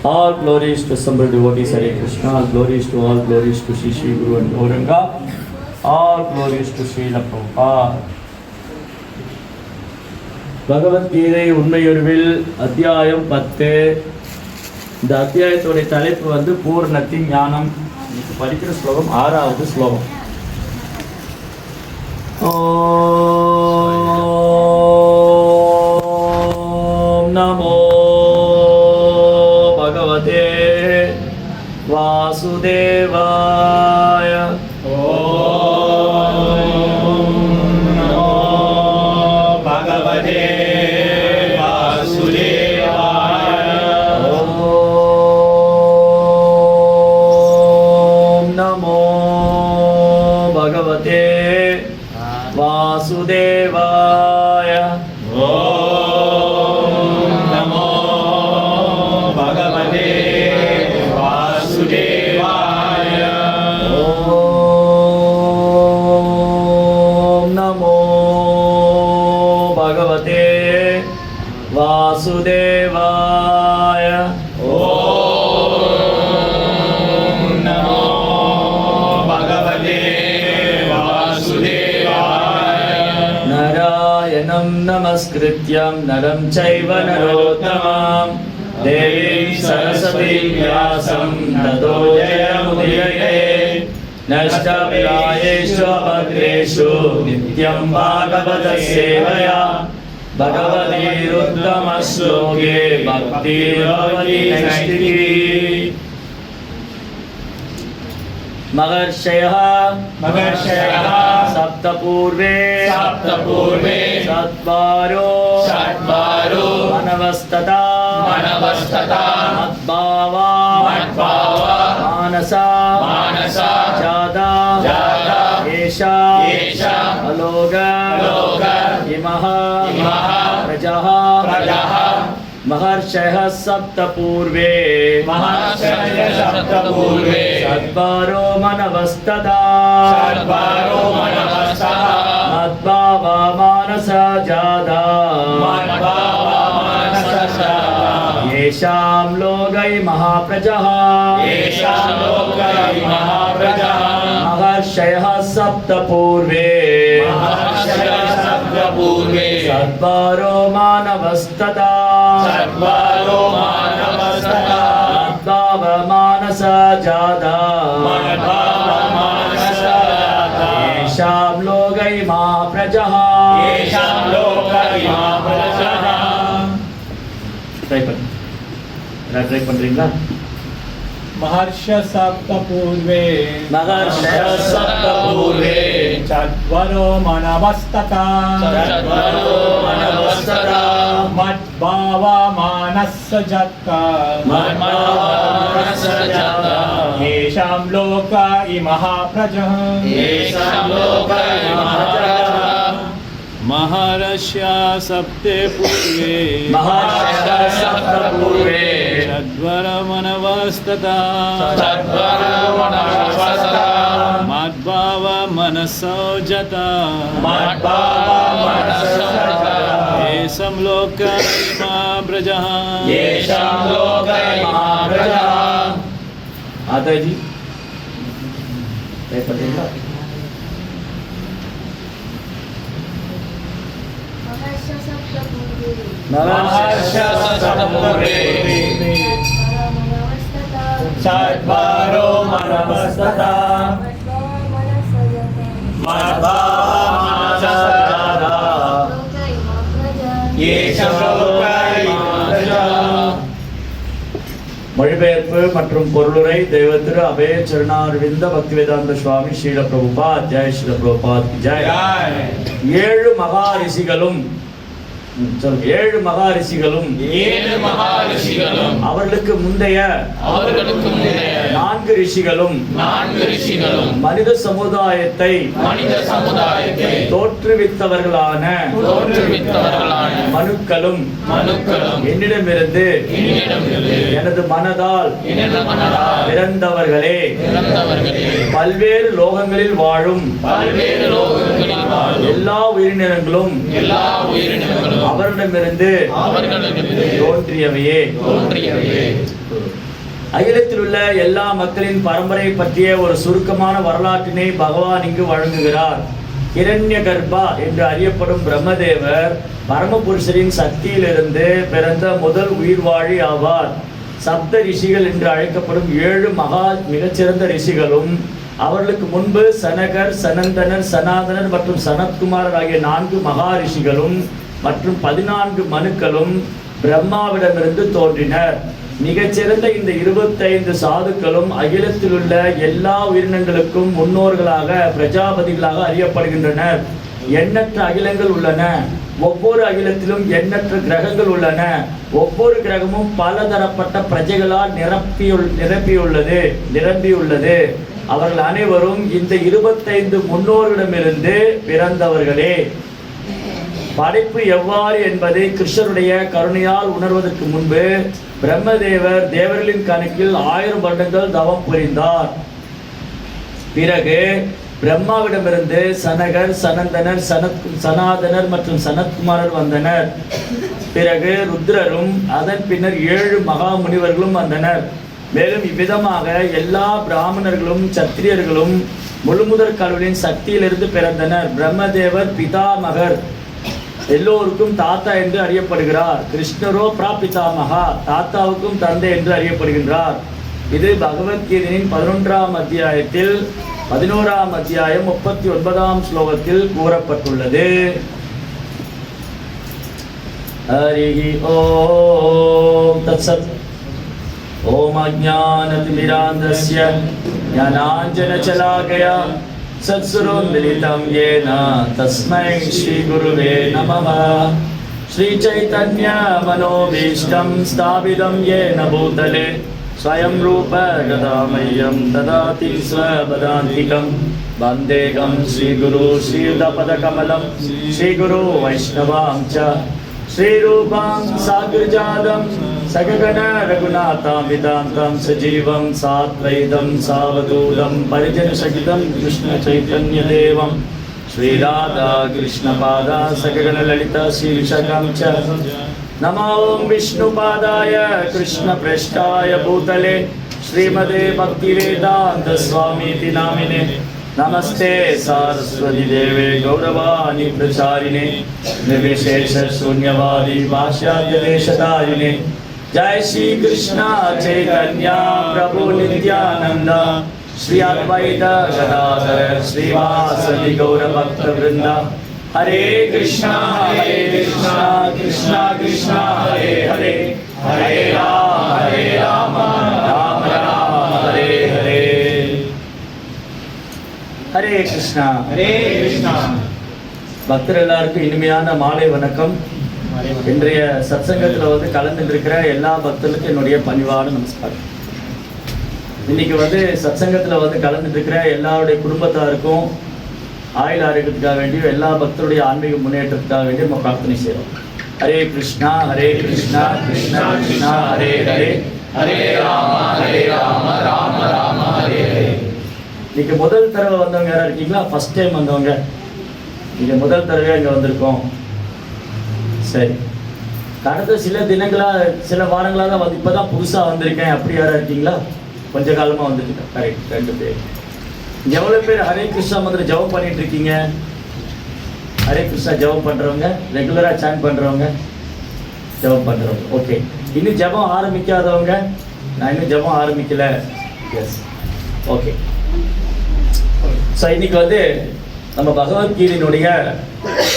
All glories to assembled devotees, Hare Krishna. All glories to Sri Sri Guru and Gauranga. All glories to Srila Prabhupada. Bhagavad Gita உண்மையுருவில் அத்தியாயம் 10. இந்த அத்தியாயத்துடைய தலைப்பு வந்து பூர்ணத்தின் ஞானம். படிக்கிற ஸ்லோகம் 6வது ஸ்லோகம். ஓம் நமோ பகவதே வாசுதேவாய. வாசுதேவாய. ஓம் நமோ பகவதே வாசுதேவாய. ஓம் நமோ பகவதே வாசுதேவாய. ஓம் நமோ பகவதே நாராயணம் நமஸ்கிருத்யம் நரம் சைவ நரோத்தமம் தேவீம் சரஸ்வதீம் வியாசம் ததோ ஜெயமுதீரயே. நஷ்டபிராயேஷு அபத்ரேஷு நித்யம் பாகவத சேவயா பகவதீருத்தம ஸ்லோகே பக்திர்பவதி நைஷ்டிகி. महर्षयः सप्तपूर्वे चत्वारो मनवस्तता मद्भावा मानसा जाता एषा अलोक इमः प्रजः. महर्षयः सप्तपूर्वे चत्वारो मनवस्तता मद्भावा मानसा जाता येषां लोकै महाप्रजः. महर्षयः सप्तपूर्वे चत्वारो मानवस्तता मद्भावा मानसा जाता येषां लोकै महाप्रजः. ட்ரை பண்றீங்களா? महर्ष सप्तपूर्वे चत्वरो मनवस्तता मद्भावा मानस जाता येषां लोक इमः प्रजः. महर्षय सप्ते पूर्वे चत्वर मनवस्तता मद्भाव मनसो जता येषां लोक इमः प्रजः. आता जी पढ़ेगा. चत्वारो मनवस्तता மொழிபெயர்ப்பு மற்றும் பொருளுரை தெய்வ திரு அபய சரணாரவிந்த பக்திவேதாந்த சுவாமி ஸ்ரீல பிரபுபாத். ஜெய் ஸ்ரீல பிரபுபாத் ஜெய். 7 மகா ரிஷிகளும் 7 மகா ரிஷிகளும் அவர்களுக்கு முந்தைய 4 ரிஷிகளும் மனித சமுதாயத்தை தோற்றுவித்தவர்களான மனுக்களும் என்னிடமிருந்து எனது மனதால் பிறந்தவர்களே. பல்வேறு லோகங்களில் வாழும் எல்லா உயிரினங்களும் அவரிடமிருந்து தோன்றியவையே. அகிலத்தில் உள்ள எல்லா மக்களின் பரம்பரை பற்றிய ஒரு சுருக்கமான வரலாற்றினை பகவான் இங்கு வழங்குகிறார். ஹிரண்ய கர்ப்பா என்று அறியப்படும் பிரம்மதேவர் பரமபுருஷரின் சக்தியிலிருந்து பிறந்த முதல் உயிர்வாழி ஆவார். சப்த ரிஷிகள் என்று அழைக்கப்படும் 7 மிகச்சிறந்த ரிஷிகளும் அவர்களுக்கு முன்பு சனகர், சனந்தனர், சனாதனர் மற்றும் சனத்குமாரர் ஆகிய 4 மகா ரிஷிகளும் மற்றும் 14 மனுக்களும் பிரம்மாவிடமிருந்து தோன்றினர். மிகச்சிறந்த இந்த 25 சாதுக்களும் அகிலத்தில் உள்ள எல்லா உயிரினங்களுக்கும் முன்னோர்களாக பிரஜாபதிகளாக அறியப்படுகின்றனர். எண்ணற்ற அகிலங்கள் உள்ளன. ஒவ்வொரு அகிலத்திலும் எண்ணற்ற கிரகங்கள் உள்ளன. ஒவ்வொரு கிரகமும் பலதரப்பட்ட பிரஜைகளால் நிரம்பியுள்ளது. அவர்கள் அனைவரும் இந்த 25 முன்னோர்களிடமிருந்து பிறந்தவர்களே. படைப்பு எவ்வாறு என்பதை கிருஷ்ணருடைய கருணையால் உணர்வதற்கு முன்பு பிரம்மதேவர் தேவர்களின் கணக்கில் 1000 வருடங்கள் தவம் புரிந்தார். பிறகு பிரம்மாவிடமிருந்து சனகர், சனந்தனர், சனாதனர் மற்றும் சனத்குமாரர் வந்தனர். பிறகு ருத்ரரும் அதன் பின்னர் 7 மகா முனிவர்களும் வந்தனர். மேலும் இவ்விதமாக எல்லா பிராமணர்களும் சத்திரியர்களும் முழுமுதற் கடவுளின் சக்தியிலிருந்து பிறந்தனர். பிரம்மதேவர் பிதாமகர், எல்லோருக்கும் தாத்தா என்று அறியப்படுகிறார். கிருஷ்ணரோ பிராபிதாமகா, தாத்தாவுக்கும் தந்தை என்று அறியப்படுகின்றார். இது பகவத்கீதையின் 11ஆம் அத்தியாயத்தில் 11ஆம் அத்தியாயம் 39ஆம் ஸ்லோகத்தில் கூறப்பட்டுள்ளது. ஹரி ஓம் தத்சத். ஓம் அஜ்ஞானதிமிராந்தஸ்ய ஞானாஞ்சனசலாகயா சத்சுரோன்மிலிதம் येन तस्मै श्रीगुरुवे नमः. श्रीचैतन्य मनोभीष्टं स्थापितं येन भूतले स्वयं रूप गदामह्यं ददाति स्वपदान्तिकं. वन्देहं श्रीगुरु श्रीयुतपदकमलं श्रीगुरु वैष्णवां च श्रीरूपां साग्रजातं सगगण रघुनाथामितान्तं सजीवं साद्वैतं सावधूतं परिजनसहितं कृष्णचैतन्यदेवं श्रीराधा कृष्णपादा सगगणललिता शीर्षकं च. नमो विष्णुपादाय कृष्णप्रेष्ठाय भूतले श्रीमते भक्तिवेदान्तस्वामीति नामिने. नमस्ते सारस्वती देवे गौरवाणी प्रचारिणे निर्विशेष शून्यवादी भाष्याद्यदेशधारिणे. जय श्री कृष्ण चैतन्य प्रभु नित्यानंद श्री अद्वैत गदाधर श्रीवासदि गौरभक्तवृंद. हरे कृष्णा कृष्णा कृष्णा हरे हरे, हरे राम राम राम हरे हरे. ஹரே கிருஷ்ணா. ஹரே கிருஷ்ணா. பக்தர் எல்லாருக்கும் இனிமையான மாலை வணக்கம். இன்றைய சத்சங்கத்தில் கலந்துட்டு இருக்கிற எல்லா பக்தர்களுக்கும் என்னுடைய பணிவான நமஸ்காரம். இன்னைக்கு சத்சங்கத்தில் கலந்துட்டு இருக்கிற எல்லாருடைய குடும்பத்தாருக்கும் ஆயுள் ஆரோக்கியத்துக்காக வேண்டியும் எல்லா பக்தருடைய ஆன்மீக முன்னேற்றத்துக்காக வேண்டியும் நம்ம பிரார்த்தனை செய்கிறோம். ஹரே கிருஷ்ணா கிருஷ்ணா கிருஷ்ணா ஹரே ஹரே, ஹரே ராம ராம ராம ஹரே ஹரே. இன்னைக்கு முதல் தடவை வந்தவங்க யாராவது இருக்கீங்களா? ஃபர்ஸ்ட் டைம் வந்தவங்க? நீங்கள் முதல் தடவையாக இங்கே வந்திருக்கோம். சரி, கடந்த சில தினங்களாக சில வாரங்களாக தான் இப்போ தான் புதுசாக வந்திருக்கேன் அப்படி யாராவது இருக்கீங்களா? கொஞ்ச காலமாக வந்துருக்கேன். கரெக்ட், 2 பேர். எவ்வளோ பேர் ஹரே கிருஷ்ணா மந்திரம் ஜபம் பண்ணிட்டு இருக்கீங்க? ஹரே கிருஷ்ணா ஜபம் பண்ணுறவங்க, ரெகுலராக சாண்ட் பண்ணுறவங்க, ஜபம் பண்ணுறவங்க. ஓகே, இன்னும் ஜபம் ஆரம்பிக்காதவங்க? நான் இன்னும் ஜபம் ஆரம்பிக்கல. S, okay. ஸோ இன்னைக்கு நம்ம பகவத்கீதையினுடைய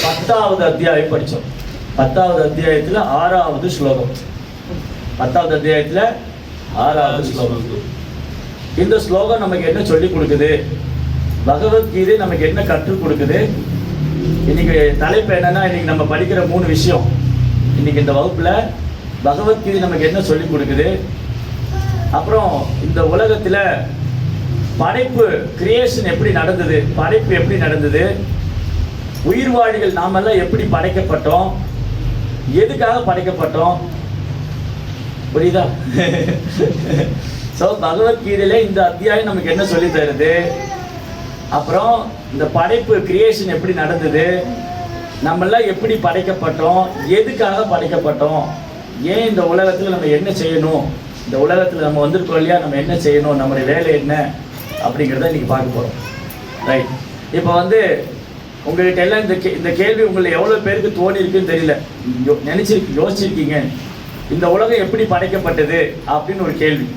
10வது அத்தியாயம் படித்தோம். 10வது அத்தியாயத்தில் 6வது ஸ்லோகம். 10வது அத்தியாயத்தில் 6வது ஸ்லோகம். இந்த ஸ்லோகம் நமக்கு என்ன சொல்லி கொடுக்குது? பகவத்கீதை நமக்கு என்ன கற்றுக் கொடுக்குது? இன்னைக்கு தலைப்பு என்னன்னா, இன்னைக்கு நம்ம படிக்கிற 3 விஷயம். இன்னைக்கு இந்த வகுப்புல பகவத்கீதை நமக்கு என்ன சொல்லி கொடுக்குது, அப்புறம் இந்த உலகத்துல படைப்பு கிரியேஷன் எப்படி நடந்தது, படைப்பு எப்படி நடந்தது, உயிர்வாழிகள் நாமெல்லாம் எப்படி படைக்கப்பட்டோம், எதுக்காக படைக்கப்பட்டோம், புரியுதா? ஸோ பகவத்கீதையில இந்த அத்தியாயம் நமக்கு என்ன சொல்லி தருது, அப்புறம் இந்த படைப்பு கிரியேஷன் எப்படி நடந்தது, நம்மெல்லாம் எப்படி படைக்கப்பட்டோம், எதுக்காக படைக்கப்பட்டோம், ஏன் இந்த உலகத்தில் நம்ம என்ன செய்யணும், இந்த உலகத்தில் நம்ம வந்திருக்கோம் இல்லையா, நம்ம என்ன செய்யணும், நம்முடைய வேலை என்ன அப்படிங்கிறத இன்றைக்கி பார்க்க போகிறோம். ரைட். இப்போ வந்து உங்கள்கிட்ட எல்லாம் இந்த கேள்வி உங்களை எவ்வளோ பேருக்கு தோணி இருக்குன்னு தெரியல, யோசிச்சிருக்கீங்க. இந்த உலகம் எப்படி படைக்கப்பட்டது அப்படின்னு ஒரு கேள்வி.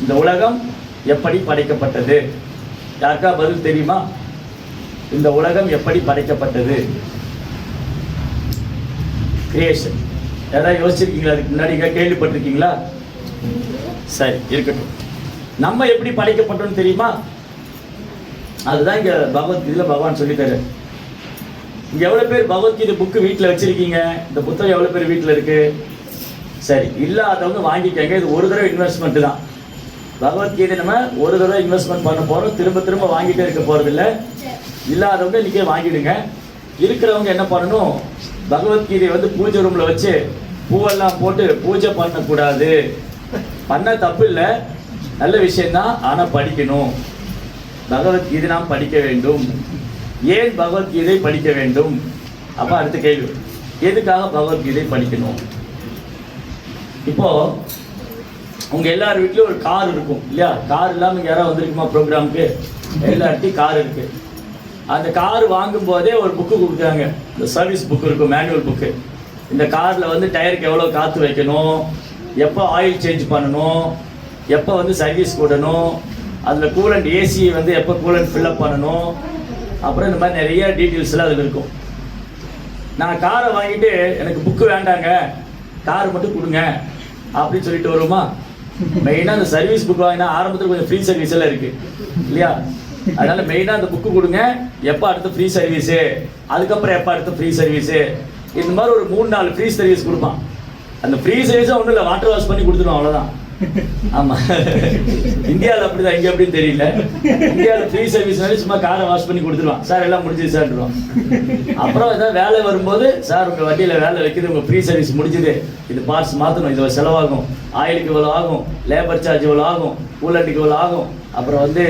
இந்த உலகம் எப்படி படைக்கப்பட்டது? யாருக்கா பதில் தெரியுமா? இந்த உலகம் எப்படி படைக்கப்பட்டது? கிரியேஷன். யாராவது யோசிச்சிருக்கீங்களா? அதுக்கு முன்னாடி கேள்விப்பட்டிருக்கீங்களா? சரி, இருக்கட்டும். நம்ம எப்படி படைக்கப்பட்டோம்னு தெரியுமா? அதுதான் இங்கே பகவத்கீதையில் பகவான் சொல்லித்தரு. இங்கே எவ்வளோ பேர் பகவத்கீதை புக்கு வீட்டில் வச்சுருக்கீங்க? இந்த புத்தகம் எவ்வளோ பேர் வீட்டில் இருக்குது? சரி, இல்லாதவங்க வாங்கிக்கங்க. இது ஒரு தடவை இன்வெஸ்ட்மெண்ட்டு தான். பகவத்கீதை நம்ம ஒரு தடவை இன்வெஸ்ட்மெண்ட் பண்ண போகிறோம், திரும்ப திரும்ப வாங்கிட்டே இருக்க போகிறதில்ல. இல்லாதவங்க இன்றைக்கே வாங்கிடுங்க. இருக்கிறவங்க என்ன பண்ணணும், பகவத்கீதையை வந்து பூஜை ரூமில் வச்சு பூவெல்லாம் போட்டு பூஜை பண்ணக்கூடாது. பண்ண தப்பு இல்லை, நல்ல விஷயந்தான். ஆனால் படிக்கணும். பகவத்கீதை நாம் படிக்க வேண்டும். ஏன் பகவத்கீதை படிக்க வேண்டும்? அப்போ அடுத்த கேள்வி, எதுக்காக பகவத்கீதை படிக்கணும்? இப்போது உங்கள் எல்லார் வீட்லேயும் ஒரு கார் இருக்கும் இல்லையா? கார் இல்லாமல் இங்கே யாராவது வந்திருக்குமா ப்ரோக்ராமுக்கு? எல்லார்ட்டையும் கார் இருக்குது. அந்த கார் வாங்கும்போதே ஒரு புக்கு கொடுக்குறாங்க. இந்த சர்வீஸ் புக்கு இருக்கும், மேனுவல் புக்கு. இந்த காரில் வந்து டயருக்கு எவ்வளோ காற்று வைக்கணும், எப்போ ஆயில் சேஞ்ச் பண்ணணும், எப்போ வந்து சர்வீஸ் கொடுக்கணும், அதில் கூலண்ட் ஏசி வந்து எப்போ கூலண்ட் ஃபில்லப் பண்ணணும், அப்புறம் இந்த மாதிரி நிறைய டீட்டெயில்ஸ்லாம் அதில் இருக்கும். நான் காரை வாங்கிட்டு எனக்கு புக்கு வேண்டாங்க, கார் மட்டும் கொடுங்க அப்படின்னு சொல்லிட்டு வருமா? மெயினாக அந்த சர்வீஸ் புக் வாங்கினா ஆரம்பத்தில் கொஞ்சம் ஃப்ரீ சர்வீஸ் எல்லாம் இருக்குது இல்லையா? அதனால் மெயினாக அந்த புக்கு கொடுங்க, எப்போ அடுத்த ஃப்ரீ சர்வீஸு, அதுக்கப்புறம் எப்போ அடுத்த ஃப்ரீ சர்வீஸு, இந்த மாதிரி ஒரு 3-4 ஃப்ரீ சர்வீஸ் கொடுப்பான். அந்த ஃப்ரீ சர்வீஸாக ஒன்றும் இல்லை, வாட்டர் வாஷ் பண்ணி கொடுத்துடும், அவ்வளோதான். ஆமாம், இந்தியாவில் அப்படி தான், இங்கே எப்படின்னு தெரியல. இந்தியாவில் ஃப்ரீ சர்வீஸ்னாலே சும்மா காரை வாஷ் பண்ணி கொடுத்துருவான். சார் எல்லாம் முடிஞ்சுது சார்டுவான். அப்புறம் ஏதாவது வேலை வரும்போது, சார் உங்கள் வண்டியில் வேலை வைக்கிது, உங்கள் ஃப்ரீ சர்வீஸ் முடிஞ்சுது, இது பார்ட்ஸ் மாற்றணும், இது செலவாகும், ஆயிலுக்கு இவ்வளோ ஆகும், லேபர் சார்ஜ் இவ்வளோ ஆகும், கூலண்ட்டுக்கு இவ்வளோ ஆகும், அப்புறம் வந்து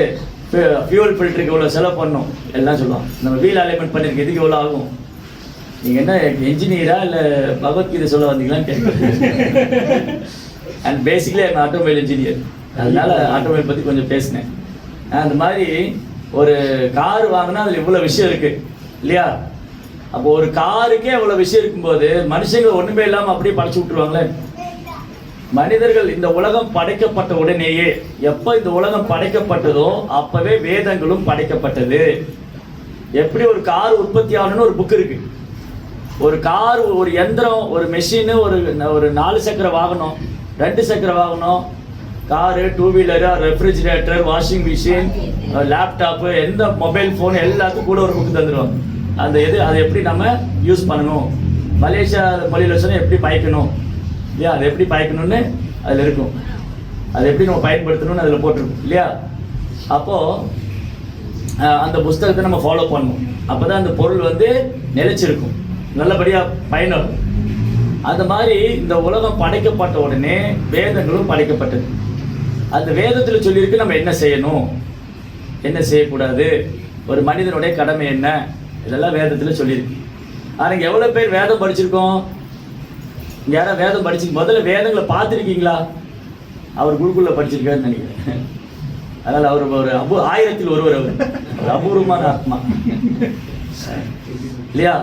ஃபியூல் ஃபில்டருக்கு இவ்வளோ செலவு பண்ணணும் எல்லாம் சொல்லுவான். நம்ம வீல் அலைன்மெண்ட் பண்ணியிருக்கு, இதுக்கு இவ்வளோ ஆகும். நீங்கள் என்ன என்ஜினியரா இல்லை பகவத்கீதை சொல்ல வந்தீங்களான்னு கேட்குறேன். And basically I'm automobile engineer, அதனால ஆட்டோமொபைல் பற்றி கொஞ்சம் பேசினேன். அந்த மாதிரி ஒரு கார் வாங்கினா அதில் இவ்வளோ விஷயம் இருக்குது இல்லையா? அப்போ ஒரு காருக்கே இவ்வளோ விஷயம் இருக்கும்போது மனுஷங்க ஒன்றுமே இல்லாமல் அப்படியே படைச்சு விட்டுருவாங்களே. மனிதர்கள் இந்த உலகம் படைக்கப்பட்ட உடனேயே, எப்போ இந்த உலகம் படைக்கப்பட்டதோ அப்போவே வேதங்களும் படைக்கப்பட்டது. எப்படி ஒரு கார் உற்பத்தி ஆகணும்னு ஒரு புக் இருக்குது. ஒரு கார், ஒரு எந்திரம், ஒரு மெஷினு, ஒரு 4 சக்கர வாகனம், 2 சக்கர வாகனம், car, 2 wheeler, refrigerator, washing machine, laptop, எந்த மொபைல் ஃபோன் எல்லாத்துக்கும் கூட ஒரு புக்கு தந்துடுவாங்க. அந்த அதை எப்படி நம்ம யூஸ் பண்ணணும், மலேசியா மொழியில் சொன்னால் எப்படி பாய்க்கணும் இல்லையா, அதை எப்படி பாய்க்கணும்னு அதில் இருக்கும், அதை எப்படி நம்ம பயன்படுத்தணும்னு அதில் போட்டிருக்கும் இல்லையா? அப்போது அந்த புஸ்தகத்தை நம்ம ஃபாலோ பண்ணணும். அப்போ தான் அந்த பொருள் வந்து நிலைச்சிருக்கும், நல்லபடியாக பயன்படும். அந்த மாதிரி இந்த உலகம் படைக்கப்பட்ட உடனே வேதங்களும் படைக்கப்பட்டது. அந்த வேதத்தில் சொல்லியிருக்கு நம்ம என்ன செய்யணும், என்ன செய்யக்கூடாது, ஒரு மனிதனுடைய கடமை என்ன, இதெல்லாம் வேதத்தில் சொல்லியிருக்கு. ஆனால் இங்கே எவ்வளோ பேர் வேதம் படிச்சிருக்கோம்? இங்கே யாராவது வேதம் படிச்சிருக்கு? முதல்ல வேதங்களை பார்த்துருக்கீங்களா? அவர் குருக்குள்ளே படிச்சிருக்காருன்னு நினைக்கிறேன். அதனால் அவர் ஒரு 1000-ல் ஒருவர், அவர் அபூர்வமான ஆத்மா இல்லையா?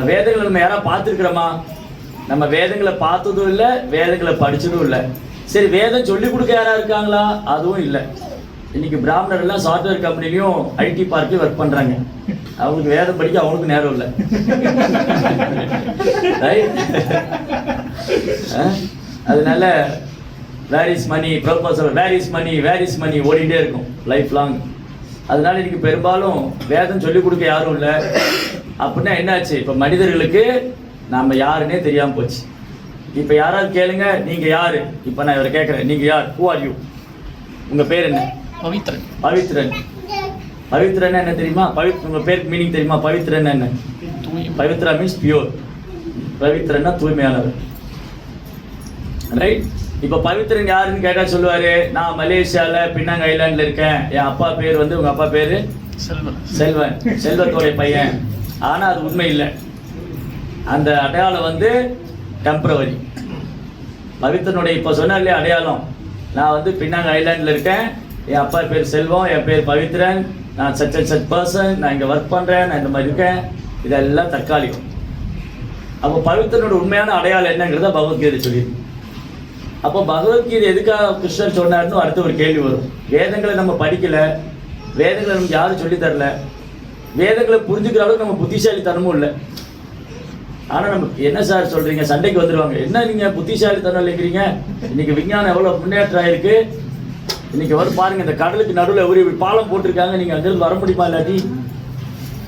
வேதங்களை நம்ம யாராவது பார்த்துருக்குறோமா? நம்ம வேதங்களை பார்த்ததும் இல்லை, வேதங்களை படித்ததும் இல்லை. சரி, வேதம் சொல்லிக் கொடுக்க யாராவது இருக்காங்களா? அதுவும் இல்லை. இன்னைக்கு பிராமணர் எல்லாம் சாஃப்ட்வேர் கம்பெனிலையும் ஐடி பார்க்லையும் ஒர்க் பண்ணுறாங்க. அவங்களுக்கு வேதம் படிக்க அவங்களுக்கு நேரம் இல்லை. அதனால where is money, proposal where is money, where is money ஓடிட்டே இருக்கும் லைஃப் லாங். அதனால இன்னைக்கு பெரும்பாலும் வேதம் சொல்லிக் கொடுக்க யாரும் இல்லை. அப்படின்னா என்னாச்சு? இப்போ மனிதர்களுக்கு நாம் யாருன்னே தெரியாமல் போச்சு. இப்போ யாராவது கேளுங்க, நீங்கள் யார்? இப்போ நான் இவரை கேட்குறேன், நீங்கள் யார்? Who are you? உங்கள் பேர் என்ன? பவித்ரன். பவித்ரன். பவித்ரன் என்ன தெரியுமா? உங்கள் பேருக்கு மீனிங் தெரியுமா? பவித்ரன் என்ன? Pavitra means pure. பவித்ரன்னா தூய்மையானவர். ரைட்? இப்போ பவித்ரன் யாருன்னு கேட்டால் சொல்லுவார், நான் மலேசியாவில் பின்னாங் ஐலாண்டில் இருக்கேன், என் அப்பா பேர் வந்து, உங்கள் அப்பா பேர் செல்வன். செல்வன், செல்வத்தோடைய பையன். ஆனால் அது உண்மை இல்லை. அந்த அடையாளம் வந்து டெம்பரவரி. பவித்ரனுடைய இப்போ சொன்னார் இல்லையா அடையாளம், நான் வந்து பின்னாங்க ஐலாண்டில் இருக்கேன், என் அப்பா பேர் செல்வம், என் பேர் பவித்ரன், நான் சச் அண்ட் சச் பர்சன், நான் இங்கே ஒர்க் பண்ணுறேன், நான் இந்த மாதிரி இருக்கேன், இதெல்லாம் தற்காலிகம். அப்போ பவித்ரனோட உண்மையான அடையாளம் என்னங்கிறத பகவத்கீதை சொல்லியிருக்கு. அப்போ பகவத்கீதை எதுக்காக கிருஷ்ணர் சொன்னார்னு அடுத்த ஒரு கேள்வி வரும். வேதங்களை நம்ம படிக்கலை, வேதங்களை நமக்கு யாரும் சொல்லித்தரல, வேதங்களை புரிஞ்சுக்கிற அளவுக்கு நம்ம புத்திசாலித்தனமும் இல்லை. ஆனால் நம்ம என்ன சார் சொல்கிறீங்க, சண்டைக்கு வந்துடுவாங்க, என்ன நீங்கள் புத்திசாலித்தனம் இல்லைங்கிறீங்க, இன்றைக்கி விஞ்ஞானம் எவ்வளோ முன்னேற்றம் ஆகிருக்கு, இன்றைக்கி வந்து பாருங்கள் இந்த கடலுக்கு நடுவில் ஒரு பாலம் போட்டிருக்காங்க, நீங்கள் அங்கேருந்து வர முடியுமா, இல்லாட்டி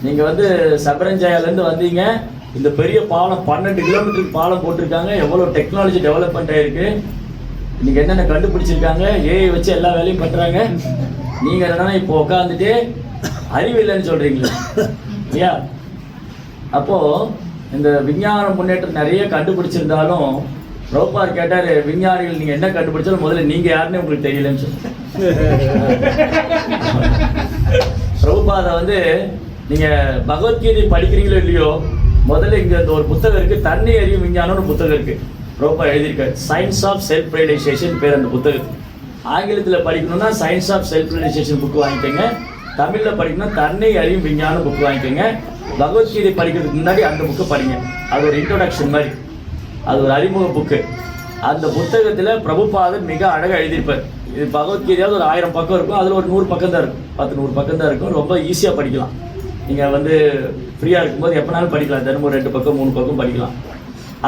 நீங்கள் வந்து சபரஞ்சாயாலேருந்து வந்தீங்க, இந்த பெரிய பாலம் 12 கிலோமீட்டருக்கு பாலம் போட்டிருக்காங்க, எவ்வளோ டெக்னாலஜி டெவலப்மெண்ட் ஆகிருக்கு, இன்றைக்கி என்னென்ன கண்டுபிடிச்சிருக்காங்க, ஏஐ வச்சு எல்லா வேலையும் பண்ணுறாங்க, நீங்கள் என்னன்னா இப்போ உட்காந்துட்டு அறிவு இல்லைன்னு சொல்கிறீங்களே இல்லையா? அப்போது இந்த விஞ்ஞான முன்னேற்றம் நிறைய கண்டுபிடிச்சிருந்தாலும் பிரபுபாத் கேட்டார், விஞ்ஞானிகள் நீங்கள் என்ன கண்டுபிடிச்சாலும் முதல்ல நீங்கள் யாருன்னு உங்களுக்கு தெரியலன்னு சொன்னீங்க. பிரபுபாதை வந்து நீங்கள் பகவத்கீதை படிக்கிறீங்களோ இல்லையோ, முதல்ல இங்கே இந்த ஒரு புத்தகம் இருக்குது, தண்ணி அறியும் விஞ்ஞானம்னு புத்தகம் இருக்குது, பிரபுபாத் எழுதியிருக்காரு. சயின்ஸ் ஆஃப் செல்ஃப் ரியலைசேஷன் பேர் அந்த புத்தகத்துக்கு. ஆங்கிலத்தில் படிக்கணும்னா science of self realisation book வாங்கிக்கோங்க, தமிழில் படிக்கணும்னா தன்னை அறியும் விஞ்ஞானம் புக்கு வாங்கிக்கோங்க. பகவத்கீதை படிக்கிறதுக்கு முன்னாடி அந்த புக்கு படிங்க, அது ஒரு இன்ட்ரோடக்ஷன் மாதிரி, அது ஒரு அறிமுக புக்கு. அந்த புத்தகத்தில் பிரபுபாதர் மிக அழகாக எழுதியிருப்பார். இது பகவத்கீதையாவது ஒரு 1000 பக்கம் இருக்கும், அதில் ஒரு 100 பக்கம் தான் இருக்கும், 10-100 பக்கம் தான் இருக்கும். ரொம்ப ஈஸியாக படிக்கலாம். நீங்கள் வந்து ஃப்ரீயாக இருக்கும்போது எப்போனாலும் படிக்கலாம், தினமும் 2 பக்கம் 3 பக்கம் படிக்கலாம்.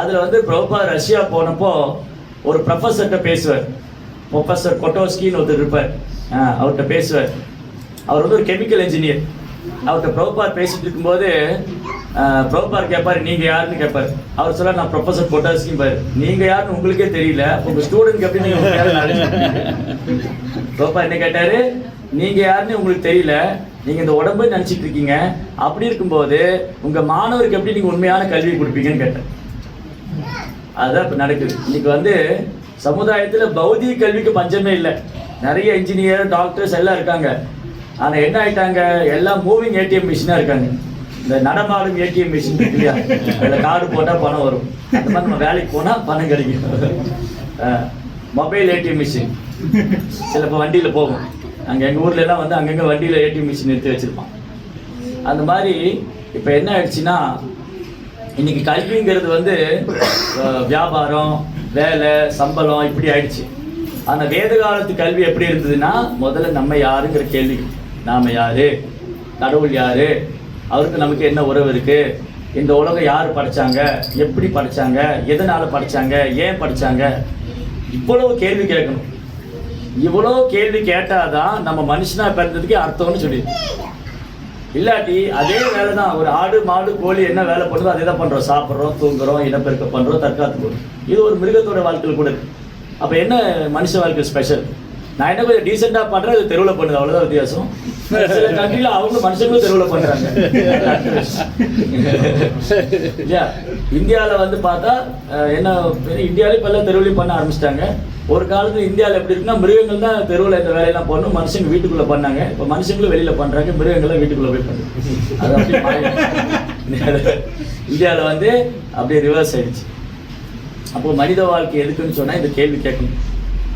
அதில் வந்து பிரபுபாதர் ரஷ்யா போனப்போ ஒரு ப்ரொஃபஸர்கிட்ட பேசுவார். ப்ரொஃபஸர் கொட்டோஸ்கின்னு ஒருத்தர் இருப்பார், அவர்கிட்ட பேசுவார். அவர் வந்து ஒரு கெமிக்கல் இன்ஜினியர். அவர்கிட்ட பிரபுபாத் பேசிட்டு இருக்கும்போது பிரபுபாத் கேட்பார், நீங்கள் யாருன்னு கேட்பார். அவர் சொல்ல, நான் ப்ரொஃபஸர் கொட்டோஸ்கின்னு பாரு, நீங்கள் யாருன்னு உங்களுக்கே தெரியல, உங்கள் ஸ்டூடெண்ட் எப்படி நீங்கள் பிரபுபாத் என்ன கேட்டார், நீங்கள் யாருன்னு உங்களுக்கு தெரியல, நீங்கள் இந்த உடம்பு நினச்சிட்டு இருக்கீங்க, அப்படி இருக்கும்போது உங்கள் மாணவருக்கு எப்படி நீங்கள் உண்மையான கல்வி கொடுப்பீங்கன்னு கேட்டேன். அதுதான் இப்போ நடக்குது. இன்னைக்கு வந்து சமுதாயத்தில் பௌதிக கல்விக்கு பஞ்சமே இல்லை. நிறைய இன்ஜினியர், டாக்டர்ஸ் எல்லாம் இருக்காங்க. ஆனால் என்ன ஆகிட்டாங்க, எல்லாம் மூவிங் ஏடிஎம் மிஷினாக இருக்காங்க. இந்த நடமாடும் ஏடிஎம் மிஷின் இருக்கு இல்லையா, அதில் கார்டு போட்டால் பணம் வரும், அந்த மாதிரி நம்ம வேலைக்கு போனால் பணம் கிடைக்கும். மொபைல் ஏடிஎம் மிஷின் சில இப்போ வண்டியில் போகும், அங்கே எங்கள் ஊரில் எல்லாம் வந்து அங்கங்கே வண்டியில் ஏடிஎம் மிஷின் எடுத்து வச்சுருப்பான். அந்த மாதிரி இப்போ என்ன ஆயிடுச்சுன்னா, இன்னைக்கு கல்விங்கிறது வந்து வியாபாரம், வேலை, சம்பளம் இப்படி ஆயிடுச்சு. ஆனால் வேத காலத்து கல்வி எப்படி இருந்ததுன்னா, முதல்ல நம்ம யாருங்கிற கேள்வி, நாம் யாரு, கடவுள் யாரு, அவருக்கு நமக்கு என்ன உறவு இருக்கு, இந்த உலகம் யார் படைச்சாங்க, எப்படி படைச்சாங்க, எதனால படைச்சாங்க, ஏன் படைச்சாங்க, இவ்வளவு கேள்வி கேட்கணும். இவ்வளோ கேள்வி கேட்டாதான் நம்ம மனுஷனா பிறந்ததுக்கு அர்த்தம்னு சொல்லிடுது. இல்லாட்டி அதே வேலை தான், ஒரு ஆடு மாடு கோழி என்ன வேலை பண்ணுதோ அதே தான் பண்ணுறோம், சாப்பிட்றோம், தூங்குறோம், இனப்பெருக்கம் பண்ணுறோம், தற்காத்து போகிறோம். இது ஒரு மிருகத்தோட வாழ்க்கையில் கூட இருக்குது. அப்போ என்ன மனுஷ வாழ்க்கை ஸ்பெஷல்? நான் என்ன கொஞ்சம் டீசெண்டாக பண்ணுறேன், அது தெருவில் பண்ணுது, அவ்வளோதான் வித்தியாசம். சில கண்ட்ரியில் அவங்க மனுஷங்களும் தெருவில் பண்ணுறாங்க இல்லையா? இந்தியாவில் வந்து பார்த்தா என்ன, இந்தியாவிலே இப்போ எல்லாம் தெருவிலையும் பண்ண ஆரம்பிச்சிட்டாங்க. ஒரு காலத்தில் இந்தியாவில் எப்படி இருக்குன்னா, மிருகங்கள் தான் தெருவில் இந்த வேலையெல்லாம் பண்ணணும், மனுஷங்க வீட்டுக்குள்ளே பண்ணாங்க. இப்போ மனுஷங்களும் வெளியில் பண்ணுறாங்க, மிருகங்கள்லாம் வீட்டுக்குள்ளே போய் பண்ணுறாங்க. அது அப்படி இந்தியாவில் வந்து அப்படியே ரிவர்ஸ் ஆயிடுச்சு. அப்போது மனித வாழ்க்கை எதுக்குன்னு சொன்னால் இந்த கேள்வி கேட்கணும்.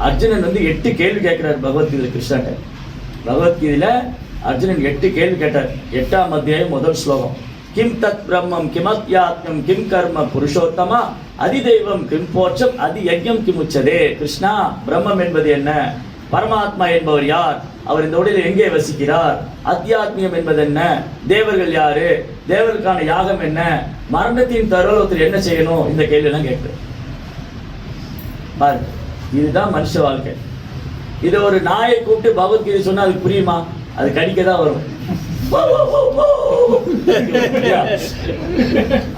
அர்ஜுனன் வந்து 8 கேள்வி கேட்குறாரு பகவத்கீதையில் கிருஷ்ணன்ட்ட. பகவத்கீதையில் அர்ஜுனன் 8 கேள்வி கேட்டார். 8ஆம் அத்தியாயம் முதல் ஸ்லோகம், கிம் தத் பிரம்மம் கிமத்யாத்மம் கிம் கர்ம புருஷோத்தமா அதிதெய்வம் கிம் போற்றம் அதி யஜ்ஞம் கிம் உச்சதே. கிருஷ்ணா, பிரம்மம் என்பது என்ன, பரமாத்மா என்பவர் யார், அவர் இந்த உடலில் எங்கே வசிக்கிறார், அத்தியாத்மியம் என்பது என்ன, தேவர்கள் யாரு, தேவர்களுக்கான யாகம் என்ன, மரணத்தின் தருவாயில் ஒருத்தர் என்ன செய்யணும், இந்த கேள்வியெல்லாம் கேட்குறேன். பாருங்க, இதுதான் மனுஷ வாழ்க்கை. இதை ஒரு நாயை கூப்பிட்டு பகவத்கீதை சொன்னா அதுக்கு புரியுமா? அது கடிக்க தான் வரும்.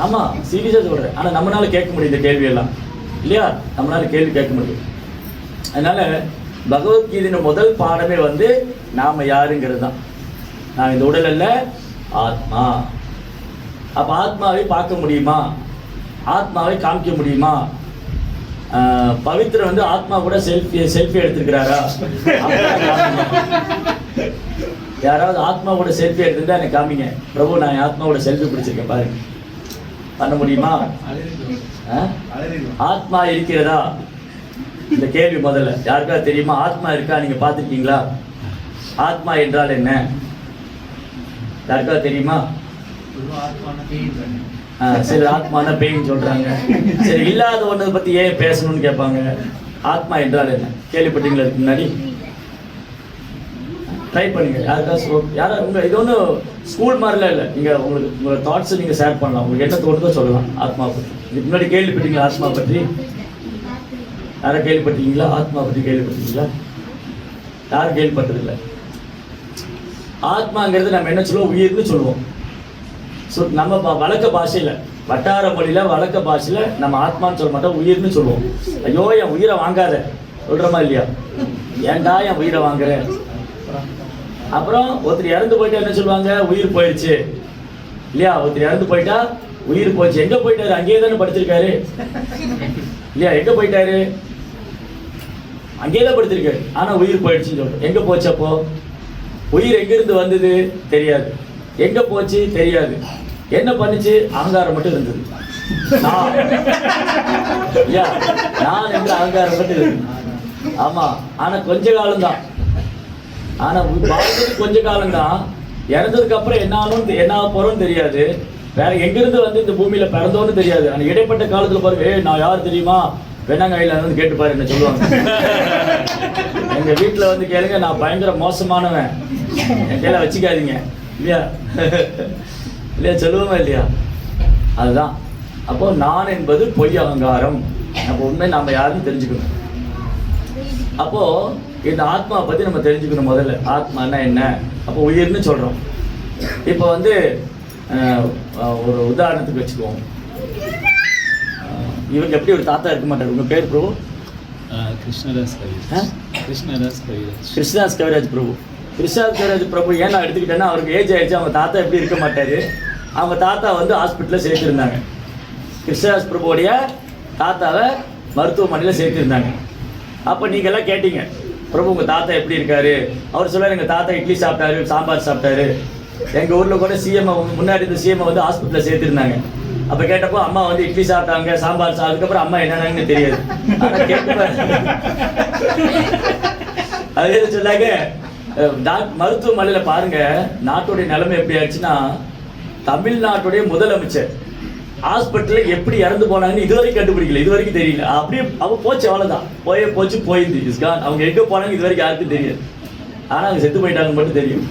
ஆமா, சீரியஸா சொல்றேன். ஆனா நம்மளால கேட்க முடியும் இந்த கேள்வி எல்லாம் இல்லையா? நம்மளால கேள்வி கேட்க முடியும். அதனால பகவத்கீதையின் முதல் பாடமே வந்து நாம யாருங்கிறது தான். நான் இந்த உடல் அல்ல, ஆத்மா. அப்ப ஆத்மாவை பார்க்க முடியுமா, ஆத்மாவை காமிக்க முடியுமா? பவித்ரன் வந்து ஆத்மா கூட செல்ஃபி எடுத்துருக்கிறாரா? யாராவது ஆத்மா கூட செல்ஃபி எடுத்துருந்தா எனக்கு காமிங்க. பிரபு, நான் ஆத்மாவோட செல்ஃபி பிடிச்சிருக்கேன் பாருங்க. பண்ண முடியுமா? ஆத்மா இருக்கிறதா? இந்த கேள்வி முதல்ல யாருக்காவது தெரியுமா? ஆத்மா இருக்கா? நீங்க பார்த்துருக்கீங்களா? ஆத்மா என்றால் என்ன? யாருக்காவது தெரியுமா? சரி, ஆத்மான பேய்ன்னு சொல்றாங்க. சரி, இல்லாத ஒன்றை பத்தி ஏன் பேசணும்னு கேட்பாங்க. ஆத்மா என்றால் என்ன கேள்விப்பட்டீங்களா? இதுக்கு முன்னாடி ட்ரை பண்ணுங்க. யாராவது உங்க இது ஒன்றும் ஸ்கூல் மாதிரிலாம் இல்லை. நீங்க உங்களுக்கு உங்களோட தாட்ஸை நீங்க ஷேர் பண்ணலாம். உங்களுக்கு என்ன தோணுதோ சொல்லலாம் ஆத்மா பற்றி. இதுக்கு முன்னாடி கேள்விப்பட்டீங்களா ஆத்மா பற்றி? யாரும் கேள்விப்பட்டீங்களா? ஆத்மா பற்றி கேள்விப்பட்டீங்களா? யாரும் கேள்விப்பட்டதில்லை. ஆத்மாங்கிறது நம்ம என்ன சொல்லுவோம்? உயிர்னு சொல்லுவோம். ஸோ நம்ம வழக்க பாஷையில், வட்டார மொழியில் வழக்க பாஷையில் நம்ம ஆத்மான்னு சொல்ல மாட்டோம், உயிர்னு சொல்லுவோம். ஐயோ என் உயிரை வாங்காத சொல்கிறோமா இல்லையா? ஏன்டா என் உயிரை வாங்குற? அப்புறம் ஒருத்தர் இறந்து போயிட்டா என்ன சொல்லுவாங்க? உயிர் போயிடுச்சு இல்லையா? ஒருத்தர் இறந்து போயிட்டா உயிர் போயிடுச்சு. எங்கே போயிட்டாரு? அங்கேயே தானே படுத்திருக்காரு இல்லையா? எங்கே போயிட்டாரு? அங்கேயே தான் படுத்திருக்காரு. ஆனால் உயிர் போயிடுச்சுன்னு சொல்றோம். எங்கே போச்சு? அப்போ உயிர் எங்கிருந்து வந்தது தெரியாது, எங்கே போச்சு தெரியாது. என்ன பண்ணுச்சு? அகங்காரம் மட்டும் இருந்தது. நான் என்ற அகங்காரம் மட்டும் இருந்தது. ஆமா, ஆனா கொஞ்ச காலம்தான். ஆனா வாழ்ந்தது கொஞ்ச காலம்தான். இறந்ததுக்கு அப்புறம் என்ன ஆகணும், என்ன ஆக போறோம்னு தெரியாது. வேற எங்கிருந்து வந்து இந்த பூமியில பிறந்தோன்னு தெரியாது. ஆனா இடைப்பட்ட காலத்துல பாருங்க, நான் யார் தெரியுமா? வெண்ணங்காயில வந்து கேட்டு பாரு என்ன சொல்லுவாங்க. எங்க வீட்டுல வந்து கேளுங்க, நான் பயங்கர மோசமானவன், என் கையில வச்சுக்காதீங்க இல்லையா? இல்லையா? சொல்லுவோமா இல்லையா? அதுதான். அப்போ நான் என்பது பொய் அகங்காரம். அப்போ உண்மை நாம யாருன்னு தெரிஞ்சுக்கணும். அப்போ இந்த ஆத்மா பத்தி நம்ம தெரிஞ்சுக்கணும். முதல்ல ஆத்மானா என்ன? அப்போ உயிர்னு சொல்றோம். இப்போ வந்து ஒரு உதாரணத்துக்கு வச்சுக்குவோம். இவருக்கு எப்படி ஒரு தாத்தா இருக்க மாட்டார். உங்க பேர் பிரபு? கிருஷ்ணதாஸ் கவிராஜ். கிருஷ்ணதாஸ் கவிராஜ் பிரபு. கிருஷ்ணதாஸ் கவிராஜ் பிரபு ஏன் நான் எடுத்துக்கிட்டேன்னா, அவருக்கு ஏஜ் ஆயிடுச்சு. அவங்க தாத்தா எப்படி இருக்க மாட்டாரு. அவங்க தாத்தா வந்து ஹாஸ்பிட்டலில் சேர்த்துருந்தாங்க. கிருஷ்ணதாஸ் பிரபுவோடைய தாத்தாவை மருத்துவமனையில் சேர்த்துருந்தாங்க. அப்போ நீங்கள்லாம் கேட்டீங்க, பிரபு உங்கள் தாத்தா எப்படி இருக்காரு? அவர் சொல்லுவார், எங்கள் தாத்தா இட்லி சாப்பிட்டாரு, சாம்பார் சாப்பிட்டாரு. எங்கள் ஊரில் கூட சிஎம் முன்னாடி இந்த சிஎம் வந்து ஹாஸ்பிட்டலில் சேர்த்துருந்தாங்க. அப்போ கேட்டப்போ அம்மா வந்து இட்லி சாப்பிட்டாங்க, சாம்பார் அதுக்கப்புறம் அம்மா என்னன்னு தெரியாது. ஆனால் கேட்பாரு. அதே சொன்னாங்க, மருத்துவமனையில் பாருங்க நாட்டுடைய நிலைமை எப்படி ஆச்சுன்னா, தமிழ்நாட்டுடைய முதலமைச்சர் ஹாஸ்பிட்டலில் எப்படி இறந்து போனாங்கன்னு இதுவரைக்கும் கண்டுபிடிக்கல, இது வரைக்கும் தெரியல. அப்படியே அவ போச்சு, அவ்வளோதான். போச்சு போயிருந்து இஸ்கான். அவங்க எங்கே போனாங்க இது வரைக்கும் யாருக்கும் தெரியாது. ஆனால் அவங்க செத்து போயிட்டாங்கன்னு மட்டும் தெரியும்.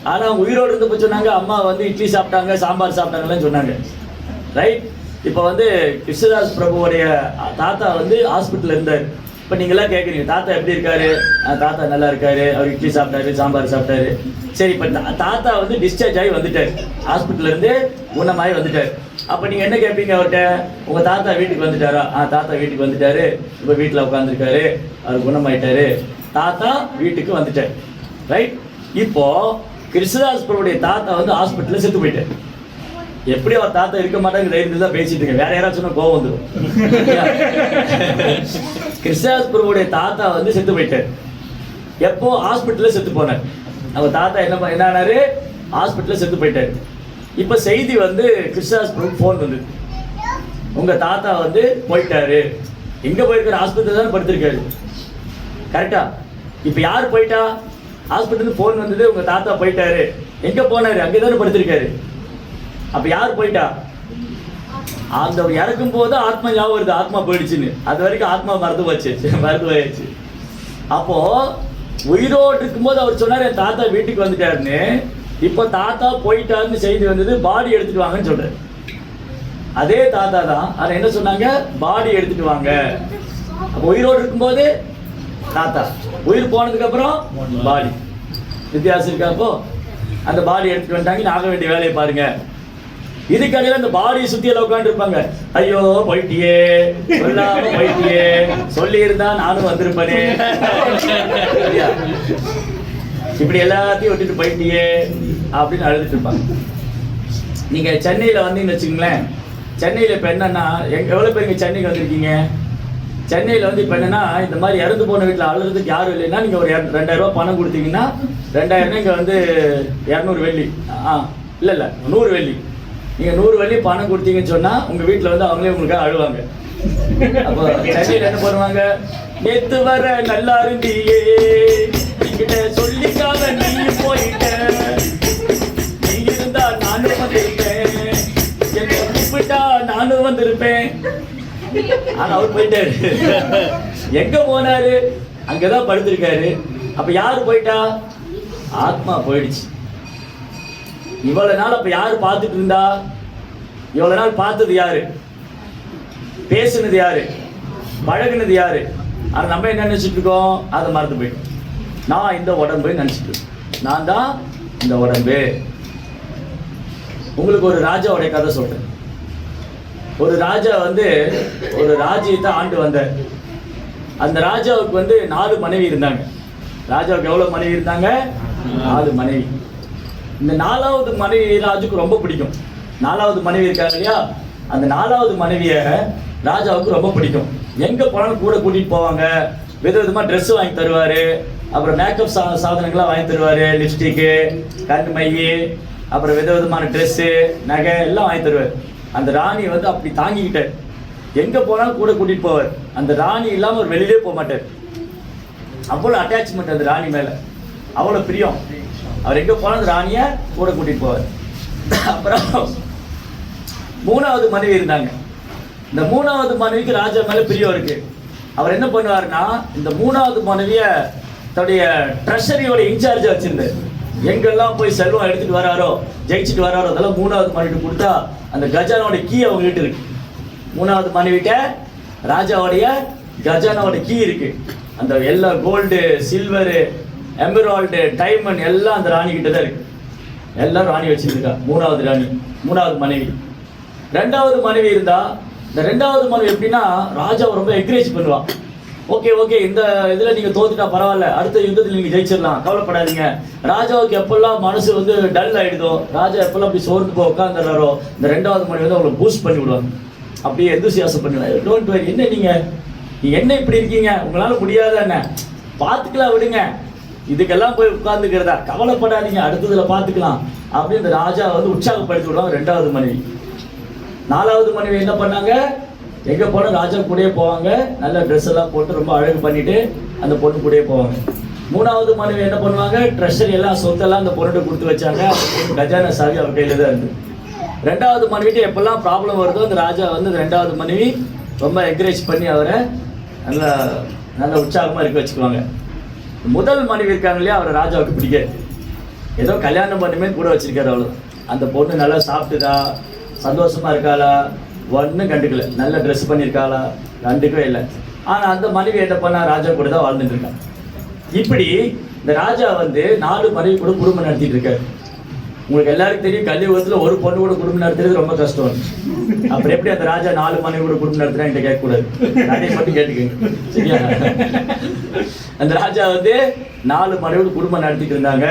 ஆனால் அவங்க உயிரோடு இருந்தப்போ சொன்னாங்க, அம்மா வந்து இட்லி சாப்பிட்டாங்க, சாம்பார் சாப்பிட்டாங்கன்னு சொன்னாங்க. ரைட். இப்போ வந்து கிருஷ்ணதாஸ் பிரபுவோடைய தாத்தா வந்து ஹாஸ்பிட்டலில் இருந்தார். இப்போ நீங்களாம் கேட்குறீங்க, தாத்தா எப்படி இருக்காரு? தாத்தா நல்லா இருக்காரு, அவர் இட்லி சாப்பிட்டாரு, சாம்பார் சாப்பிட்டாரு. சரி, இப்போ தாத்தா வந்து டிஸ்சார்ஜ் ஆகி வந்துட்டார், ஹாஸ்பிட்டல்லேருந்து குணமாகி வந்துட்டார். அப்போ நீங்கள் என்ன கேட்பீங்க அவர்கிட்ட? உங்கள் தாத்தா வீட்டுக்கு வந்துட்டாரா? தாத்தா வீட்டுக்கு வந்துட்டாரு, இப்போ வீட்டில் உட்காந்துருக்காரு, அவர் குணமாயிட்டாரு, தாத்தா வீட்டுக்கு வந்துட்டார். ரைட். இப்போ கிருஷ்ணதாஸ் பிரபுடைய தாத்தா வந்து ஹாஸ்பிட்டலில் செத்து போயிட்டார். எப்படி அவர் தாத்தா இருக்க மாட்டாங்க தைரியத்தில் தான் பேசிட்டு இருக்கேன். வேற யாராச்சும் சொன்னா கோவம் வந்துடும். கிருஷ்ணதாஸ் பிரபுடைய தாத்தா வந்து செத்து போயிட்டார். எப்போ? ஹாஸ்பிட்டலில் செத்து போனார். அவங்க தாத்தா என்ன ஆனாரு? ஹாஸ்பிட்டலில் செத்து போயிட்டார். இப்போ செய்தி வந்து கிருஷ்ணதாஸ் பிரபு ஃபோன் வந்து, உங்க தாத்தா வந்து போயிட்டாரு. எங்க போயிருக்காரு? ஹாஸ்பிட்டல் தான் படுத்திருக்காரு. கரெக்டா? இப்போ யார் போயிட்டா? ஹாஸ்பிட்டலுக்கு ஃபோன் வந்தது, உங்க தாத்தா போயிட்டாரு. எங்க போனாரு? அங்கே தானே படுத்திருக்காரு. அப்ப யார் போயிட்டா? அந்த இறக்கும் போது ஆத்மா ஞாபகம் வருது, ஆத்மா போயிடுச்சுன்னு. அது வரைக்கும் ஆத்மா மறந்து போயாச்சு. அப்போ உயிரோடு இருக்கும்போது அவர் சொன்னார், என் தாத்தா வீட்டுக்கு வந்துட்டாருன்னு. இப்போ தாத்தா போயிட்டாருன்னு செய்தி வந்தது, பாடி எடுத்துட்டு வாங்கன்னு சொல்றாரு. அதே தாத்தா தான். அதை என்ன சொன்னாங்க? பாடி எடுத்துட்டு வாங்க. அப்போ உயிரோடு இருக்கும்போது தாத்தா, உயிர் போனதுக்கு அப்புறம் பாடி. வித்தியாசம் இருக்கா? அப்போ அந்த பாடி எடுத்துட்டு வந்துட்டாங்க, ஆக வேண்டிய வேலையை பாருங்க. இதுக்கடையில அந்த பாடியை சுத்தி எல்லாம் உட்காந்து இருப்பாங்க. ஐயோ போயிட்டியே, சொல்லாம போயிட்டியே, சொல்லி இருந்தா நானும் வந்திருப்பேனே, இப்படி எல்லாத்தையும் விட்டுட்டு போயிட்டியே அப்படின்னு அழுதுட்டு இருப்பாங்க. நீங்க சென்னையில வந்தீங்கன்னு வச்சுங்களேன். சென்னையில இப்ப என்னன்னா, எவ்வளவு பேர் இங்க சென்னைக்கு வந்திருக்கீங்க? சென்னையில வந்து இப்ப என்னன்னா, இந்த மாதிரி இறந்து போன வீட்டுல அழுறதுக்கு யாரும் இல்லைன்னா, நீங்க ஒரு 2000 ரூபாய் பணம் கொடுத்தீங்கன்னா, 2000 இங்க வந்து 200 வெள்ளி, இல்ல 100 வெள்ளி. நீங்க 100 வெள்ளி பணம் கொடுத்தீங்கன்னு சொன்னா உங்க வீட்டுல வந்து அவங்களே உங்களுக்காக அழுவாங்க. அப்போ சென்னையில் என்ன பண்ணுவாங்க, நேத்து வர நல்லா இருந்தியே, என்கிட்ட சொல்லிக்காத நீ போயிட்ட, நீ இருந்தா நானும் வந்திருப்பேன், என்ன கூப்பிட்டா நானும் வந்திருப்பேன். ஆனா அவர் போயிட்டாரு. எங்க போனாரு? அங்கதான் படுத்திருக்காரு. அப்ப யாரு போயிட்டா? ஆத்மா போயிடுச்சு. இவ்வளவு நாள் அப்ப யாரு பார்த்துட்டு இருந்தா? இவ்வளவு நாள் பார்த்தது யாரு? பேசுனது யாரு? பழகுனது யாரு? ஆனா நம்ம என்ன நினைச்சிட்டு இருக்கோம்? அதை மறந்து போயிட்டோம். நான் இந்த உடம்பு நினைச்சிட்டு இருக்கேன். நான் தான் இந்த உடம்பு. உங்களுக்கு ஒரு ராஜாவுடைய கதை சொல்றேன். ஒரு ராஜா ஒரு ராஜ்யத்தை ஆண்டு வந்தார். அந்த ராஜாவுக்கு 4 மனைவி இருந்தாங்க. ராஜாவுக்கு எவ்வளவு மனைவி இருந்தாங்க? 4 மனைவி. இந்த 4வது மனைவி ராஜுக்கு ரொம்ப பிடிக்கும். 4வது மனைவி இருக்காங்க இல்லையா, அந்த 4வது மனைவிய ராஜாவுக்கு ரொம்ப பிடிக்கும். எங்க போனாலும் கூட கூட்டிட்டு போவாங்க. விதவிதமா ட்ரெஸ் வாங்கி தருவாரு. அப்புறம் மேக்கப் சாதனங்கள்லாம் வாங்கி தருவாரு. லிப்ஸ்டிக்கு, கண் மை, அப்புறம் விதவிதமான ட்ரெஸ்ஸு, நகை எல்லாம் வாங்கி தருவார். அந்த ராணி அப்படி தாங்கிக்கிட்டார். எங்க போனாலும் கூட கூட்டிட்டு போவார். அந்த ராணி இல்லாம ஒரு வெளியிலே போக மாட்டார். அவ்வளோ அட்டாச்மெண்ட் அந்த ராணி மேல, அவ்வளோ பிரியம். அவர் எங்க போனாலும் அந்த ராணியை கூட கூட்டிட்டு போவார். அப்புறம் 3வது மனைவி இருந்தாங்க. இந்த 3வது மனைவிக்கு ராஜா மேல பிரியம் இருக்கு. அவர் என்ன பண்ணுவாருன்னா, இந்த 3வது மனைவிய தன்னுடைய ட்ரெஷரியோட இன்சார்ஜா வச்சிருந்தார். எங்கெல்லாம் போய் செல்வம் எடுத்துட்டு வராரோ, ஜெயிச்சுட்டு வராரோ, அதெல்லாம் 3வது மனைவிட்டு கொடுத்தா அந்த கஜானாவோட கீ அவங்க கிட்ட இருக்கு. 3வது மனைவிட்ட ராஜாவுடைய கஜானாவோட கீ இருக்கு. அந்த எல்லா கோல்டு, சில்வரு, எமரால்டு, டைமண்ட் எல்லாம் அந்த ராணி கிட்ட தான் இருக்கு. எல்லாம் ராணி வச்சிருக்கா. 3வது ராணி, 3வது மனைவி. 2வது மனைவி இருந்தா, இந்த 2வது மனைவி எப்படின்னா ராஜாவை ரொம்ப என்கரேஜ் பண்ணுவா. ஓகே ஓகே, இந்த இதுல நீங்க தோத்துட்டா பரவாயில்ல, அடுத்த யுத்தத்தில் நீங்க ஜெயிச்சிடலாம், கவலைப்படாதீங்க. ராஜாவுக்கு எப்பெல்லாம் மனசு டல் ஆயிடுதோ, ராஜா எப்பெல்லாம் அப்படி சோர்ந்து போய் உட்காந்துறாரோ, இந்த 2வது மனைவி அவங்களை பூஸ்ட் பண்ணி விடுவாங்க. அப்படியே எந்தூசியாசம் பண்ணுவாங்க. டோன்ட் வரி, என்ன நீங்க என்ன இப்படி இருக்கீங்க, உங்களால முடியாத என்ன, பார்த்துக்கலாம் விடுங்க, இதுக்கெல்லாம் போய் உட்கார்ந்துக்கிறதா, கவலைப்படாதீங்க, அடுத்ததுல பார்த்துக்கலாம் அப்படின்னு இந்த ராஜா உற்சாகப்படுத்தி விடுவாங்க. 2வது மனைவி. 4வது மனைவி என்ன பண்ணாங்க, எங்க போன ராஜா கூடயே போவாங்க. நல்ல ட்ரெஸ் எல்லாம் போட்டு ரொம்ப அழகு பண்ணிட்டு அந்த பொண்ணு கூடயே போவாங்க. 3வது மனைவி என்ன பண்ணுவாங்க, ட்ரெஷரி எல்லாம் சொத்தெல்லாம் அந்த பொண்ணுகிட்ட கொடுத்து வச்சாங்க. கஜானா சாவி அவர் கையில தான் இருந்து. 2வது மனைவிட்டு எப்பெல்லாம் ப்ராப்ளம் வருதோ அந்த ராஜா அந்த 2வது மனைவி ரொம்ப என்கரேஜ் பண்ணி அவரை நல்ல உற்சாகமா இருக்க வச்சுக்குவாங்க. முதல் மனைவி இருக்காங்க இல்லையா, அவரை ராஜாவுக்கு பிடிக்காது. ஏதோ கல்யாணம் பண்ணுமே கூட வச்சிருக்காரு, அவ்வளோ. அந்த பொண்ணு நல்லா சாப்பிட்டுதா, சந்தோஷமா இருக்காளா, ஒன்றும் கண்டுக்கல. நல்ல ட்ரெஸ் பண்ணியிருக்காளா, கண்டுக்கவே இல்லை. ஆனால் அந்த மனைவி என்ன பண்ணா, ராஜா கூட தான் வாழ்ந்துட்டு இருக்காங்க. இப்படி இந்த ராஜா 4 மனைவி கூட குடும்பம் நடத்திட்டு இருக்காரு. உங்களுக்கு எல்லாருக்கும் தெரியும், கலியுகத்தில் ஒரு பொண்ணு கூட குடும்பம் நடத்துறது ரொம்ப கஷ்டம். அப்புறம் எப்படி அந்த ராஜா 4 மனைவி கூட குடும்பம் நடத்துறா என்கிட்ட கேட்கக்கூடாது, அதை மட்டும் கேட்டுக்கோங்க, சரியா? அந்த ராஜா 4 மனைவியோட குடும்பம் நடத்திட்டு இருந்தாங்க.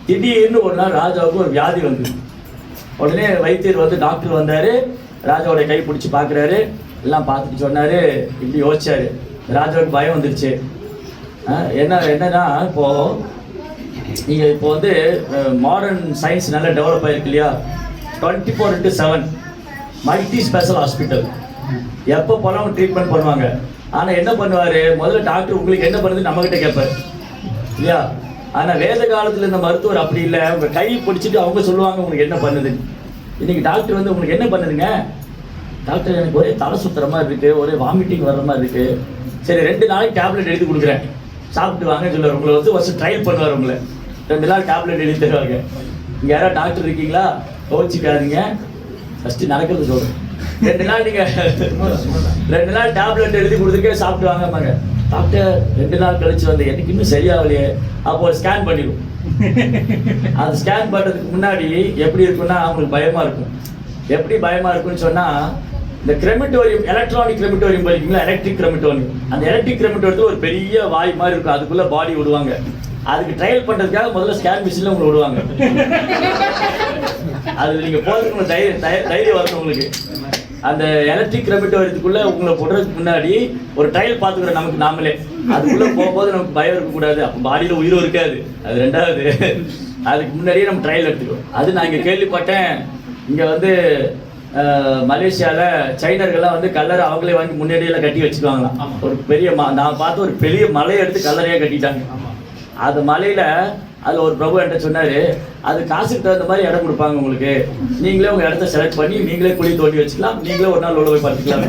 திடீர்னு ஒரு நாள் ராஜாவுக்கு ஒரு வியாதி வந்தது. உடனே வைத்தியர் டாக்டர் வந்தாரு. ராஜாவோட கை பிடிச்சி பார்க்குறாரு. எல்லாம் பார்த்துட்டு சொன்னாரு, இப்படி யோசிச்சாரு. ராஜாவுக்கு பயம் வந்துருச்சு. என்னன்னா இப்போ நீங்கள் இப்போ மாடர்ன் சயின்ஸ் நல்லா டெவலப் ஆகிருக்கு இல்லையா, 24/7 மல்டி ஸ்பெஷல் ஹாஸ்பிட்டல். எப்போ போனாலும் ட்ரீட்மெண்ட் பண்ணுவாங்க. ஆனால் என்ன பண்ணுவார், முதல்ல டாக்டர் உங்களுக்கு என்ன பண்ணுது நம்மகிட்ட கேட்பார் இல்லையா. ஆனால் வேத காலத்தில் இந்த மருத்துவர் அப்படி இல்லை. உங்கள் கை பிடிச்சிட்டு அவங்க சொல்லுவாங்க உங்களுக்கு என்ன பண்ணுது. இன்னைக்கு டாக்டர் உங்களுக்கு என்ன பண்ணுதுங்க, டாக்டர் எனக்கு ஒரே தலை சுத்துற மாதிரி இருக்குது, ஒரே வாமிட்டிங் வர்ற மாதிரி இருக்குது. சரி 2 நாளைக்கு டேப்லெட் எழுதி கொடுக்குறேன், சாப்பிட்டு வாங்க சொல்லுவார். உங்களை ஃபஸ்ட்டு ட்ரையல் பண்ணுவார். உங்களை 2 நாள் டேப்லெட் எழுதி தருவாங்க. இங்கே யாராவது டாக்டர் இருக்கீங்களா, கோச்சிக்காதீங்க, ஃபஸ்ட்டு நடக்கிறது சொல்கிறேன். 2 நாள் நீங்கள் 2 நாள் டேப்லெட் எழுதி கொடுத்துருக்கே, சாப்பிட்டு வாங்க. டாக்டர் 2 நாள் கழிச்சு எனக்கு இன்னும் சரியாகலையே. அப்போ ஒரு ஸ்கேன் பண்ணிடும். அந்த ஸ்கேன் பண்ணுறதுக்கு முன்னாடி எப்படி இருக்குன்னா அவங்களுக்கு பயமாக இருக்கும். எப்படி பயமாக இருக்குன்னு சொன்னால், இந்த கிரெமிட்டோரியம், எலக்ட்ரானிக் கிரெமிட்டோரியம் படிக்கீங்களா, எலக்ட்ரிக் கிரெமிட்டோரியம். அந்த எலக்ட்ரிக் கிரெமிட்டோரியத்தில் ஒரு பெரிய வாய் மாதிரி இருக்கும், அதுக்குள்ளே பாடி விடுவாங்க. அதுக்கு ட்ரையல் பண்ணுறதுக்காக முதல்ல ஸ்கேன் மிஷினில் உங்களை விடுவாங்க. அதில் நீங்கள் போகிறதுக்கு தைரியம் வரணும் உங்களுக்கு. அந்த எலக்ட்ரிக் கிரெமிட்டோரியத்துக்குள்ளே உங்களை போடுறதுக்கு முன்னாடி ஒரு ட்ரையல் பார்த்துக்கிறோம் நமக்கு நாமளே. அதுக்குள்ளே போகும்போது நமக்கு பயம் இருக்கக்கூடாது, அப்போ பாடியில் உயிரும் இருக்காது. அது 2வது. அதுக்கு முன்னாடியே நம்ம ட்ரையல் எடுத்துக்கிறோம். அது நான் இங்கே கேள்விப்பட்டேன். இங்கே மலேசியால சைனர்கள்லாம் வந்து கல்லறை அவங்களே வாங்கி முன்னாடியெல்லாம் கட்டி வச்சுக்குவாங்களாம். ஆமா. ஒரு பெரிய நான் பார்த்து ஒரு பெரிய மலையை எடுத்து கல்லறையாக கட்டிட்டாங்க. அது மலையில அதில் ஒரு பிரபு என்கிட்ட சொன்னாரு, அது காசுக்கு தகுந்த மாதிரி இடம் கொடுப்பாங்க உங்களுக்கு, நீங்களே உங்க இடத்த செலக்ட் பண்ணி நீங்களே குழி தோண்டி வச்சுக்கலாம், நீங்களே ஒரு நாள் உள்ள போய் பார்த்துக்கலாம்.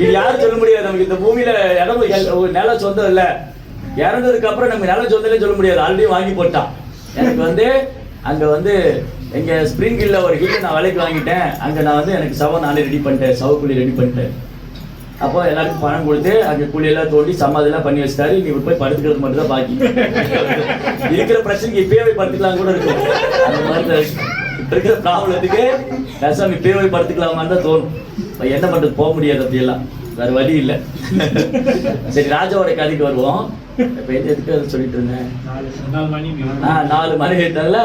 இது யாரும் சொல்ல முடியாது. நமக்கு இந்த பூமியில இடம் நிலம் சொந்தம் இல்லை, இறந்ததுக்கு அப்புறம் நம்ம நிலம் சொந்தம்னே சொல்ல முடியாது. ஆல்ரெடி வாங்கி போட்டான். எனக்கு வந்து அங்க வந்து எங்க ஸ்ப்ரிங் ஹில்ல ஒரு ஹில்ல நான் விலைக்கு வாங்கிட்டேன். அங்க நான் வந்து எனக்கு சவ நாளே ரெடி பண்ணிட்டேன், சவக்குழி ரெடி பண்ணிட்டேன். அப்போ எல்லாருக்கும் பணம் கொடுத்து அங்கே குழியெல்லாம் தோண்டி சமாதியெல்லாம் பண்ணி வச்சுட்டாரு. நீ போய் படுத்துக்கிறது மட்டும் தான் பாக்கி. இருக்கிற பிரச்சனைக்கு இப்பயே போய் படுத்துக்கலாம் கூட இருக்கும். அந்த மாதிரி இப்ப இருக்கிற ப்ராப்ளத்துக்கு பேசாம இப்பயே போய் படுத்துக்கலாமான்னு தான் தோணும். என்ன பண்றது, போக முடியாது, அப்படியெல்லாம் வேற வழி இல்லை. சரி, ராஜாவோட கதைக்கு வருவோம். இப்ப எதுக்கு அதை சொல்லிட்டு இருந்தேன்? 4 மனைவி இருந்தால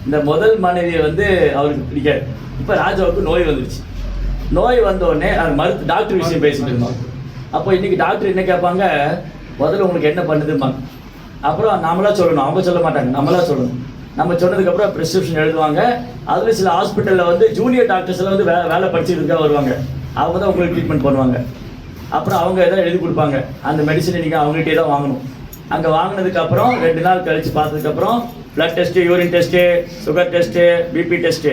இந்த முதல் மனைவியை வந்து அவருக்கு பிடிக்காது. இப்ப ராஜாவுக்கு நோய் வந்துருச்சு. நோய் வந்த உடனே மருத்துவ டாக்டர் விஷயம் பேசிட்டு இருந்தோம். அப்போ இன்னைக்கு டாக்டர் என்ன கேட்பாங்க, முதல்ல உங்களுக்கு என்ன பண்ணுதும்பாங்க. அப்புறம் நம்மளா சொல்லணும், அவங்க சொல்ல மாட்டாங்க, நம்மளா சொல்லணும். நம்ம சொன்னதுக்கப்புறம் ப்ரிஸ்கிரிப்ஷன் எழுதுவாங்க. அதில் சில ஹாஸ்பிட்டலில் வந்து ஜூனியர் டாக்டர்ஸ் எல்லாம் வந்து வேலை படிச்சுட்டு வருவாங்க. அவங்க தான் உங்களுக்கு ட்ரீட்மெண்ட் பண்ணுவாங்க. அப்புறம் அவங்க எதாவது எழுதி கொடுப்பாங்க. அந்த மெடிசனை நீங்கள் அவங்ககிட்டே தான் வாங்கணும். அங்கே வாங்கினதுக்கப்புறம் 2 நாள் கழித்து பார்த்ததுக்கப்புறம் blood test, urine test, sugar test, BP test,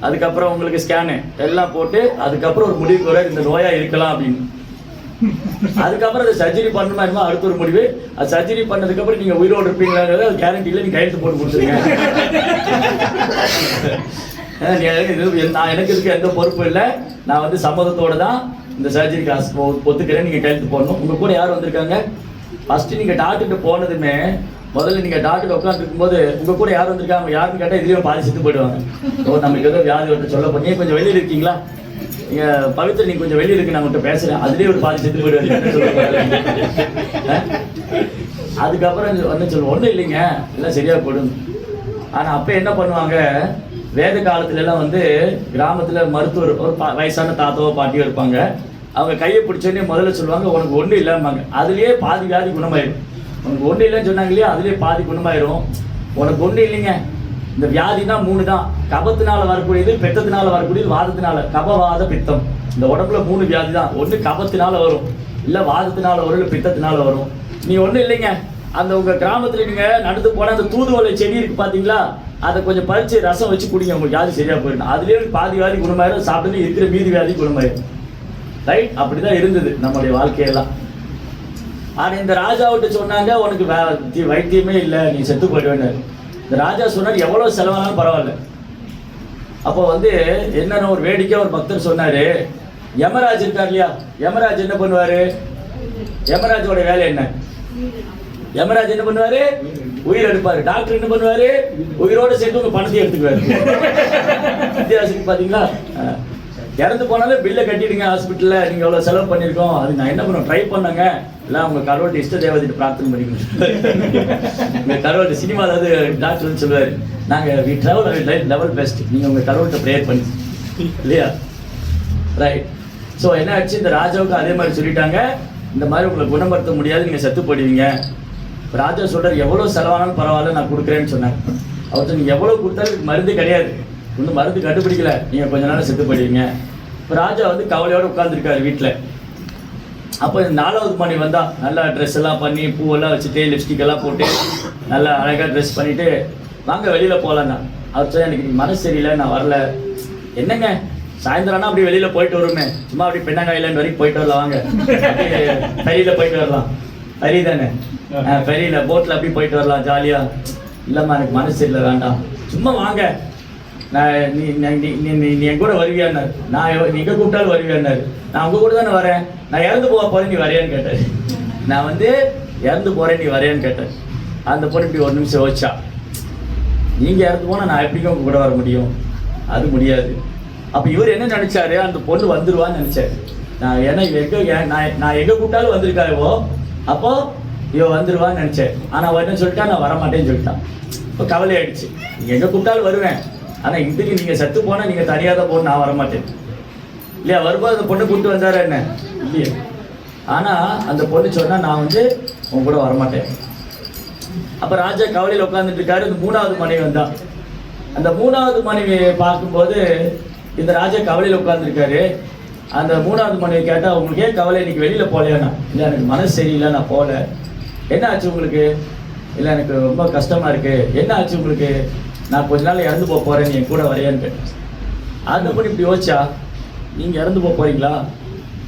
அதுக்கப்புறம் உங்களுக்கு ஸ்கேனு எல்லாம் போட்டு அதுக்கப்புறம் ஒரு முடிவுக்கு வர இந்த நோயாக இருக்கலாம் அப்படின்னு. அதுக்கப்புறம் அதை சர்ஜரி பண்ணணுமா என்னமோ அடுத்த ஒரு முடிவு. அது சர்ஜரி பண்ணதுக்கப்புறம் நீங்கள் உயிரோடு இருப்பீங்களாங்கிறது அது கேரண்டி இல்லை. நீங்கள் கையெழுத்து போட்டு கொடுத்துருங்க. நான் எனக்கு இதுக்கு எந்த பொறுப்பும் இல்லை. நான் வந்து சம்மதத்தோடு தான் இந்த சர்ஜரி காசு ஒத்துக்கிறேன், நீங்கள் கையெழுத்து போடணும். உங்கள் கூட யார் வந்திருக்காங்க? ஃபஸ்ட்டு நீங்கள் டாக்டர்கிட்ட போனதுமே முதல்ல நீங்கள் டாக்டர் உட்காந்துருக்கும் போது உங்கள் கூட யார் வந்திருக்காங்க, யாருன்னு கேட்டால் இதுலேயும் பாதி செத்து போயிடுவாங்க. ஓ, நமக்கு ஏதோ வியாதி ஒன்று சொல்ல போய் கொஞ்சம் வெளியில் இருக்கீங்களா, நீங்கள் பவித்ர நீங்கள் கொஞ்சம் வெளியில் இருக்கு, நான் உங்கள்கிட்ட பேசுகிறேன், அதுலேயே ஒரு பாதி செத்து போயிடுவாங்க. அதுக்கப்புறம் வந்து சொல்லுவோம், ஒன்றும் இல்லைங்க, எல்லாம் சரியாக போடும். ஆனால் அப்போ என்ன பண்ணுவாங்க, வேத காலத்துலலாம் வந்து கிராமத்தில் மருத்துவர் ஒரு வயசான தாத்தாவோ பாட்டியோ இருப்பாங்க. அவங்க கையை பிடிச்சோன்னே முதல்ல சொல்லுவாங்க, உனக்கு ஒன்றும் இல்லைம்பாங்க. அதுலேயே பாதி வியாதி குணமாயிடும். உனக்கு ஒன்றும் இல்லைன்னு சொன்னாங்க இல்லையா, அதுலேயே பாதி குணமாயிரும். உனக்கு ஒன்றும் இல்லைங்க, இந்த வியாதினா 3 தான். கபத்தினால வரக்கூடியது, பித்தத்தினால வரக்கூடியது, வாதத்தினால. கபவாத பித்தம், இந்த உடம்புல 3 வியாதி தான். ஒன்று கபத்தினால வரும், இல்லை வாதத்தினால வரும், இல்லை பித்தத்தினால வரும். நீ ஒன்றும் இல்லைங்க, அந்த உங்கள் கிராமத்தில் நீங்கள் நடந்து போனால் அந்த தூதுவளை செடி இருக்குது பார்த்தீங்களா, அதை கொஞ்சம் பறித்து ரசம் வச்சு குடிங்க, உங்களுக்கு வியாதி சரியாக போயிடும். அதுலேயே பாதி வியாதி குணமாயிரும், சாப்பிட்டு இருக்கிற மீதி வியாதி குணமாயிரும். ரைட்? அப்படி தான் இருந்தது நம்மளுடைய வாழ்க்கையெல்லாம். ஆனால் இந்த ராஜாவிட்ட சொன்னாங்க, உனக்கு வைத்தியமே இல்லை, நீ செத்து போயிடுவேன். இந்த ராஜா சொன்னார், எவ்வளோ செலவானாலும் பரவாயில்ல. அப்போ வந்து என்னென்ன ஒரு வேடிக்கையாக ஒரு பக்தர் சொன்னார், யமராஜ் இருக்கார் இல்லையா, யமராஜ் என்ன பண்ணுவார், யமராஜோட வேலை என்ன? யமராஜ் என்ன பண்ணுவாரு, உயிர் எடுப்பாரு. டாக்டர் என்ன பண்ணுவாரு, உயிரோட சேர்த்து உங்க பணத்தை எடுத்துக்குவாரு. வித்தியாசம் பாத்தீங்களா? இறந்து போனாலும் பில்லை கட்டிடுங்க ஹாஸ்பிட்டல்ல, நீங்க எவ்வளவு செலவு பண்ணிருக்கோம், அது நான் என்ன பண்ணுவேன், ட்ரை பண்ணாங்க எல்லாம் உங்க கடவுள் இஷ்ட தேவதைட்டு பிரார்த்தனை பண்ணிக்கணும். உங்க கடவுள் சினிமா அதாவது டாக்டர் வந்து சொல்லுவாரு, நாங்க வி டிராவல் லெவல் பெஸ்ட், நீங்க உங்க கடவுள்கிட்ட ப்ரேயர் பண்ணி இல்லையா? ரைட். ஸோ என்ன ஆச்சு, இந்த ராஜாவுக்கு அதே மாதிரி சொல்லிட்டாங்க, இந்த மாதிரி உங்களை குணப்படுத்த முடியாது, நீங்க செத்து போடுவீங்க. ராஜா சொல்றாரு, எவ்வளோ செலவானாலும் பரவாயில்ல, நான் கொடுக்குறேன்னு சொன்னேன். அவர்கிட்ட நீங்கள் எவ்வளோ கொடுத்தாலும் மருந்து கிடையாது, இன்னும் மருந்து கண்டுபிடிக்கல, நீங்கள் கொஞ்ச நாள் செத்து போயிடுவீங்க. இப்போ ராஜா வந்து கவலையோடு உட்காந்துருக்காரு வீட்டில். அப்போ 4வது மணி வந்தா, நல்லா ட்ரெஸ் எல்லாம் பண்ணி பூவெல்லாம் வச்சுட்டு லிப்ஸ்டிக் எல்லாம் போட்டு நல்லா அழகாக ட்ரெஸ் பண்ணிட்டு, வாங்க வெளியில் போகலான்னா. அவர் சொன்னால், எனக்கு மனசு சரியில்லை, நான் வரல. என்னங்க சாயந்தரம்னா அப்படி வெளியில் போயிட்டு வருமே, சும்மா அப்படி பெண்ணாங்க ஐலாண்ட் வரைக்கும் போயிட்டு வரலாம், வாங்க ஃபெரியில் போயிட்டு வரலாம். ஃபெரி தானே, ஃபெரியில் போட்டில் அப்படி போயிட்டு வரலாம் ஜாலியாக. இல்லைம்மா எனக்கு மனசு சரியில்லை, வேண்டாம், சும்மா வாங்க, நான் நீ என் கூட வருவியான்னாரு. நான் நீங்கள் கூப்பிட்டாலும் வருவியான்னாரு. நான் உங்கள் கூட தானே வரேன், நான் இறந்து போக போகிறேன், நீ வரையான்னு கேட்டேன். நான் வந்து இறந்து போகிறேன், நீ வரையான்னு கேட்டேன். அந்த பொண்ணு இப்படி ஒரு நிமிஷம் யோசிச்சா, நீங்கள் இறந்து போனால் நான் எப்படிங்க உங்கள் கூட வர முடியும், அது முடியாது. அப்போ இவர் என்ன நினச்சாரு, அந்த பொண்ணு வந்துடுவான்னு நினச்சாரு. நான் ஏன்னா நான் எங்கே கூப்பிட்டாலும் வந்திருக்காருவோ, அப்போ இவன் வந்துடுவான்னு நினச்சேன். ஆனால் அவன் என்ன சொல்லிட்டா, நான் வரமாட்டேன்னு சொல்லிட்டான். இப்போ கவலை ஆயிடுச்சு, நீங்கள் எங்கே கூப்பிட்டாலும் வருவேன், ஆனால் இன்றைக்கு நீங்கள் செத்து போனால் நீங்கள் தனியாக தான் போகணும், நான் வரமாட்டேன் இல்லையா? வரும்போது அந்த பொண்ணு கூப்பிட்டு வந்தாரு என்ன இல்லையா? ஆனால் அந்த பொண்ணு சொன்னால், நான் வந்து உன் கூட வரமாட்டேன். அப்போ ராஜா கவலையில் உட்காந்துட்டு இருக்காரு. இந்த 3வது மனைவி வந்தான். அந்த மூணாவது மனைவியை பார்க்கும்போது இந்த ராஜா கவலையில் உட்கார்ந்துருக்காரு. அந்த மூணாவது மனைவி கேட்டால் உங்களுக்கு ஏன் கவலை, இன்னைக்கு வெளியில் போகலையாண்ணா? இல்லை எனக்கு மனசு சரியில்லை, நான் போகல. என்ன ஆச்சு உங்களுக்கு? இல்லை எனக்கு ரொம்ப கஷ்டமாக இருக்குது. என்ன ஆச்சு உங்களுக்கு? நான் கொஞ்ச நாள் இறந்து போக போகிறேன், நீ என் கூட வரையான்னு கேட்டேன். அந்த பொண்ணு இப்படி யோசிச்சா, நீங்கள் இறந்து போக போகிறீங்களா?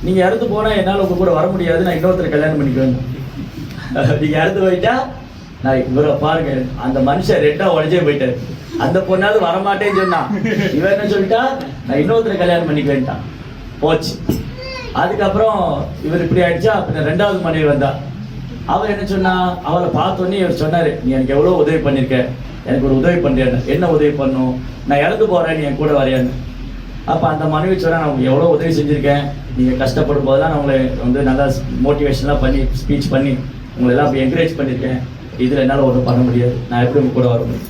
நீங்கள் இறந்து போனால் என்னால் உங்கள் கூட வர முடியாது, நான் இன்னொருத்தரை கல்யாணம் பண்ணிக்குவேன். நீங்கள் இறந்து போயிட்டா நான் இவரை பாருங்க, அந்த மனுஷன் ரெண்டாக உடஞ்சே போயிட்டார். அந்த பொண்ணாவது வரமாட்டேன்னு சொன்னான். இவன் என்ன சொல்லிட்டா, நான் இன்னொருத்தரை கல்யாணம் பண்ணிக்குவேன்ட்டான். போச்சு. அதுக்கப்புறம் இவர் இப்படி ஆயிடுச்சா. அப்புறம் ரெண்டாவது மனைவி வந்தா. அவர் என்ன சொன்னா, அவளை பார்த்தோன்னே இவர் சொன்னார், நீ எனக்கு எவ்வளோ உதவி பண்ணியிருக்க, எனக்கு ஒரு உதவி பண்ணுறியான்னு. என்ன உதவி பண்ணும்? நான் இறந்து போகிறேன், நீ என் கூட வரையான்னு. அப்போ அந்த மனைவி சொன்னா, நான் உங்களுக்கு எவ்வளோ உதவி செஞ்சுருக்கேன், நீங்கள் கஷ்டப்படும் போது தான் நான் உங்களை வந்து நல்லா மோட்டிவேஷன்லாம் பண்ணி ஸ்பீச் பண்ணி உங்களை எல்லாம் அப்படி என்கரேஜ் பண்ணியிருக்கேன். இதில் என்னால் ஒன்றும் பண்ண முடியாது, நான் எப்படி உங்க கூட வர முடியும்?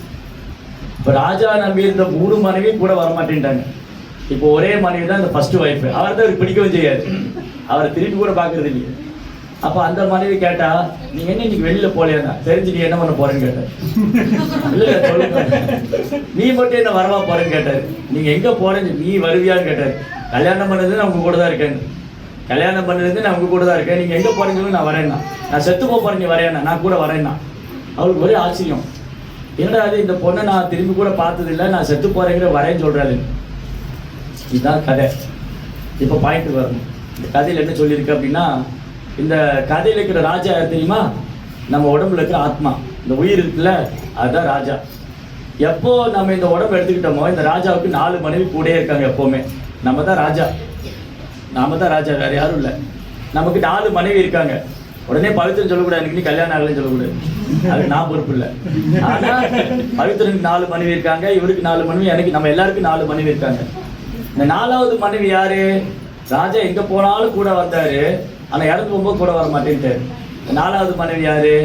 இப்போ ராஜா நம்பி இருந்த 3 மனைவி கூட வரமாட்டேன்ட்டாங்க. இப்போ ஒரே மனைவி தான் இந்த ஃபர்ஸ்ட் ஒய்ஃப். அவர் தான் அவருக்கு பிடிக்கவும் செய்யாது, அவரை திருப்பி கூட பார்க்கறது இல்லையே. அப்போ அந்த மனைவி கேட்டா, நீங்க என்ன இன்னைக்கு வெளியில போலையா? தெரிஞ்சு நீ என்ன பண்ண போறேன்னு கேட்டார். இல்லை சொல்லுங்க, நீ மட்டும் என்ன வரவா போறேன்னு கேட்டார். நீங்க எங்க போறேன்னு, நீ வருவியான்னு கேட்டார். கல்யாணம் பண்ணது நான் உங்க கூட தான் இருக்கேன், கல்யாணம் பண்ணது நான் உங்க கூட தான் இருக்கேன், நீங்க எங்க போறீங்கன்னு நான் வரேன்னா. நான் செத்து போறேன், நீ வரையண்ணா, நான் கூட வரேன்னா. அவளுக்கு ஒரே ஆச்சரியம், என்னடா அது, இந்த பொண்ணை நான் திரும்பி கூட பார்த்ததில்லை, நான் செத்து போறேங்கிற வரேன்னு சொல்றாரு. இதுதான் கதை. இப்போ பாயிண்ட் வரணும். இந்த கதையில் என்ன சொல்லியிருக்கு அப்படின்னா, இந்த கதையில் இருக்கிற ராஜா யார் தெரியுமா? நம்ம உடம்புல இருக்கிற ஆத்மா, இந்த உயிர் இருக்குல்ல, அதுதான் ராஜா. எப்போ நம்ம இந்த உடம்பு எடுத்துக்கிட்டோமோ, இந்த ராஜாவுக்கு 4 மனைவி கூட இருக்காங்க எப்போவுமே. நம்ம தான் ராஜா, வேற யாரும் இல்லை. நமக்கு 4 மனைவி இருக்காங்க. உடனே பவித்திரன் சொல்லக்கூடாது, எனக்கு நீ கல்யாணம் ஆகலன்னு சொல்லக்கூடாது, அதுக்கு நான் பொறுப்பு இல்லை. ஆனால் பவித்திரனுக்கு 4 மனைவி இருக்காங்க, இவருக்கு 4 மனைவி, எனக்கு, நம்ம எல்லாருக்கும் 4 மனைவி இருக்காங்க. இந்த 4வது மனைவி யாரு? ராஜா எங்க போனாலும் கூட வந்தாரு, ஆனா இறந்து போகும்போது கூட வர மாட்டேன்ட்டாரு. 4வது மனைவி யாரு?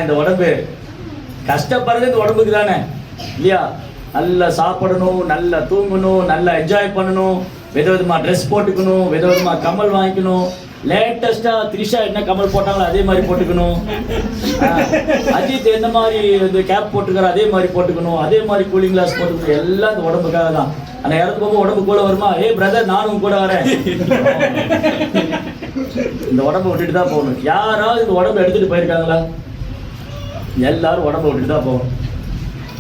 இந்த உடம்பு. கஷ்டப்படுறது இந்த உடம்புக்கு தானே இல்லையா? நல்லா சாப்பிடணும், நல்லா தூங்கணும், நல்லா என்ஜாய் பண்ணணும், விதவிதமா ட்ரெஸ் போட்டுக்கணும், விதவிதமா கமல் வாங்கிக்கணும், லேட்டஸ்டா த்ரிஷா என்ன கமல் போட்டாங்களோ அதே மாதிரி போட்டுக்கணும், அஜித் எந்த மாதிரி இந்த கேப் போட்டுக்கிற அதே மாதிரி போட்டுக்கணும், அதே மாதிரி கூலிங் கிளாஸ் போட்டுக்கணும். எல்லாம் இந்த உடம்புக்காக தான். ஆனா இறந்து போகும்போது உடம்பு கூட வருமா? பிரதர் நானும் கூட வரேன். இந்த உடம்பை விட்டுட்டு தான் போகணும். யாராவது இந்த உடம்பு எடுத்துட்டு போயிருக்காங்களா? எல்லாரும் உடம்பை விட்டுட்டு தான் போகணும்,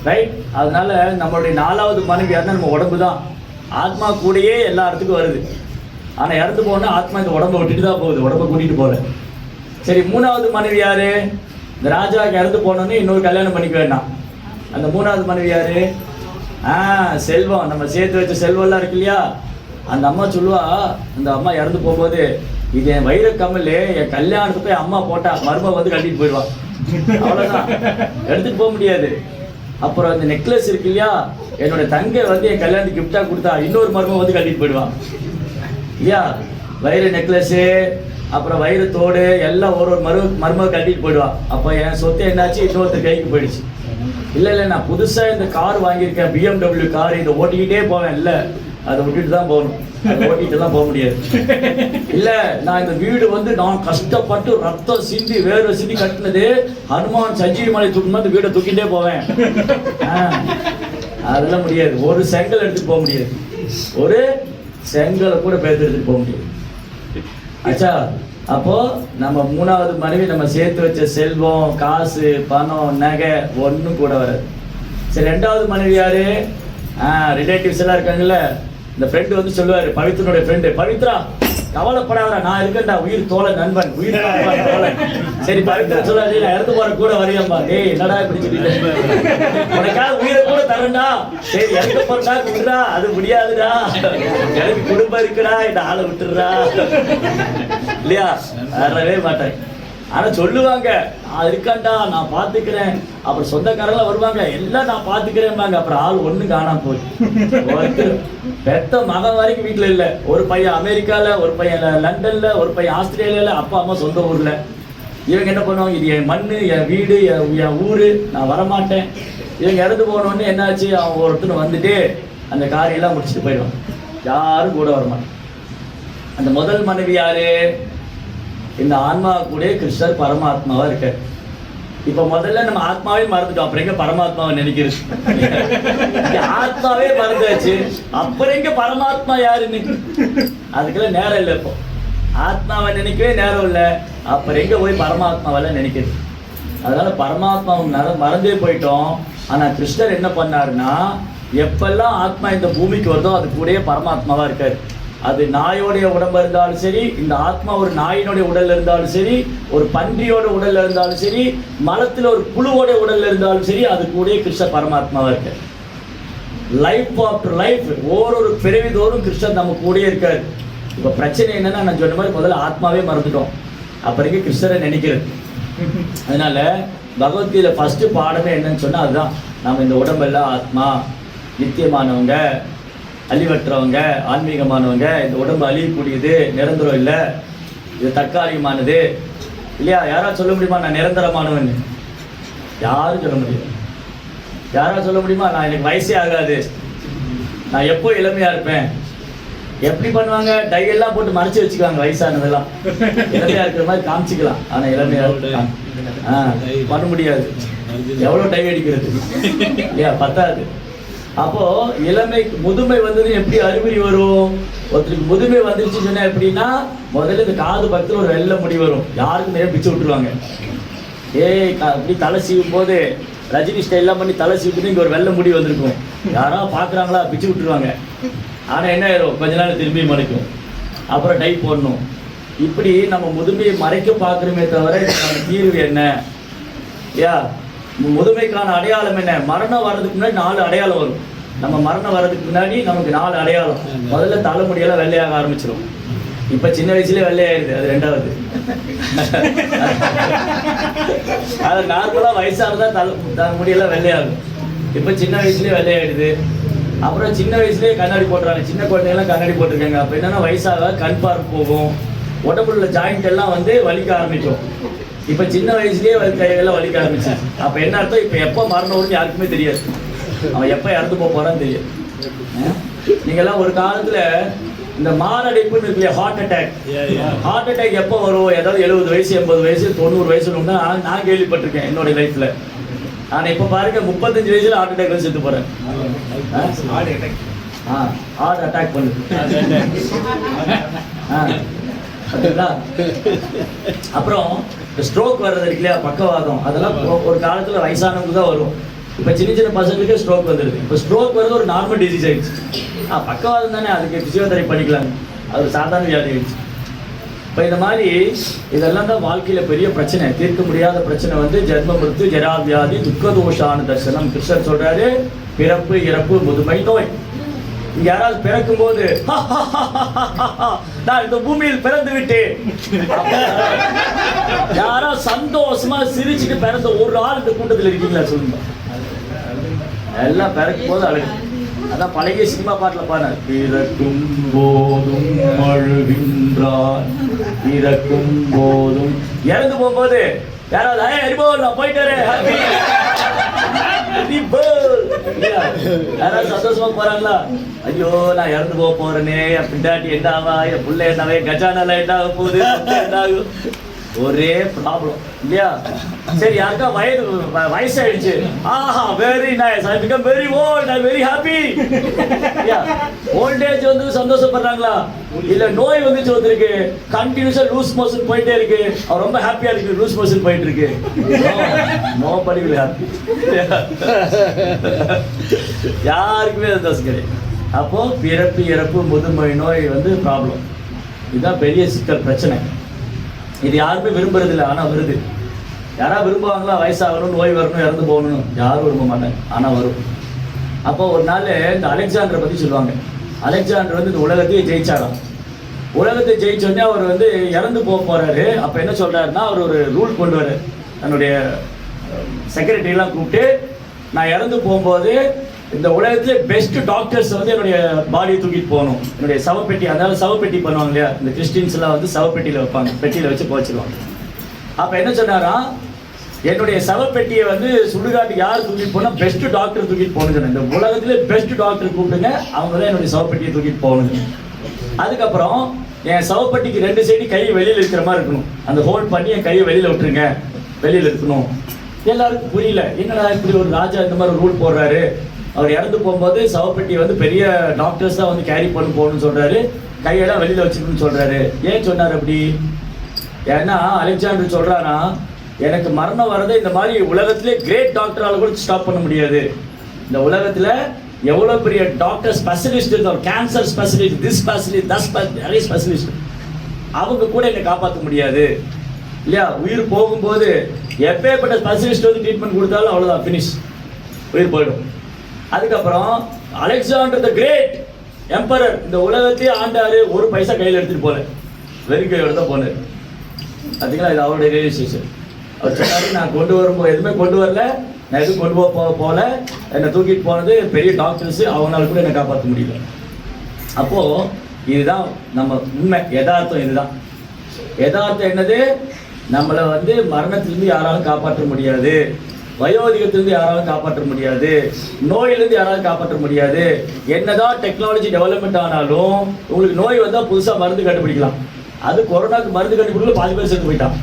ரைட்? அதனால நம்மளுடைய 4வது மனைவி யாருன்னா நம்ம உடம்பு தான். ஆத்மா கூடயே எல்லா இடத்துக்கும் வருது. ஆனால் இறந்து போனா ஆத்மா இந்த உடம்பை விட்டுட்டு தான் போகுது, உடம்பை கூட்டிகிட்டு போகல. சரி, 3வது மனைவி யாரு? இந்த ராஜாவுக்கு இறந்து போனோன்னே இன்னொரு கல்யாணம் பண்ணிக்க வேண்டாம். அந்த 3வது மனைவி யாரு? செல்வம். நம்ம சேர்த்து வச்ச செல்வம்லாம் இருக்கு இல்லையா? அந்த அம்மா சொல்லுவா, அந்த அம்மா இறந்து போகும்போது, இது என் வைர கம்மல், என் கல்யாணத்துக்கு போய் அம்மா போட்டா மருமக வந்து கட்டிட்டு போயிடுவா, அவ்வளோதான், எடுத்துட்டு போக முடியாது. அப்புறம் இந்த நெக்லஸ் இருக்கு இல்லையா, என்னோட தங்கை வந்து என் கல்யாணத்துக்கு கிஃப்டா கொடுத்தா, இன்னொரு மருமக வந்து கட்டிட்டு போயிடுவான் இல்லையா? வைர நெக்லஸு, அப்புறம் வைர தோடு எல்லாம் ஒரு மருமக கட்டிட்டு போயிடுவான். அப்போ என் சொத்து என்னாச்சு? இன்னொருத்தர் கைக்கு போயிடுச்சு. இல்லை நான் புதுசாக இந்த கார் வாங்கியிருக்கேன், BMW கார், இதை ஓட்டிக்கிட்டே போவேன். இல்லை, அதை விட்டுட்டு தான் போகணும், அதை ஓட்டிகிட்டுலாம் போக முடியாது. இல்லை, நான் இந்த வீடு வந்து நான் கஷ்டப்பட்டு ரத்தம் சிந்தி வேர்வை சிந்தி கட்டினது, ஹனுமான் சஞ்சீவி மலை தூக்கும்போது வீடை தூக்கிட்டே போவேன். அதெல்லாம் முடியாது. ஒரு செங்கல் எடுத்துட்டு போக முடியாது, ஒரு செங்கலை கூட பேர்த்து எடுத்துட்டு போக முடியாது. ஆச்சா? அப்போ நம்ம 3வது மனைவி நம்ம சேர்த்து வச்ச செல்வம், காசு, பணம், நகை ஒன்றும் கூட வராது. சரி, 2வது மனைவி யாரு? ரிலேட்டிவ்ஸ் எல்லாம் இருக்காங்கல்ல. இந்த ஃப்ரெண்டு வந்து சொல்லுவாரு, பவித்ரனுடைய ஃப்ரெண்டு, பவித்ரா கவலைப்படாத, நான் இருக்கேன்டா, உயிர் தோழன் நண்பன், உயிர் தோழன். சரி, பவித்ரா சொல்லாது, நான் இறந்து போற கூட வரையாம்பா. டேய், என்னடா இப்படி சொல்லிட்டு, உனக்காக உயிரை கூட தரேன்டா. சரி, இறந்து போறா விட்டுறா, அது முடியாதுடா, எனக்கு குடும்பம் இருக்குடா, இந்த ஆளை விட்டுறா இல்லையா? வரவே மாட்டேன். ஆனா சொல்லுவாங்க, நான் இருக்கான்டா, நான் பாத்துக்கிறேன். அப்புறம் சொந்தக்காரங்களாம் வருவாங்க, எல்லாம் நான் பாத்துக்கிறேன்பாங்க. அப்புறம் ஆள் ஒண்ணு காணாம போய், பெத்த மகன் வரைக்கும் வீட்டுல இல்ல. ஒரு பையன் அமெரிக்கால, ஒரு பையன் லண்டன்ல, ஒரு பையன் ஆஸ்திரேலியால, அப்பா அம்மா சொந்த ஊர்ல. இவங்க என்ன பண்ணுவாங்க, இது என் மண்ணு, என் வீடு, என் ஊரு, நான் வரமாட்டேன். இவங்க இறந்து போனோடனே என்னாச்சு, அவன் ஒருத்தர் வந்துட்டு அந்த காரியெல்லாம் முடிச்சுட்டு போயிடுவான். யாரும் கூட வரமாட்டான். அந்த முதல் மனைவி யாரு? இந்த ஆன்மா கூட கிருஷ்ணர் பரமாத்மாவா இருக்க. இப்ப முதல்ல நம்ம ஆத்மாவே மறந்துட்டோம், அப்புறம் எங்க பரமாத்மாவை நினைக்கிறது? ஆத்மாவே மறந்தாச்சு, அப்புறம் எங்க பரமாத்மா யாருன்னு? அதுக்கெல்லாம் நேரம் இல்லை. இப்போ ஆத்மாவை நினைக்கவே நேரம் இல்லை, அப்புறம் எங்க போய் பரமாத்மாவெல்லாம் நினைக்கிறது? அதனால பரமாத்மாவை மறந்தே போயிட்டோம். ஆனா கிருஷ்ணர் என்ன பண்ணாருன்னா, எப்பெல்லாம் ஆத்மா இந்த பூமிக்கு வருதோ அது கூடயே பரமாத்மாவா இருக்காரு. அது நாயோடைய உடம்பு இருந்தாலும் சரி, இந்த ஆத்மா ஒரு நாயினுடைய உடல்ல இருந்தாலும் சரி, ஒரு பன்றியோட உடல்ல இருந்தாலும் சரி, மலத்துல ஒரு புழுவோட உடல்ல இருந்தாலும் சரி, அது கூடயே கிருஷ்ண பரமாத்மாவா இருக்காரு. லைஃப் ஆஃப்டர் லைஃப், ஒரு பிறவி தோறும் கிருஷ்ணன் நம்ம கூடயே இருக்காரு. இப்ப பிரச்சனை என்னன்னா, நான் சொன்ன மாதிரி முதல்ல ஆத்மாவே மறந்துட்டோம், அப்புறம் கிருஷ்ணரை நினைக்கிறது. அதனால பகவத்கீதை ஃபர்ஸ்ட் பாடமே என்னன்னு சொன்னா அதுதான். நம்ம இந்த உடம்பெல்லாம் ஆத்மா, நித்தியமானவங்க, அழிவற்றவங்க, ஆன்மீகமானவங்க. இந்த உடம்பு அழியக்கூடியது, நிரந்தரம் இல்லை, இது தற்காலிகமானது இல்லையா? யாராவது சொல்ல முடியுமா நான் நிரந்தரமானவன்? யாரும் சொல்ல முடியாது. யாராவது சொல்ல முடியுமா நான் எனக்கு வயசே ஆகாது, நான் எப்போ இளமையா இருப்பேன்? எப்படி பண்ணுவாங்க? டையெல்லாம் போட்டு மறைச்சு வச்சுக்குவாங்க. வயசானதெல்லாம் இளமையா இருக்கிற மாதிரி காமிச்சிக்கலாம், ஆனா இளமையா பண்ண முடியாது. எவ்வளவு டை அடிக்கிறது இல்லையா? பத்தாது. அப்போ இளமை முதுமை வந்தது எப்படி அறிகுறி வரும்? ஒருத்தருக்கு முதுமை வந்துருச்சுன்னு சொன்னா எப்படின்னா, முதல்ல இந்த காது பக்கத்துல ஒரு வெள்ளை முடி வரும், யாருக்கும் நிறைய பிச்சு விட்டுருவாங்க. அப்படி தலை சீவும் போது ரஜினி ஸ்டைல்லாம் பண்ணி தலை சீவிட்டு இங்க ஒரு வெள்ளை முடி வந்திருக்கும், யாராவது பாக்குறாங்களா பிச்சு விட்டுருவாங்க. ஆனா என்ன ஆயிரும், கொஞ்ச நாள் திரும்பி மறைக்கும், அப்புறம் டை போடணும். இப்படி நம்ம முதுமையை மறைக்க பார்க்குறோமே தவிர தீர்வு என்ன? முதுமைக்கான அடையாளம் என்ன? மரணம் வர்றதுக்கு முன்னாடி 4 அடையாளம் வரும். நம்ம மரணம் வர்றதுக்கு முன்னாடி நமக்கு 4 அடையாளம். முதல்ல தலைமுடியெல்லாம் வெள்ளையாக ஆரம்பிச்சிடும். இப்ப சின்ன வயசுலயே வெள்ளையாயிருது, அது 2வது. அது நார்மலா வயசானதான் தலைமுடியெல்லாம் வெள்ளையாகும். இப்ப சின்ன வயசுலயே வெள்ளையாயிடுது. அப்புறம் சின்ன வயசுலயே கண்ணாடி போட்டுறாங்க. சின்ன குழந்தைங்கலாம் கண்ணாடி போட்டிருக்காங்க. அப்ப என்னன்னா வயசாக கண் பார்வை போகும், உடம்புல உள்ள ஜாயிண்ட் எல்லாம் வலிக்க ஆரம்பிக்கும். இப்ப சின்ன வயசுலயே கையெல்லாம் வலிக்க ஆரம்பிச்சு. அப்ப என்ன அர்த்தம்? இப்ப எப்ப மரணம் வரும்னு யாருக்குமே தெரியாது, அவன் எப்ப இறந்து போறான்னு தெரியாது. நீங்க எல்லாம் ஒரு காலத்துல இந்த மாரடைப்புன்னு இருக்கு இல்லையா, ஹார்ட் அட்டாக் எப்போ வரும்? ஏதாவது 70 வயசு 80 வயசு 90 வயசுல நான் கேள்விப்பட்டிருக்கேன் என்னுடைய லைஃப்ல. ஆனா இப்ப பாருங்க 35 வயசுல ஹார்ட் அட்டாக் வந்து செத்து போறேன். ஹார்ட் அட்டாக் பண்ணுது. அப்புறம் ஸ்ட்ரோக் வர்றது இருக்கு இல்லையா, பக்கவாதம், அதெல்லாம் ஒரு காலத்துல வயசானவங்க தான் வரும். இப்ப சின்ன சின்ன பசங்களுக்கு ஸ்ட்ரோக் வந்துருது. இப்ப ஸ்ட்ரோக் வருது ஒரு நார்மல் டிசீஸ் ஆயிடுச்சு. பக்கவாதம் தானே, அதுக்கு பிசியோதெரபி பண்ணிக்கலாம், அது ஒரு சாதாரண வியாதி ஆயிடுச்சு. இப்ப இந்த மாதிரி இதெல்லாம் தான் வாழ்க்கையில பெரிய பிரச்சனை, தீர்க்க முடியாத பிரச்சனை ஜென்ம மிருத்து ஜரா வியாதி துக்க தோஷான தர்சனம். கிருஷ்ணர் சொல்றாரு, பிறப்பு இறப்பு முதுமை நோய். யாராவது பிறக்கும் போது நான் இந்த பூமியில் பிறந்து விட்டேன், யாராவது சந்தோஷமா சிரிச்சுட்டு பிறந்த ஒரு ஆள் இந்த கூட்டத்தில் இருக்கீங்களா சொல்லுங்க? எல்லாம் பிறக்கும் போது அழகு. அதான் பழைய சினிமா பாட்டுல பாருங்க, பிறக்கும் போதும் அழுகின்றான், பிறக்கும் போதும். இறந்து போகும்போது யாராவது நான் போயிட்டு யாராவது சந்தோஷமா போறாங்களா? ஐயோ நான் இறந்து போறேனே, என் பிண்டாட்டி என்ன ஆவா, என் புள்ள என்னவே, கஜானால என்ன ஆக போகுது, என்ன ஆகும், ஒரே ப்ராப்ளம் இல்லையா? சரி, யாருக்கா வயசாயிடுச்சு, ஆஹா very nice, I become very old, I very happy. Old age சந்தோஷப்படுறாங்களா? இல்ல நோய் ஒருத்தருக்கு கண்டினியூஸா லூஸ் மோஷன் போயிட்டே இருக்கு, அவர் ரொம்ப ஹாப்பியா இருக்கு, லூஸ் மோஷன் போயிட்டு இருக்கு, நோபடி வில் ஹாப்பி. யாருக்குமே சந்தோஷம் கிடையாது. அப்போ பிறப்பு இறப்பு முதுமை நோய் ப்ராப்ளம். இதுதான் பெரிய சிக்கல், பிரச்சனை. இது யாருமே விரும்புறது இல்லை, ஆனா வருது. யாராவது விரும்புவாங்களா? வயசாகணும், நோய் வரணும், இறந்து போகணும், யாரும் விரும்ப மாட்டாங்க, ஆனா வரும். அப்போ ஒரு நாள் இந்த அலெக்சாண்டரை பத்தி சொல்லுவாங்க. அலெக்சாண்டர் இந்த உலகத்தையே ஜெயிச்சாராம். உலகத்தை ஜெயிச்சோடனே அவர் இறந்து போறாரு. அப்ப என்ன சொல்றாருன்னா, அவர் ஒரு ரூல் கொண்டு வர தன்னுடைய செக்ரட்டரி எல்லாம் கூப்பிட்டு, நான் இறந்து போகும்போது இந்த உலகத்திலே பெஸ்ட் டாக்டர்ஸ் என்னுடைய பாடியை தூக்கிட்டு போகணும், என்னுடைய சவப்பெட்டி, அதனால சவப்பெட்டி பண்ணுவாங்க இல்லையா, இந்த கிறிஸ்டின்ஸ் எல்லாம் சவப்பெட்டியில வைப்பாங்க, பெட்டியில வச்சு போச்சிருவாங்க. அப்ப என்ன சொன்னாரா, என்னுடைய சவப்பெட்டியை சுடுகாட்டு யார் தூக்கிட்டு போனா, பெஸ்ட் டாக்டர் தூக்கிட்டு போகணும் சொன்னேன். இந்த உலகத்திலே பெஸ்ட் டாக்டர் கூப்பிடுங்க, அவங்க தான் என்னுடைய சவப்பெட்டியை தூக்கிட்டு போகணும். அதுக்கப்புறம் என் சவப்பெட்டிக்கு 2 சைடு கை வெளியில இருக்கிற மாதிரி இருக்கணும், அந்த ஹோல்ட் பண்ணி என் கையை வெளியில விட்டுருங்க, வெளியில இருக்கணும். எல்லாருக்கும் புரியல, என்னடா இப்படி ஒரு ராஜா இந்த மாதிரி ரூல் போடுறாரு. அவர் இறந்து போகும்போது சவப்பெட்டி வந்து பெரிய டாக்டர்ஸ் தான் வந்து கேரி பண்ணி போகணும்னு சொல்றாரு, கையெல்லாம் வெளியில வச்சுக்கணும்னு சொல்றாரு. ஏன் சொன்னார் அப்படி? ஏன்னா அலெக்சாண்டர் சொல்றானா, எனக்கு மரணம் வரதை இந்த மாதிரி உலகத்திலே கிரேட் டாக்டரால கூட ஸ்டாப் பண்ண முடியாது. இந்த உலகத்துல எவ்வளவு பெரிய டாக்டர் ஸ்பெஷலிஸ்ட் இருந்தாலும், கேன்சர் ஸ்பெஷலிஸ்ட், திஸ் ஸ்பெஷலிஸ்ட், நிறைய ஸ்பெஷலிஸ்ட், அவங்க கூட என்னை காப்பாற்ற முடியாது இல்லையா? உயிர் போகும்போது எப்பேற்பட்ட ஸ்பெஷலிஸ்ட் வந்து ட்ரீட்மெண்ட் கொடுத்தாலும் அவ்வளோதான், ஃபினிஷ், உயிர் போயிடும். அதுக்கப்புறம் அலெக்சாண்டர் த கிரேட் எம்பரர் இந்த உலகத்தையே ஆண்டாரு, ஒரு பைசா கையில் எடுத்துட்டு போல, வெறும் கையோட தான் போனார். பார்த்தீங்களா, இது அவருடைய ரியலைசேஷன். அவர் சொன்னாரு, நான் கொண்டு வரும்போது எதுவுமே கொண்டு வரல, நான் எதுவும் கொண்டு போல, என்னை தூக்கிட்டு போனது பெரிய டாக்டர்ஸ், அவங்களால கூட என்னை காப்பாற்ற முடியல. அப்போது இதுதான் நம்ம உண்மை, யதார்த்தம். இதுதான் யதார்த்தம். என்னது? நம்மளை வந்து மரணத்திலிருந்து யாராலும் காப்பாற்ற முடியாது, வயோதிகத்திலிருந்து யாராலும் காப்பாற்ற முடியாது, நோயிலிருந்து யாராலும் காப்பாற்ற முடியாது. என்னதான் டெக்னாலஜி டெவலப்மெண்ட் ஆனாலும் உங்களுக்கு நோய் வந்தால் புதுசாக மருந்து கண்டுபிடிக்கலாம். அது கொரோனாக்கு மருந்து கண்டுபிடிக்கல பாதி பேர் செத்து போயிட்டான்.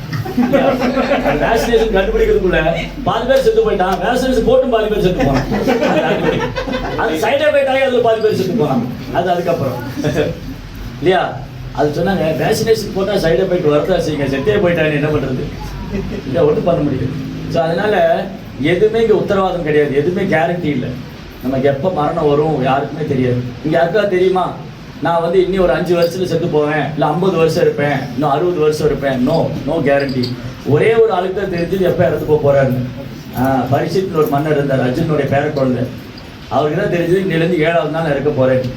வேக்சினேஷன் கண்டுபிடிக்கிறதுக்குள்ள பாதி பேர் செத்து போயிட்டான், வேக்சினேஷன் போட்டும் பாதி பேர் செத்து போனான். அது சைட் எஃபெக்ட் ஆகி அதில் பாதி பேர் செத்து போனான். அது அதுக்கப்புறம் இல்லையா? அது சொன்னாங்க, வேக்சினேஷன் போட்டால் சைடு எஃபெக்ட் வரதான் செய்யுங்க, செத்தே போயிட்டாங்க, என்ன பண்ணுறது? இல்லை, ஒன்றும் பண்ண முடியாது. ஸோ அதனால் எதுவுமே இங்கே உத்தரவாதம் கிடையாது, எதுவுமே கேரண்டி இல்லை. நமக்கு எப்போ மரணம் வரும் யாருக்குமே தெரியாது. இங்கே யாருக்காவது தெரியுமா, நான் வந்து இன்னும் ஒரு 5 வருஷத்தில் செத்து போவேன், இல்லை 50 வருஷம் இருப்பேன், இன்னும் 60 வருஷம் இருப்பேன்? No guarantee. ஒரே ஒரு ஆளுக்கு தான் தெரிஞ்சது எப்போ இறந்து போகிறாருன்னு. பரிசித்னு ஒரு மன்னர் இருந்தார், அர்ஜுனுடைய பேர குழந்தை. அவருக்கு தான் தெரிஞ்சது இன்னிலேருந்து 7வது நாள் இருக்க போகிறேன்.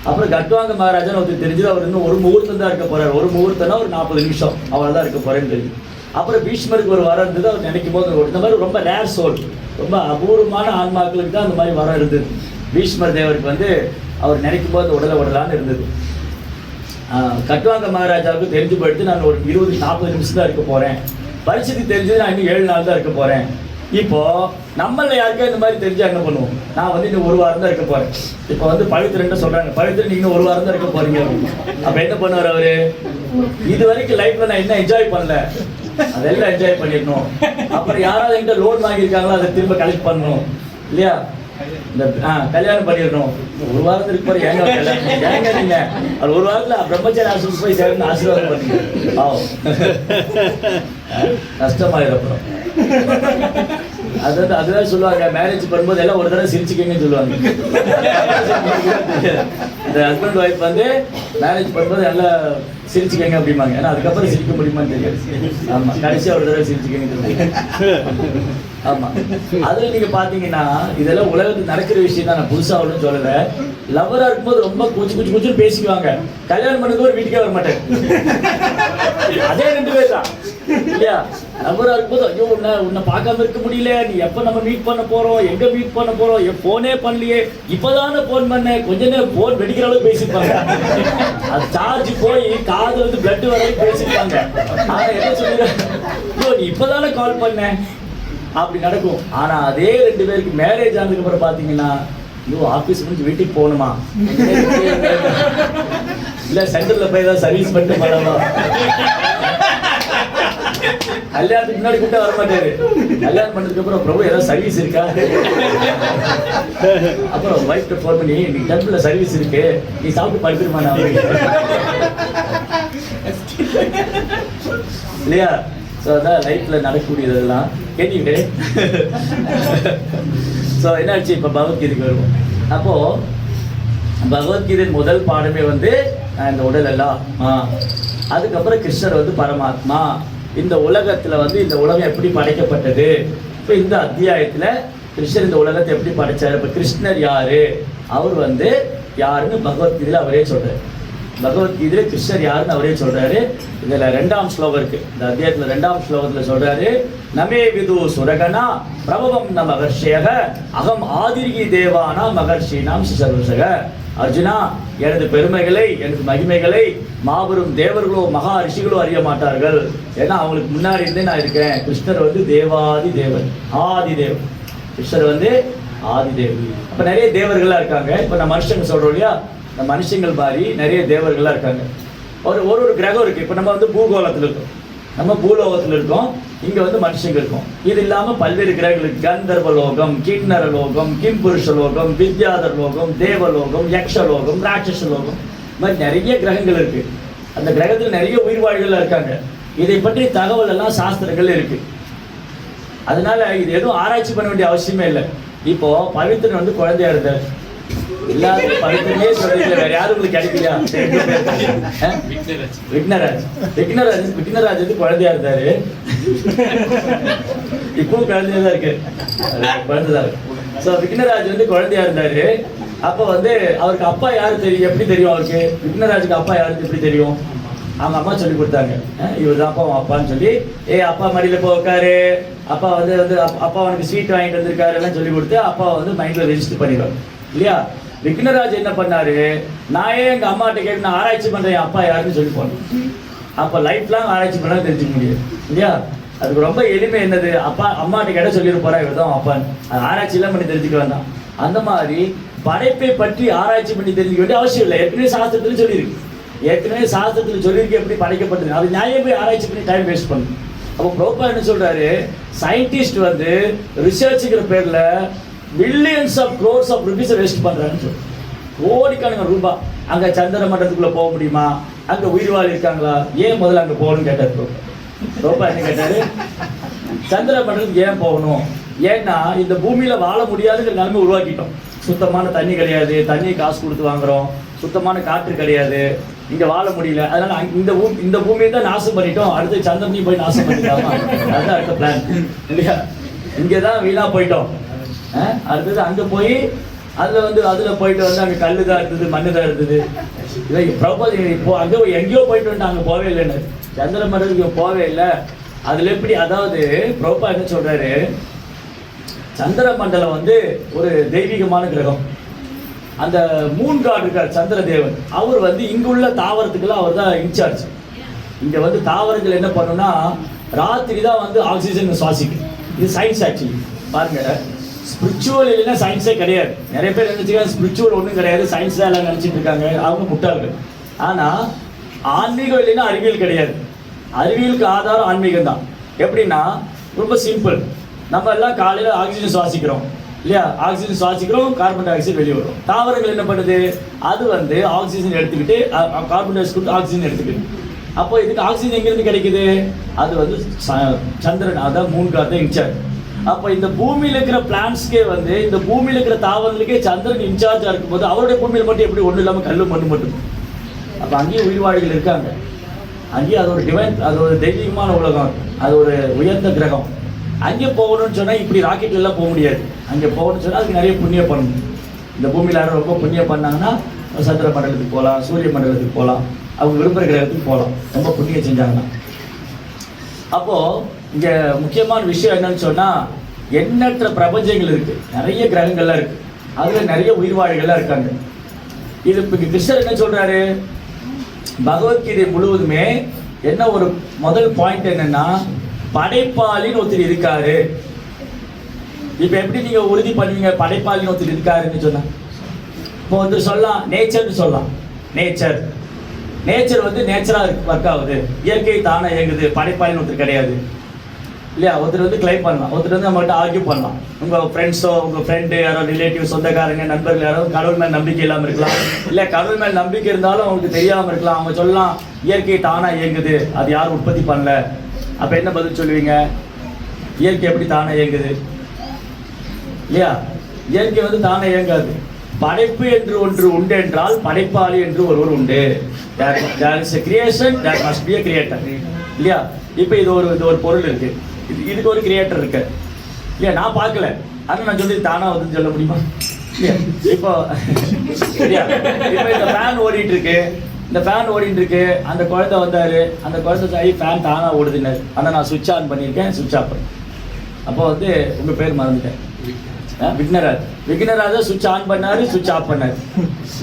அப்புறம் கட்வாங்க மகாராஜான்னு ஒருத்தர் தெரிஞ்சது, அவர் இன்னும் ஒரு முகூர்த்தம் தான் இருக்க போகிறார். ஒரு முகூர்த்தம்னா ஒரு 40 நிமிஷம் அவள் தான் இருக்க போகிறேன்னு தெரியுது. அப்புறம் பீஷ்மருக்கு ஒரு வரம் இருந்தது, அவர் நினைக்கும் போது இந்த மாதிரி ரொம்ப ரேர் சோல், ரொம்ப அபூர்வமான ஆன்மாக்களுக்கு தான் அந்த மாதிரி வரம் இருந்தது. பீஷ்மர் தேவருக்கு வந்து அவர் நினைக்கும் போது உடலை விடலான்னு இருந்தது. கட்வாங்க மகாராஜாவுக்கு தெரிஞ்சு போயிட்டு நான் ஒரு 20-40 நிமிஷம் தான் இருக்க போகிறேன். பரிசுக்கு தெரிஞ்சது நான் இன்னும் 7 நாள் தான் இருக்க போகிறேன். இப்போ நம்மள யாருக்கா இந்த மாதிரி தெரிஞ்சா என்ன பண்ணுவோம்? நான் வந்து இன்னும் 1 வாரம் தான் இருக்க போகிறேன். இப்போ வந்து பவித்ரன் சொல்கிறாங்க, பவித்ரன் நீங்கள் 1 வாரம் தான் இருக்க போகிறீங்க. அப்போ என்ன பண்ணுவார் அவரு? இது வரைக்கும் லைஃப்பில் நான் என்ன என்ஜாய் பண்ணல, அதெல்லாம் என்ஜாய் பண்ணிடணும். அப்புறம் யாராவது என்கிட்ட லோன் வாங்கியிருக்காங்களோ அதை திரும்ப கலெக்ட் பண்ணணும் இல்லையா? இந்த கல்யாணம் பண்ணிடணும். 1 வாரத்துக்கு இருக்க போகிற ஏங்க கல்யாணம், ஏங்க நீங்கள் அது 1 வாரத்தில் பிரம்மச்சாரி ஆசிரமம் போய் சேர்ந்து ஆசீர்வாதம் பண்ணுங்க. ஆகும், கஷ்டமாயிடும். அப்புறம் அதுதான் சொல்லுவாங்க, மேரேஜ் பண்ணும்போது எல்லாம் ஒரு தடவை சிரிச்சுக்கங்கன்னு சொல்லுவாங்க. இந்த ஹஸ்பண்ட் ஒய்ஃப் வந்து மேரேஜ் பண்ணும்போது நல்லா சிரிச்சுக்கங்க அப்படிம்பாங்க. ஏன்னா அதுக்கப்புறம் சிரிக்க முடியுமான்னு தெரியாது. ஆமாம், கடைசியாக ஒரு தடவை சிரிச்சுக்கங்கன்னு சொல்லுவாங்க. ஆமாம், அதில் நீங்கள் பார்த்தீங்கன்னா இதெல்லாம் உலகத்துக்கு நடக்கிற விஷயம் தான், நான் புதுசாக ஒன்றும் சொல்லலை. லவ்வராக இருக்கும்போது ரொம்ப குச்சுன்னு பேசிக்குவாங்க, கல்யாணம் பண்ணது ஒரு வீட்டுக்கே வர மாட்டேன். அதே 2 பேர் தான் இல்லையா? லவ்வராக இருக்கும்போது ஐயோ உன்னை பார்க்காம இருக்க முடியல, நீ எப்போ நம்ம மீட் பண்ண போகிறோம், எங்கே மீட் பண்ண போகிறோம், என் ஃபோனே பண்ணலையே, இப்போதானே ஃபோன் பண்ணேன், கொஞ்ச நேரம் ஃபோன் வெடிக்கிற அளவுக்கு பேசியிருப்பாங்க. அது சார்ஜ் போய் காது வந்து பிளட் வரைக்கும் பேசியிருப்பாங்க. ஆனால் என்ன சொல்லுங்க, ஐயோ நீ இப்போதானே கால் பண்ணேன், அப்படி நடக்கும். ஆனால் அதே 2 பேருக்கு மேரேஜ் ஆனதுக்கு அப்புறம் பார்த்தீங்கன்னா, ஐயோ ஆஃபீஸ் முடிஞ்சு வீட்டுக்கு போகணுமா, இல்லை சென்டரில் போய் ஏதாவது சர்வீஸ் பண்ணிட்டு பண்ணணுமா. கல்யாணத்துக்கு முன்னாடி கூட்ட வர மாட்டாரு, கல்யாணம் பண்ணதுக்கு அப்புறம் பிரபு ஏதாவது சர்வீஸ் இருக்கா, அப்புறம் ஒய்ஃப்ட ஃபோன் பண்ணி நீ டெம்பிளில் சர்வீஸ் இருக்கு, நீ சாப்பிட்டு படுத்துருமா இல்லையா? ஸோ அதான் லைஃப்பில் நடக்கக்கூடியதெல்லாம் கேட்டுக்கிட்டு. ஸோ என்னாச்சு, இப்போ பகவத்கீதைக்கு வருவோம். அப்போது பகவத்கீதையின் முதல் பாடமே வந்து இந்த உடல் எல்லாம், அதுக்கப்புறம் கிருஷ்ணர் வந்து பரமாத்மா, இந்த உலகத்தில் வந்து இந்த உலகம் எப்படி படைக்கப்பட்டது. இப்போ இந்த அத்தியாயத்தில் கிருஷ்ணர் இந்த உலகத்தை எப்படி படைச்சார், இப்போ கிருஷ்ணர் யாரு, அவர் வந்து யாருன்னு பகவத்கீதையில் அவரே சொல்கிறார். பகவத்கீதையில் கிருஷ்ணர் யாருன்னு அவரே சொல்கிறாரு. இதில் 2ஆம் ஸ்லோகம் இருக்குது, இந்த அத்தியாயத்தில் 2ஆம் ஸ்லோகத்தில் சொல்கிறாரு, நமே விது சுரகனா பிரபவம் ந மகர்ஷேக அகம் ஆதிர்கி தேவானா மகர்ஷினாம் சர்வசக. அர்ஜுனா, எனது பெருமைகளை எனது மகிமைகளை மாபெரும் தேவர்களோ மகா ரிஷிகளோ அறிய மாட்டார்கள். ஏன்னா அவங்களுக்கு முன்னாடி இருந்தே நான் இருக்கேன். கிருஷ்ணர் வந்து தேவாதி தேவன், ஆதி தேவன். கிருஷ்ணர் வந்து ஆதி தேவன். அப்போ நிறைய தேவர்கள்லாம் இருக்காங்க. இப்போ நம்ம மனுஷங்க சொல்கிறோம் இல்லையா, இந்த மனுஷங்கள் மாதிரி நிறைய தேவர்கள்லாம் இருக்காங்க. ஒரு கிரகம் இருக்குது. இப்போ நம்ம வந்து பூகோளத்தில் இருக்கோம், நம்ம பூலோகத்தில் இருக்கோம், இங்கே வந்து மனுஷங்க இருக்கோம். இது இல்லாமல் பல்வேறு கிரகங்களுக்கு கந்தர்வலோகம், கிண்ணரலோகம், கிம்புருஷலோகம், வித்யாதர்லோகம், தேவலோகம், யக்ஷலோகம், ராட்சசலோகம், இந்த மாதிரி நிறைய கிரகங்கள் இருக்கு. அந்த கிரகத்தில் நிறைய உயிர்வாழிகள் இருக்காங்க. இதை பற்றி தகவல் எல்லாம் சாஸ்திரங்கள் இருக்கு. அதனால இது எதுவும் ஆராய்ச்சி பண்ண வேண்டிய அவசியமே இல்லை. இப்போ பவித்ரன் வந்து குழந்தையா இருந்தார். எல்லாரும் பவித்ரனே சொல்றீங்க, வேற யாரும் உங்களுக்கு கிடைக்கலையா? விக்னராஜ் வந்து குழந்தையா இருந்தாரு. இப்பவும் குழந்தையா தான் இருக்கு, குழந்தைதான் இருக்கு. ஸோ விக்னராஜ் வந்து குழந்தையா இருந்தாரு. அப்போ வந்து அவருக்கு அப்பா யாரு தெரியும், எப்படி தெரியும் அவருக்கு? விக்னராஜுக்கு அப்பா யாருக்கு எப்படி தெரியும்? அவங்க அம்மா சொல்லி கொடுத்தாங்க. இவர் தான் அப்பா அப்பான்னு சொல்லி, அப்பா மடியில் போய் உட்காரு, அப்பா வந்து அப்பா அவனுக்கு ஸ்வீட் வாங்கிட்டு வந்திருக்காரு எல்லாம் சொல்லி கொடுத்து அப்பா வந்து மைண்டில் ரெஜிஸ்டர் பண்ணிடுவார் இல்லையா? விக்னராஜ் என்ன பண்ணாரு, நான் ஏன் எங்கள் அம்மாட்ட கேட்டு நான் ஆராய்ச்சி பண்ணுறேன் என் அப்பா யாருன்னு சொல்லி போனேன். அப்போ லைஃப் லாங் ஆராய்ச்சி பண்ணால் தெரிஞ்சுக்க முடியாது இல்லையா? அதுக்கு ரொம்ப எளிமை என்னது, அப்பா அம்மாட்ட கேட்ட சொல்லிட்டு போறா இவர் தான் அப்பான்னு. அது ஆராய்ச்சியெல்லாம் பண்ணி தெரிஞ்சுக்க வேண்டாம். அந்த மாதிரி படைப்பை பற்றி ஆராய்ச்சி பண்ணி தெரிஞ்சுக்க வேண்டிய அவசியம் இல்லை. ஏற்கனவே சாஸ்திரத்தில் சொல்லியிருக்கு. எப்படி படைக்கப்பட்டது, அது நியாயம் போய் ஆராய்ச்சி பண்ணி டைம் வேஸ்ட் பண்ணும். அப்போ பிரபுபாத் என்ன சொல்றாரு, சயின்டிஸ்ட் வந்து ரிசர்ச்சுங்கிற பேர்ல மில்லியன்ஸ் ஆஃப் க்ரோர்ஸ் ஆஃப் ருபீஸை வேஸ்ட் பண்றாங்கன்னு சொல்றாரு. கோடிக்கணக்கான ரூபாய். அங்க சந்திர மண்டலத்துக்குள்ள போக முடியுமா, அங்க உயிர்வாழ் இருக்காங்களா, ஏன் முதல்ல அங்க போகணும்னு கேட்டாரு பிரபுபாத். என்ன கேட்டாரு, சந்திர மண்டலத்துக்கு ஏன் போகணும், ஏன்னா இந்த பூமியில வாழ முடியாதுங்கிற நிலைமை உருவாக்கிட்டோம். சுத்தமான தண்ணி கிடையாது, தண்ணி காசு கொடுத்து வாங்குறோம், சுத்தமான காற்று கிடையாது, இங்க வாழ முடியல. அதனால இந்த பூமியை தான் நாசம் பண்ணிட்டோம், அடுத்து சந்திரனையும் போய் நாசம் பண்ணிட்டாமா, அதுதான் அடுத்த பிளான் இல்லையா? இங்கதான் வீணா போயிட்டோம், அடுத்தது அங்க போய் அதுல போயிட்டு வந்து அங்க கல்லு தான் இருந்தது, மண்ணு தான் இருந்தது. பிரபுபாத் இப்போ அங்க எங்கேயோ போயிட்டு வந்து அங்க போவே இல்லைன்னு, சந்திர மண்டலத்துக்கு போவே இல்லை. அதுல எப்படி, அதாவது பிரபுபாத் என்ன சொல்றாரு, சந்திர மண்டலம் வந்து ஒரு தெய்வீகமான கிரகம். அந்த மூன் காட் இருக்கார் சந்திர தேவன், அவர் வந்து இங்குள்ள தாவரத்துக்கெல்லாம் அவர் தான் இன்சார்ஜ். இங்க வந்து தாவரங்கள் என்ன பண்ணுன்னா ராத்திரி தான் வந்து ஆக்சிஜன் சுவாசிக்கும். இது சயின்ஸ் ஆக்சுவலி பாருங்க. ஸ்பிரிச்சுவல் இல்லைன்னா சயின்ஸே கிடையாது. நிறைய பேர் நினைச்சுக்காங்க ஸ்பிரிச்சுவல் ஒன்றும் கிடையாது, சயின்ஸ் தான் எல்லாம் நினைச்சிட்டு இருக்காங்க, அவங்க முட்டாள்கள். ஆனா ஆன்மீகம் இல்லைன்னா அறிவியல் கிடையாது. அறிவியலுக்கு ஆதாரம் ஆன்மீகம் தான். எப்படின்னா ரொம்ப சிம்பிள். நம்ம எல்லாம் காலையில் ஆக்சிஜன் சுவாசிக்கிறோம் இல்லையா? ஆக்சிஜன் சுவாசிக்கிறோம், கார்பன் டை ஆக்சைடு வெளியே வரும். தாவரங்கள் என்ன பண்ணுது, அது வந்து ஆக்சிஜன் எடுத்துக்கிட்டு கார்பன் டை ஆக்சைடு ஆக்சிஜன் எடுத்துக்கிட்டு, அப்போ இதுக்கு ஆக்சிஜன் எங்கேருந்து கிடைக்குது, அது வந்து சந்திரன், அதான் மூன் காட் தான் இன்சார்ஜ். அப்போ இந்த பூமியில் இருக்கிற பிளான்ஸ்க்கே வந்து, இந்த பூமியில் இருக்கிற தாவரங்களுக்கே சந்திரன் இன்சார்ஜாக இருக்கும்போது அவருடைய பூமியில் மட்டும் எப்படி ஒன்றும் இல்லாமல் கல்லு மண்ணு மட்டும். அப்போ அங்கேயும் உயிர்வாழிகள் இருக்காங்க. அங்கேயும் அது ஒரு டிவைன், அது ஒரு தெய்வீகமான உலகம், அது ஒரு உயர்ந்த கிரகம். அங்கே போகணும்னு சொன்னால் இப்படி ராக்கெட் எல்லாம் போக முடியாது. அங்கே போகணும்னு சொன்னால் அதுக்கு நிறைய புண்ணியம் பண்ணணும். இந்த பூமியில் யாரும் ரொம்ப புண்ணியம் பண்ணாங்கன்னா சந்திர மண்டலத்துக்கு போகலாம், சூரிய மண்டலத்துக்கு போகலாம், அவங்க விரும்புகிற கிரகத்துக்கு போகலாம், ரொம்ப புண்ணியம் செஞ்சாங்கன்னா. அப்போது இங்கே முக்கியமான விஷயம் என்னன்னு சொன்னால், எண்ணற்ற பிரபஞ்சங்கள் இருக்குது, நிறைய கிரகங்கள்லாம் இருக்குது, அதில் நிறைய உயிர்வாழிகள்லாம் இருக்காங்க. இது இப்போ கிருஷ்ணர் என்ன சொல்கிறாரு, பகவத்கீதை முழுவதுமே என்ன ஒரு முதல் பாயிண்ட் என்னன்னா, படைப்பாளின்னு ஒருத்தர் இருக்காரு. இப்ப எப்படி நீங்க உறுதி பண்ணுவீங்க படைப்பாளின்னு ஒருத்தர் இருக்காருன்னு சொன்னா? இப்போ வந்து சொல்லலாம் நேச்சர்னு சொல்லலாம். நேச்சர் வந்து நேச்சரா ஒர்க் ஆகுது, இயற்கை தானே இயங்குது, படைப்பாளின்னு ஒருத்தர் கிடையாது இல்லையா? ஒருத்தர் வந்து கிளைம் பண்ணலாம், ஒருத்தர் வந்து நம்மகிட்ட ஆர்கியூ பண்ணலாம். உங்க ஃப்ரெண்ட்ஸோ, உங்க ஃப்ரெண்டு யாரோ, ரிலேட்டிவ், சொந்தக்காரங்க, நண்பர்கள் யாரோ கடவுள் மேல் நம்பிக்கை இல்லாமல் இருக்கலாம், இல்லை கடவுள் மேல் நம்பிக்கை இருந்தாலும் அவங்களுக்கு தெரியாமல் இருக்கலாம். அவங்க சொல்லலாம் இயற்கை தானா இயங்குது, அது யாரும் உற்பத்தி பண்ணல. அப்போ என்ன பதில் சொல்லுவீங்க? இயற்கை எப்படி தானே இயங்குது இல்லையா? இயற்கை வந்து தானே இயங்காது. படைப்பு என்று ஒன்று உண்டு என்றால் படைப்பாளி என்று ஒருவர் உண்டு. there is a creation, there must be a creator இல்லையா? இப்போ இது ஒரு பொருள் இருக்கு, இதுக்கு ஒரு கிரியேட்டர் இருக்கு இல்லையா? நான் பார்க்கல, ஆனால் நான் சொல்லி தானா வந்து சொல்ல முடியுமா இல்லையா? இப்போ சரியா, இப்போ இந்த ஃபேன் ஓடிட்டு இருக்கு, அந்த குழந்தை வந்தாரு, அந்த குழந்தை ஃபேன் தானா ஓடுதுன்னாரு, ஆனால் நான் சுவிட்ச் ஆன் பண்ணியிருக்கேன், சுவிட்ச் ஆஃப் பண்ணேன். அப்போ வந்து உங்க பேர் மறந்துட்டேன், விக்னராஜ் சுவிட்ச் ஆன் பண்ணாரு, சுவிட்ச் ஆஃப் பண்ணாரு.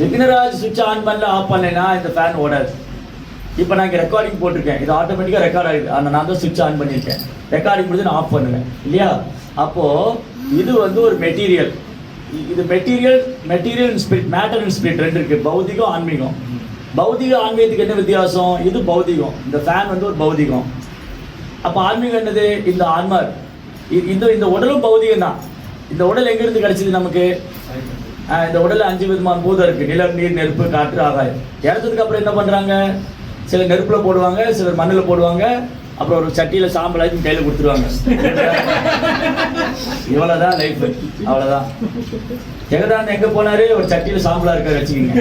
விக்னராஜ் சுவிட்ச் ஆன் பண்ணல, ஆஃப் பண்ணலைன்னா இந்த ஃபேன் ஓடாது. இப்போ நான் இங்கே ரெக்கார்டிங் போட்டிருக்கேன், இது ஆட்டோமேட்டிக்காக ரெக்கார்ட் ஆகிடுது, ஆனால் நான் தான் சுவிட்ச் ஆன் பண்ணியிருக்கேன், ரெக்கார்டிங் முடிஞ்சு நான் ஆஃப் பண்ணுவேன் இல்லையா? அப்போது இது வந்து ஒரு மெட்டீரியல், இது material spirit, matter and spirit ரெண்டு இருக்குது, பௌதிகம் ஆன்மீகம். பௌதிக ஆன்மீகத்துக்கு என்ன வித்தியாசம்? இது பௌதிகம், இந்த ஃபேன் வந்து ஒரு பௌதிகம். அப்போ ஆன்மீகம் என்னது? இந்த ஆன்மா இந்த உடலும் பௌதிகம் தான். இந்த உடல் எங்கிருந்து கிடைச்சது நமக்கு? இந்த உடல்ல 5 விதமான பூதம் இருக்கு. நிலம், நீர், நெருப்பு, காற்று, ஆகாயம். இறந்ததுக்கு அப்புறம் என்ன பண்றாங்க? சில நெருப்புல போடுவாங்க, சிலர் மண்ணில் போடுவாங்க, அப்புறம் ஒரு சட்டியில சாம்பல் ஆக்கி கையில கொடுத்துருவாங்க. இவ்வளவுதான் லைஃப், அவ்வளவுதான். ஜெகதான் எங்க போனாரு? ஒரு சட்டியில சாம்பலா இருக்காரு வச்சுக்கோங்க.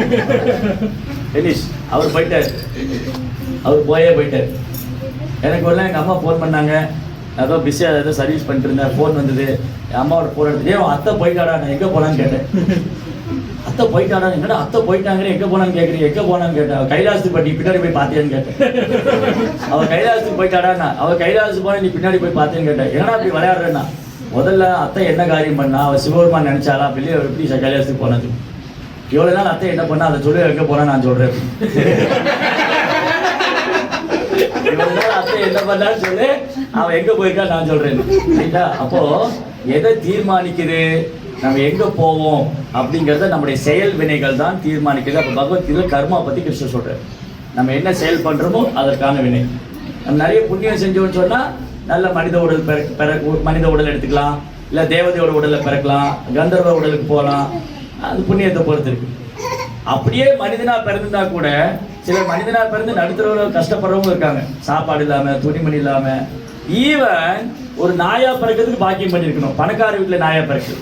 ஃபெனிஷ். அவர் போயிட்டார், அவர் போயிட்டார். எனக்கு ஒரு எங்கள் அம்மா ஃபோன் பண்ணாங்க, ஏதோ பிஸியாக ஏதோ சர்வீஸ் பண்ணிட்டு இருந்தேன். ஃபோன் வந்தது, என் அம்மாவோட ஃபோன் எடுத்துட்டு, அவன் அத்தை போயிட்டாடா, நான் எங்கே போனான்னு கேட்டேன். அத்தை போயிட்டாடா, என்னடா அத்தை போயிட்டாங்க, எங்கே போனான்னு கேட்குறீங்க? எங்கே போனான்னு கேட்டேன். அவள் கைலாசத்துக்கு பட்டி பின்னாடி போய் பார்த்தியான்னு கேட்டேன். அவள் கைலாசத்துக்கு போயிட்டாடாண்ணா. அவள் கைலாசத்துக்கு போன நீ பின்னாடி போய் பார்த்தேன்னு கேட்டேன். ஏன்னா அப்படி விளையாடுறேன்னா, முதல்ல அத்தை என்ன காரியம் பண்ணா? அவள் சிவபெருமான் நினைச்சாலா? வெளியே எப்படி கைலாசத்துக்கு போனது? இவ்வளோ நாள் அத்தை என்ன பண்ணா? அதை சொல்லி எங்கே போனா நான் சொல்றேன். அத்தை என்ன பண்ணான்னு சொல்லு, அவன் எங்க போயிருக்கா நான் சொல்றேன். சரிங்களா? அப்போ எதை தீர்மானிக்குது? நம்ம எங்க போவோம் அப்படிங்கிறத நம்முடைய செயல் வினைகள் தான் தீர்மானிக்குது. அப்போ பகவத்கீதை கர்மா பத்தி கிருஷ்ணர் சொல்றாரு. நம்ம என்ன செயல் பண்றோமோ அதற்கான வினை. நம்ம நிறைய புண்ணியம் செஞ்சோம்னு சொன்னா நல்ல மனித உடல் மனித உடல் எடுத்துக்கலாம், இல்ல தேவதையோட உடல்ல பிறக்கலாம், கந்தர்வ உடலுக்கு போகலாம். அது புண்ணியத்தை பொறுத்து இருக்கு. அப்படியே மனிதனா பிறந்திருந்தா கூட சிலர் மனிதனா பிறந்து நடுத்தரவங்க கஷ்டப்படுறவங்க இருக்காங்க, சாப்பாடு இல்லாம, துணிமணி இல்லாம. ஈவன் ஒரு நாயா பிறக்கிறதுக்கு பாக்கியம் பண்ணிருக்கணும். பணக்கார வீட்டுல நாயா பிறகு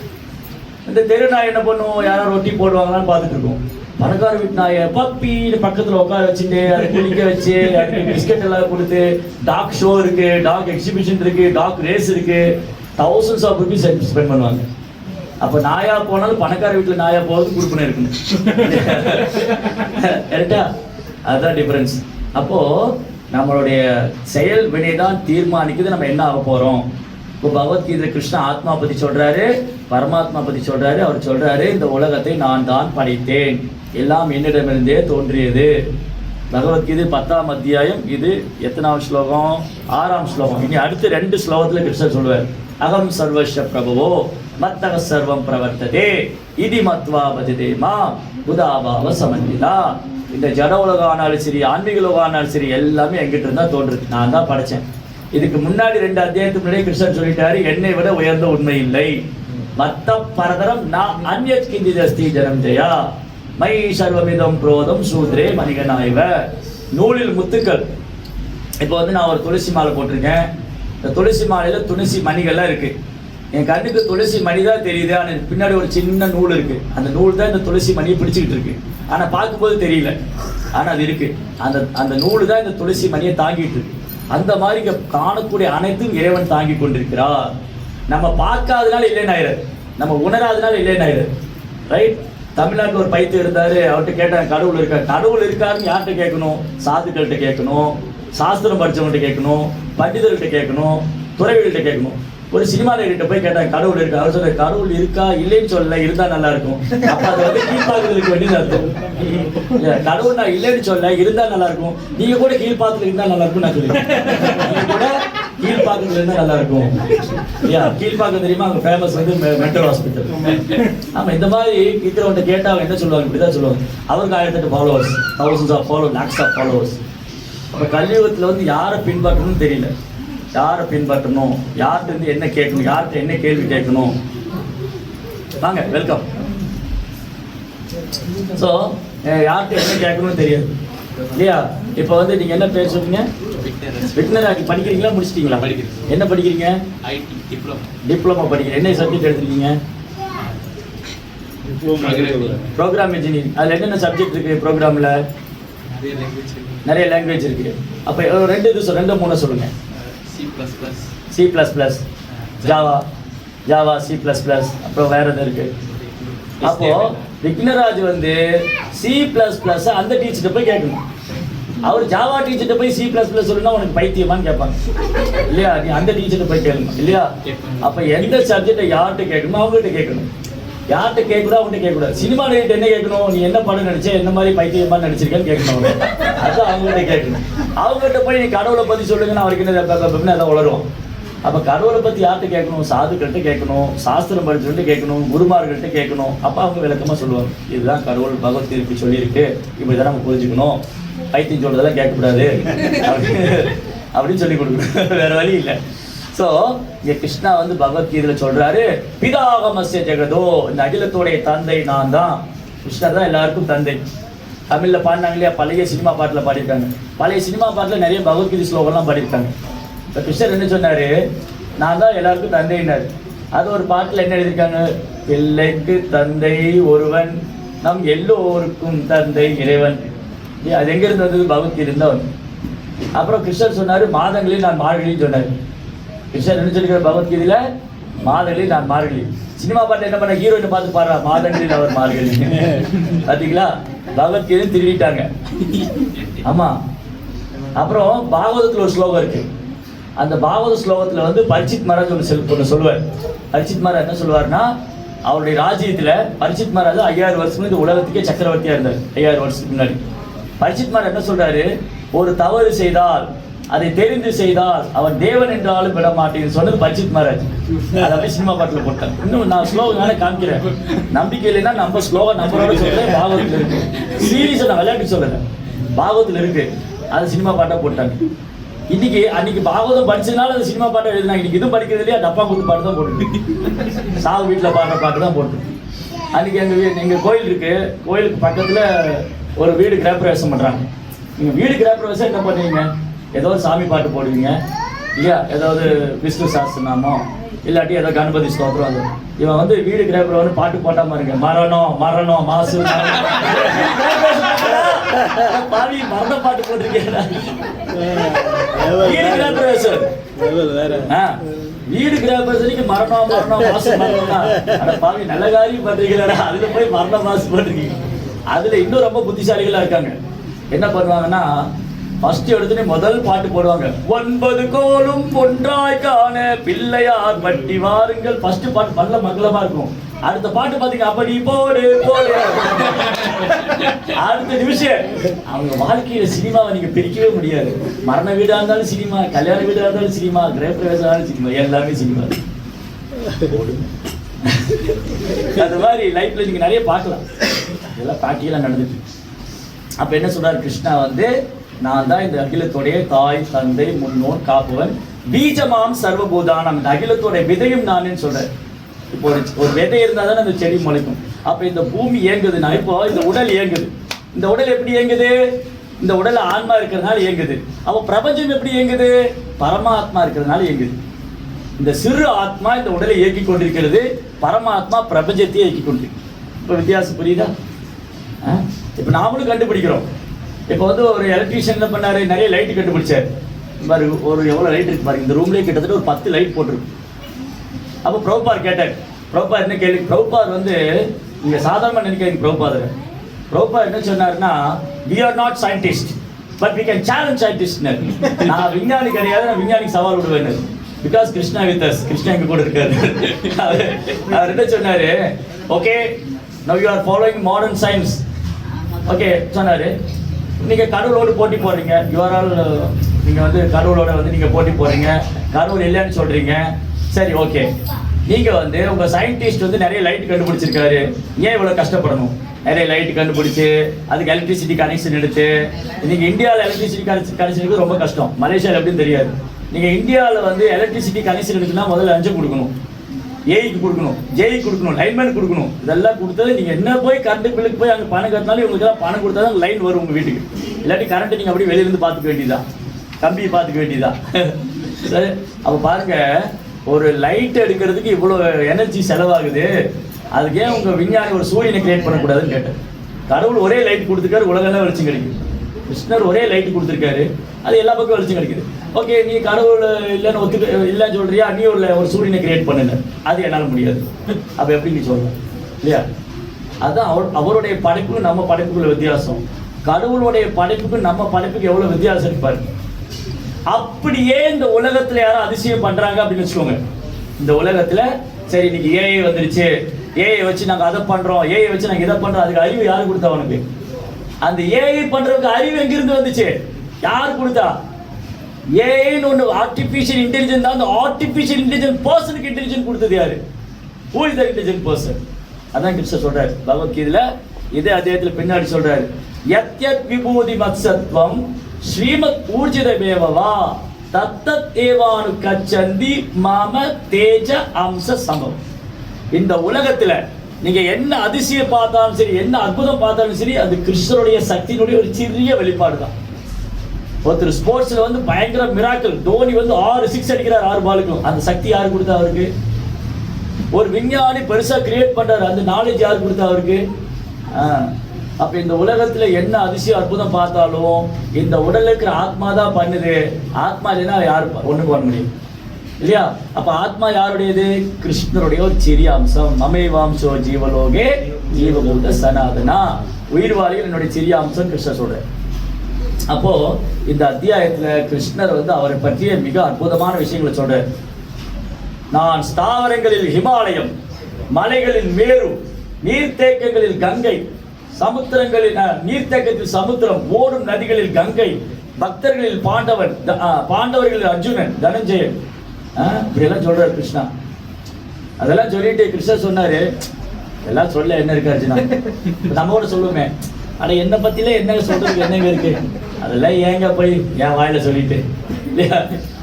இந்த தெரு நாய் என்ன பண்ணுவோம்? யாராவது ரொட்டி போடுவாங்களான்னு பார்த்துட்டு இருக்கோம். பணக்கார வீட்டு நாயை பப்பின்னு பக்கத்துல உட்கார வச்சுட்டு அதை குளிக்க வச்சு அதுக்கு பிஸ்கட் எல்லாம் கொடுத்து, டாக் ஷோ இருக்கு, டாக் எக்ஸிபிஷன் இருக்கு, டாக் ரேஸ் இருக்கு, thousands of rupees ஸ்பெண்ட் பண்ணுவாங்க. அப்ப நாயா போனாலும் பணக்கார வீட்டுல நாயா போகிறது கொடுப்பனை இருக்கணும். கரெக்டா? அதுதான் டிஃபரன்ஸ். அப்போ நம்மளுடைய செயல் வினை தான் தீர்மானிக்குது நம்ம என்ன ஆக போறோம். இப்போ பகவத்கீதை கிருஷ்ணா ஆத்மா பத்தி சொல்றாரு, பரமாத்மா பத்தி சொல்றாரு. அவர் சொல்றாரு, இந்த உலகத்தை நான் தான் படைத்தேன், எல்லாம் என்னிடமிருந்தே தோன்றியது. பகவத்கீதை 10ஆம் அத்தியாயம். இது எத்தனாவது ஸ்லோகம்? 6ஆம் ஸ்லோகம். இனி அடுத்து 2 ஸ்லோகத்துல கிருஷ்ணர் சொல்வார், அகம் சர்வஸ்ய பிரபவோ மத்தக சர்வம் பிரவர்த்ததே இதி மத்வா பஜதே மா புதாபாவ சமன்விதா. இந்த ஜட உலகம் ஆனாலும் சரி, ஆன்மீக உலகம் ஆனாலும் சரி, எல்லாமே எங்கிட்ட இருந்தா தோன்றுது, நான் தான் படைச்சேன். இதுக்கு முன்னாடி 2 அத்தியாயத்துக்கு முன்னாடி கிருஷ்ணன் சொல்லிட்டாரு, என்னை விட உயர்ந்த உண்மை இல்லை. மத்த பரதரம் நான் அந்யத் கிஞ்சிதஸ்தி ஜனம் ஜெயா மை சர்வமிதம் புரோதம் சூத்ரே மணிகனாய்வ. நூலில் முத்துக்கள். இப்போ நான் ஒரு துளசி மாலை போட்டிருக்கேன். இந்த துளசி மாலையில துளசி மணிகள்லாம் இருக்கு. என் கண்ணுக்கு துளசி மணி தான் தெரியுது, ஆனால் பின்னாடி ஒரு சின்ன நூல் இருக்கு. அந்த நூல் தான் இந்த துளசி மணியை பிடிச்சிக்கிட்டு இருக்கு. ஆனா பார்க்கும்போது தெரியல, ஆனா அது இருக்கு. அந்த நூல் தான் இந்த துளசி மணியை தாங்கிட்டு இருக்கு. அந்த மாதிரி இங்க காணக்கூடிய அனைத்தும் இறைவன் தாங்கி கொண்டிருக்கிறார். நம்ம பார்க்காதனால இல்லைன்னு ஆயிரு, நம்ம உணராதனால இல்லைன்னு ஆயிரு. ரைட்? தமிழ்நாட்டில் ஒரு பைத்தியம் இருந்தாரு, அவர்கிட்ட கேட்டாங்க கடவுள் இருக்கா? கடவுள் இருக்காருன்னு யார்கிட்ட கேட்கணும்? சாதுக்கள்கிட்ட கேட்கணும், சாஸ்திரம் படிச்சவங்கள்ட்ட கேட்கணும், பண்டிதர்கிட்ட கேட்கணும், துறவிகள்கிட்ட கேட்கணும். ஒரு சினிமா நடிகர்கிட்ட போய் கேட்டாங்க கடவுள் இருக்கா? அவர் சொல்ற கடவுள் இருக்கா இல்லைன்னு சொல்லல, இருந்தா நல்லா இருக்கும். அப்ப அதை வந்து கீழ்பாக்குறதுக்கு வேண்டியது அர்த்தம். கடவுள் நான் இல்லைன்னு சொல்ல, இருந்தா நல்லா இருக்கும். நீங்க கூட கீழ்பாத்துல இருந்தா நல்லா இருக்கும் நான் சொல்லுவேன். நீங்க கூட கீழ்பாக்கத்துல இருந்தா நல்லா இருக்கும். கீழ்பாக்கம் தெரியுமா? அங்க ஃபேமஸ் வந்து மென்டல் ஹாஸ்பிட்டல். ஆமா, இந்த மாதிரி இருக்கிறவங்க கேட்டா அவங்க என்ன சொல்லுவாங்க? இப்படிதான் சொல்லுவாங்க. அவருக்கு 1008 followers, thousands of followers, lakhs of followers. அப்ப கலியுகத்துல வந்து யாரை பின்பற்றணும்னு தெரியல. யாரை பின்பற்றணும், யார்கிட்ட இருந்து என்ன கேட்கணும், யார்கிட்ட என்ன கேள்வி கேட்கணும். வாங்க, வெல்கம். ஸோ யார்கிட்ட என்ன கேட்கணும்னு தெரியாது இல்லையா? இப்போ வந்து நீங்க என்ன பேர் சொல்றீங்க? வெட்டினரி படிக்கிறீங்களா, முடிச்சிட்டீங்களா? என்ன படிக்கிறீங்க? டிப்ளமோ படிக்கிறீங்க. என்ன சப்ஜெக்ட் எடுத்துருக்கீங்க? Program engineering. அதில் என்னென்ன சப்ஜெக்ட் இருக்கு ப்ரோக்ராமில்? நிறைய லாங்குவேஜ் இருக்கு. அப்போ 2-3 சொல்லுங்க. C++, ஜாவா, C++, அப்புறம் வேற எது இருக்கு? அப்போ விக்னராஜ் வந்து C++ அந்த டீச்சர்கிட்ட போய் கேட்கணும். அவர் ஜாவா டீச்சர்கிட்ட போய் C++ சொல்லுன்னா உனக்கு பைத்தியமான்னு கேட்பாங்க இல்லையா? நீ அந்த டீச்சர்கிட்ட போய் கேட்கணும் இல்லையா? அப்ப எந்த சப்ஜெக்டை யார்கிட்ட கேட்கணும்? அவங்ககிட்ட கேட்கணும். யார்கிட்ட கேட்கக்கூடாது? அவங்ககிட்ட கேட்கக்கூடாது. சினிமா நடிகை என்ன கேட்கணும்? நீ என்ன படம் நடிச்ச, என்ன மாதிரி பைத்தியமா நடிச்சிருக்கேன்னு கேட்கணும். அதுதான் அவங்ககிட்ட கேட்கணும். அவங்ககிட்ட போய் நீ கடவுளை பத்தி சொல்லுங்கன்னு அவருக்கு என்ன அதை வளரும். அப்ப கடவுளை பத்தி யார்கிட்ட கேட்கணும்? சாதுக்கிட்ட கேட்கணும், சாஸ்திரம் படிச்சுட்டு கேட்கணும், குருமார்கள்ட்ட கேட்கணும். அப்ப அவங்க விளக்கமா சொல்லுவாங்க, இதுதான் கடவுள் பகவத்கீதை சொல்லியிருக்கு, இப்படிதான் நம்ம புரிஞ்சுக்கணும், பைத்தியம் சொல்றதெல்லாம் கேட்கக்கூடாது. அப்படின்னு சொல்லி கொடுக்கணும், வேற வழி இல்லை. ஸோ இங்கே கிருஷ்ணா வந்து பகவத்கீதையில சொல்றாரு, பிதாகமஸ்ய ஜெகதோ, இந்த அகிலத்தோடைய தந்தை நான் தான். கிருஷ்ணர் தான் எல்லாருக்கும் தந்தை. தமிழில் பாடினாங்க இல்லையா, பழைய சினிமா பாட்டில் பாடியிருக்காங்க. பழைய சினிமா பாட்டில் நிறைய பகவத்கீதை ஸ்லோகம்லாம் பாடியிருக்காங்க. இப்போ கிருஷ்ணர் என்ன சொன்னார், நான் தான் எல்லாருக்கும் தந்தையினார். அது ஒரு பாட்டில் என்ன எழுதியிருக்காங்க, பிள்ளைக்கு தந்தை ஒருவன், நம் எல்லோருக்கும் தந்தை இறைவன். அது எங்கேருந்து வந்தது, பகவத்கீதை தான் வந்து. அப்புறம் கிருஷ்ணர் சொன்னார், மாதங்களில் நான் மார்கழின்னு சொன்னார். கிருஷ்ணர் என்ன சொல்லியிருக்கார் பகவத்கீதையில, மாதங்களில் நான் மார்கழி. சினிமா பாட்டில் என்ன பண்ண, ஹீரோயினை பார்த்து பாடுறா, மாதங்களில் அவர் மார்கழி. பார்த்தீங்களா, பகவத்கீதை திருடிட்டாங்க. ஆமா. அப்புறம் பாகவதத்தில் ஒரு ஸ்லோகம் இருக்கு. அந்த பாகவத ஸ்லோகத்தில் வந்து பரிச்சித் மகாராஜ் ஒன்று சொல்லுவார். பரிச்சித் மகாராஜ் என்ன சொல்லுவார்னா, அவருடைய ராஜ்யத்தில் பரிச்சித் மகாராஜ் 5000 வருஷம் இந்த உலகத்துக்கே சக்கரவர்த்தியாக இருந்தார். 5000 வருஷத்துக்கு முன்னாடி பரிச்சித் மகாராஜ் என்ன சொல்றாரு, ஒரு தவறு செய்தால் அதை தெரிந்து செய்தால் அவன் தேவன் என்றாலும் விட மாட்டேன்னு சொன்னது பரிச்சித் மகாராஜ். அதை அப்படியே சினிமா பாட்டில் போட்டேன். இன்னும் நான் ஸ்லோகம் நானே காமிக்கிறேன். நம்பிக்கை இல்லைன்னா நம்ம ஸ்லோகம் நம்மளோட சொல்றேன். பாகவத்தில் இருக்கு, சீரியஸாக நான் விளையாட்டு சொல்றேன், பாகவத்தில் இருக்கு. அது சினிமா பாட்டா போட்டாங்க. அன்னைக்கு பாகவதம் படிச்சதுனால அந்த சினிமா பாட்டை எழுதினாங்க. இன்னைக்கு இதுவும் படிக்கிறது இல்லையா, டப்பா குத்து பாட்டு தான் போட்டு, சாவு வீட்டில் பாடுற பாட்டு தான் போட்டு. அன்னைக்கு எங்கள் கோயில் இருக்கு, கோயிலுக்கு பக்கத்தில் ஒரு வீடு கிரகப்பிரவேசம் பண்ணுறாங்க. நீங்கள் வீடு கிரகப்பிரவேசம் என்ன பண்ணுவீங்க, ஏதோ ஒரு சாமி பாட்டு போடுவீங்க இல்லையா, ஏதாவது விஷ்ணு சாஸ்திரநாமம் இல்லாட்டி ஏதோ கணபதி ஸ்தோத்திரம். அது இவன் வந்து வீடு கிரகப்பிரவேசம் பாட்டு போட்டா பாருங்க, மரணம் மரணம் மாசு பாவி மரண பாட்டு போட்டிருக்கேன். வீடு கிரகப்பிரவேசம், வீடு கிரகப்பிரவேசத்துக்கு மரணம் மரணம் மாசு மரணம் பாவி நல்ல காரியம் பண்றீங்களா, அதுல போய் மரண மாசு பண்றீங்க. அதுல இன்னும் ரொம்ப புத்திசாலிகளா இருக்காங்க. என்ன பண்ணுவாங்கன்னா, ஃபர்ஸ்ட் எடுத்துட்டு முதல் பாட்டு போடுவாங்க, 9 கோலும் ஒன்றாய் காண பிள்ளையார் பட்டி வாருங்கள். ஃபர்ஸ்ட் பாட்டு நல்ல மங்களமா இருக்கும். அடுத்த பாட்டு பாத்தீங்க, அப்படி போடு போடு. அடுத்த நிமிஷம் அவங்க வாழ்க்கையில சினிமாவை நீங்க பிரிக்கவே முடியாது. மரண வீடா இருந்தாலும் சினிமா, கல்யாண வீடா இருந்தாலும் சினிமா, கிரகப்பிரவேசம் இருந்தாலும் சினிமா, எல்லாமே சினிமா. அது மாதிரி லைஃப்ல நீங்க நிறைய பார்க்கலாம். இதெல்லாம் ப்ராக்டிகலா நடந்துட்டு. அப்ப என்ன சொல்றாரு கிருஷ்ணா வந்து, நான் தான் இந்த அகிலத்துடைய தாய் தந்தை முன்னோன் காப்பவன், பீஜமாம் சர்வபூதானம், இந்த அகிலத்துடைய விதையும் நானே சொல்றேன். இப்போ ஒரு விதை இருந்தால் தானே அந்த செடி முளைக்கும். அப்ப இந்த பூமி இயங்குதுன்னா, இப்போ இந்த உடல் இயங்குது. இந்த உடல் எப்படி இயங்குது, இந்த உடல் ஆன்மா இருக்கிறதுனால இயங்குது. அப்போ பிரபஞ்சம் எப்படி இயங்குது, பரமாத்மா இருக்கிறதுனால இயங்குது. இந்த சிறு ஆத்மா இந்த உடலை இயக்கி கொண்டிருக்கிறது, பரமாத்மா பிரபஞ்சத்தையே இயக்கி கொண்டிருக்கு. இப்போ வித்தியாசம் புரியுதா? இப்போ நாமளும் கண்டுபிடிக்கிறோம். இப்போ வந்து ஒரு எலக்ட்ரீஷியன் என்ன பண்ணாரு, நிறைய லைட்டு கண்டுபிடிச்சார். பாரு ஒரு எவ்வளோ லைட் இருக்கு பாருங்க, இந்த ரூம்லேயே கிட்டத்தட்ட ஒரு 10 லைட் போட்டிருக்கு. அப்போ பிரபுபார் கேட்டார். பிரபுபார் என்ன கேள்வி, பிரபுபார் வந்து நீங்க சாதாரணமாக நினைக்கிறீங்க, பிரபுபார் என்ன சொன்னாருன்னா, we are not scientists but we can challenge scientists. நான் விஞ்ஞானி கிடையாது, நான் விஞ்ஞானிக்கு சவால் விடுவேன். Because Krishna with us, Krishna எங்க கூட இருக்காரு. அவர் என்ன சொன்னாரு, okay now you are following modern science. Okay சொன்னாரு, நீங்க கடவுளோடு போட்டி போடுறீங்க, யூஆர்ஆல் நீங்க வந்து கடவுளோட வந்து நீங்க போட்டி போடுறீங்க, கடவுள் இல்லைன்னு சொல்றீங்க. சரி ஓகே, நீங்க வந்து உங்க சயின்டிஸ்ட் வந்து நிறைய லைட் கண்டுபிடிச்சிருக்காரு, ஏன் இவ்வளவு கஷ்டப்படணும்? நிறைய லைட் கண்டுபிடிச்சு அதுக்கு எலக்ட்ரிசிட்டி கனெக்ஷன் எடுத்து, நீங்க இந்தியாவில் எலக்ட்ரிசிட்டி கனெக்ஷனுக்கு ரொம்ப கஷ்டம், மலேசியாவில் எப்படின்னு தெரியாது. நீங்க இந்தியாவில் வந்து எலக்ட்ரிசிட்டி கனெக்ஷன் எடுக்கணும்னா முதல்ல லஞ்சம் கொடுக்கணும், ஏஐக்கு கொடுக்கணும், ஜேஇக்கு கொடுக்கணும், லைன்மேன் கொடுக்கணும். இதெல்லாம் கொடுத்தது நீங்கள் என்ன போய் கரண்ட் பில்லுக்கு போய் அங்கே பணம் கட்டினாலும் இவங்களுக்குலாம் பணம் கொடுத்தா தான் லைன் வரும் உங்கள் வீட்டுக்கு. இல்லாட்டி கரண்ட்டை நீங்கள் அப்படியே வெளியிலேருந்து பார்த்துக்க வேண்டியதான், கம்பியை பார்த்துக்க வேண்டியதான். சரி, அப்போ பாருங்க, ஒரு லைட் எடுக்கிறதுக்கு இவ்வளோ எனர்ஜி செலவாகுது, அதுக்கு ஏன் உங்கள் விஞ்ஞானி ஒரு சூரியனை கிரியேட் பண்ணக்கூடாதுன்னு கேட்டேன். கடவுள் ஒரே லைட் கொடுத்துருக்காரு, உலகெல்லாம் வெளிச்சம் கிடைக்குது. கிருஷ்ணர் ஒரே லைட் கொடுத்துருக்காரு, அது எல்லா பக்கம் வெளிச்சம் கிடைக்குது. ஓகே, நீ கடவுள் இல்லைன்னு இல்லைன்னு சொல்றியா, நீ ஒரு சூரியனை கிரியேட் பண்ணுங்க, அது என்னால் முடியாது. அப்போ எப்படி நீ சொல்ற இல்லையா? அதுதான் அவருடைய படைப்புக்கும் நம்ம படைப்புக்குள்ள வித்தியாசம். கடவுளுடைய படைப்புக்கும் நம்ம படைப்புக்கு எவ்வளோ வித்தியாசம் இருப்பாரு. அப்படியே இந்த உலகத்தில் யாரும் அதிசயம் பண்றாங்க அப்படின்னு வச்சுக்கோங்க. இந்த உலகத்தில் சரி இன்னைக்கு ஏஐ வந்துருச்சு, ஏஐ வச்சு நாங்கள் அதை பண்றோம், ஏஐ வச்சு நாங்கள் இதை பண்றோம், அதுக்கு அறிவு யாரு கொடுத்தா? அவனுக்கு அந்த ஏஐ பண்றதுக்கு அறிவு எங்கிருந்து வந்துச்சு? யார் கொடுத்தா? ஏஐன்னு ஒன்று ஆர்டிஃபிஷியல் இன்டெலிஜென்ஸ் தான். அந்த ஆர்டிஃபிஷியல் இன்டெலிஜென்ஸ் பர்சனுக்கு இன்டெலிஜென்ஸ் கொடுத்தது யாரு? Who is the intelligent person? அதான் கிருஷ்ணர் சொல்றாரு பகவத்கீதையில. இதே அத்தியாயத்தில் பின்னாடி சொல்றாரு, யத்யத் விபூதி மத்சத்வம் ஸ்ரீமத் ஊர்ஜித மேவவா. தத்தத் ஏவானு கச்சந்தி மம தேஜ அம்ச சமம். இந்த உலகத்துல நீங்க என்ன அதிசயம் பார்த்தாலும் சரி, என்ன அற்புதம் பார்த்தாலும் சரி, அது கிருஷ்ணருடைய சக்தியினுடைய ஒரு சிறிய வெளிப்பாடு தான். ஒருத்தர் ஸ்போர்ட்ஸ்ல வந்து பயங்கர மிராக்கிள், தோனி வந்து 6 6 அடிக்கிறார் 6 பாலுக்கும். அந்த சக்தி யாரு கொடுத்தா அவருக்கு? ஒரு விஞ்ஞானி பெருசா கிரியேட் பண்றாரு, அந்த நாலேஜ் யாரு கொடுத்தா அவருக்கு? அப்ப இந்த உலகத்துல என்ன அதிசயம் அற்புதம் பார்த்தாலும் இந்த உடல்ல இருக்கிற ஆத்மா தான் பண்ணுது. ஆத்மா இல்லைன்னா யாரு ஒண்ணுக்கு பண்ண முடியும் இல்லையா? அப்ப ஆத்மா யாருடையது? கிருஷ்ணருடைய ஒரு சிறிய அம்சம். மமேவாம்சோ ஜீவலோகே ஜீவபூத சனாதனா, உயிர் வாழ்வில் என்னுடைய சிறிய அம்சம் கிருஷ்ணர் சொல்றேன். அப்போ இந்த அத்தியாயத்துல கிருஷ்ணர் வந்து அவரை பற்றிய மிக அற்புதமான விஷயங்களை சொல்றார். நான் ஸ்தாவரங்களில் ஹிமாலயம், மலைகளில் மேரு, நீர்த்தேக்கங்களில் கங்கை, சமுத்திரங்களில் நீர்த்தேக்கத்தில் சமுத்திரம், ஓடும் நதிகளில் கங்கை, பக்தர்களில் பாண்டவன், பாண்டவர்களில் அர்ஜுனன், தனஞ்சயன், இப்படியெல்லாம் சொல்றாரு கிருஷ்ணா. அதெல்லாம் சொல்லிட்டு கிருஷ்ணர் சொன்னாரு, எல்லாம் சொல்ல என்ன இருக்கு அர்ஜுனா? நம்ம கூட சொல்லுவோமே, ஆனா என்னை பத்தில என்ன சொல்றதுக்கு என்னங்க இருக்கு? அதெல்லாம் ஏங்க போய் என் வாயில சொல்லிட்டு இல்லையா?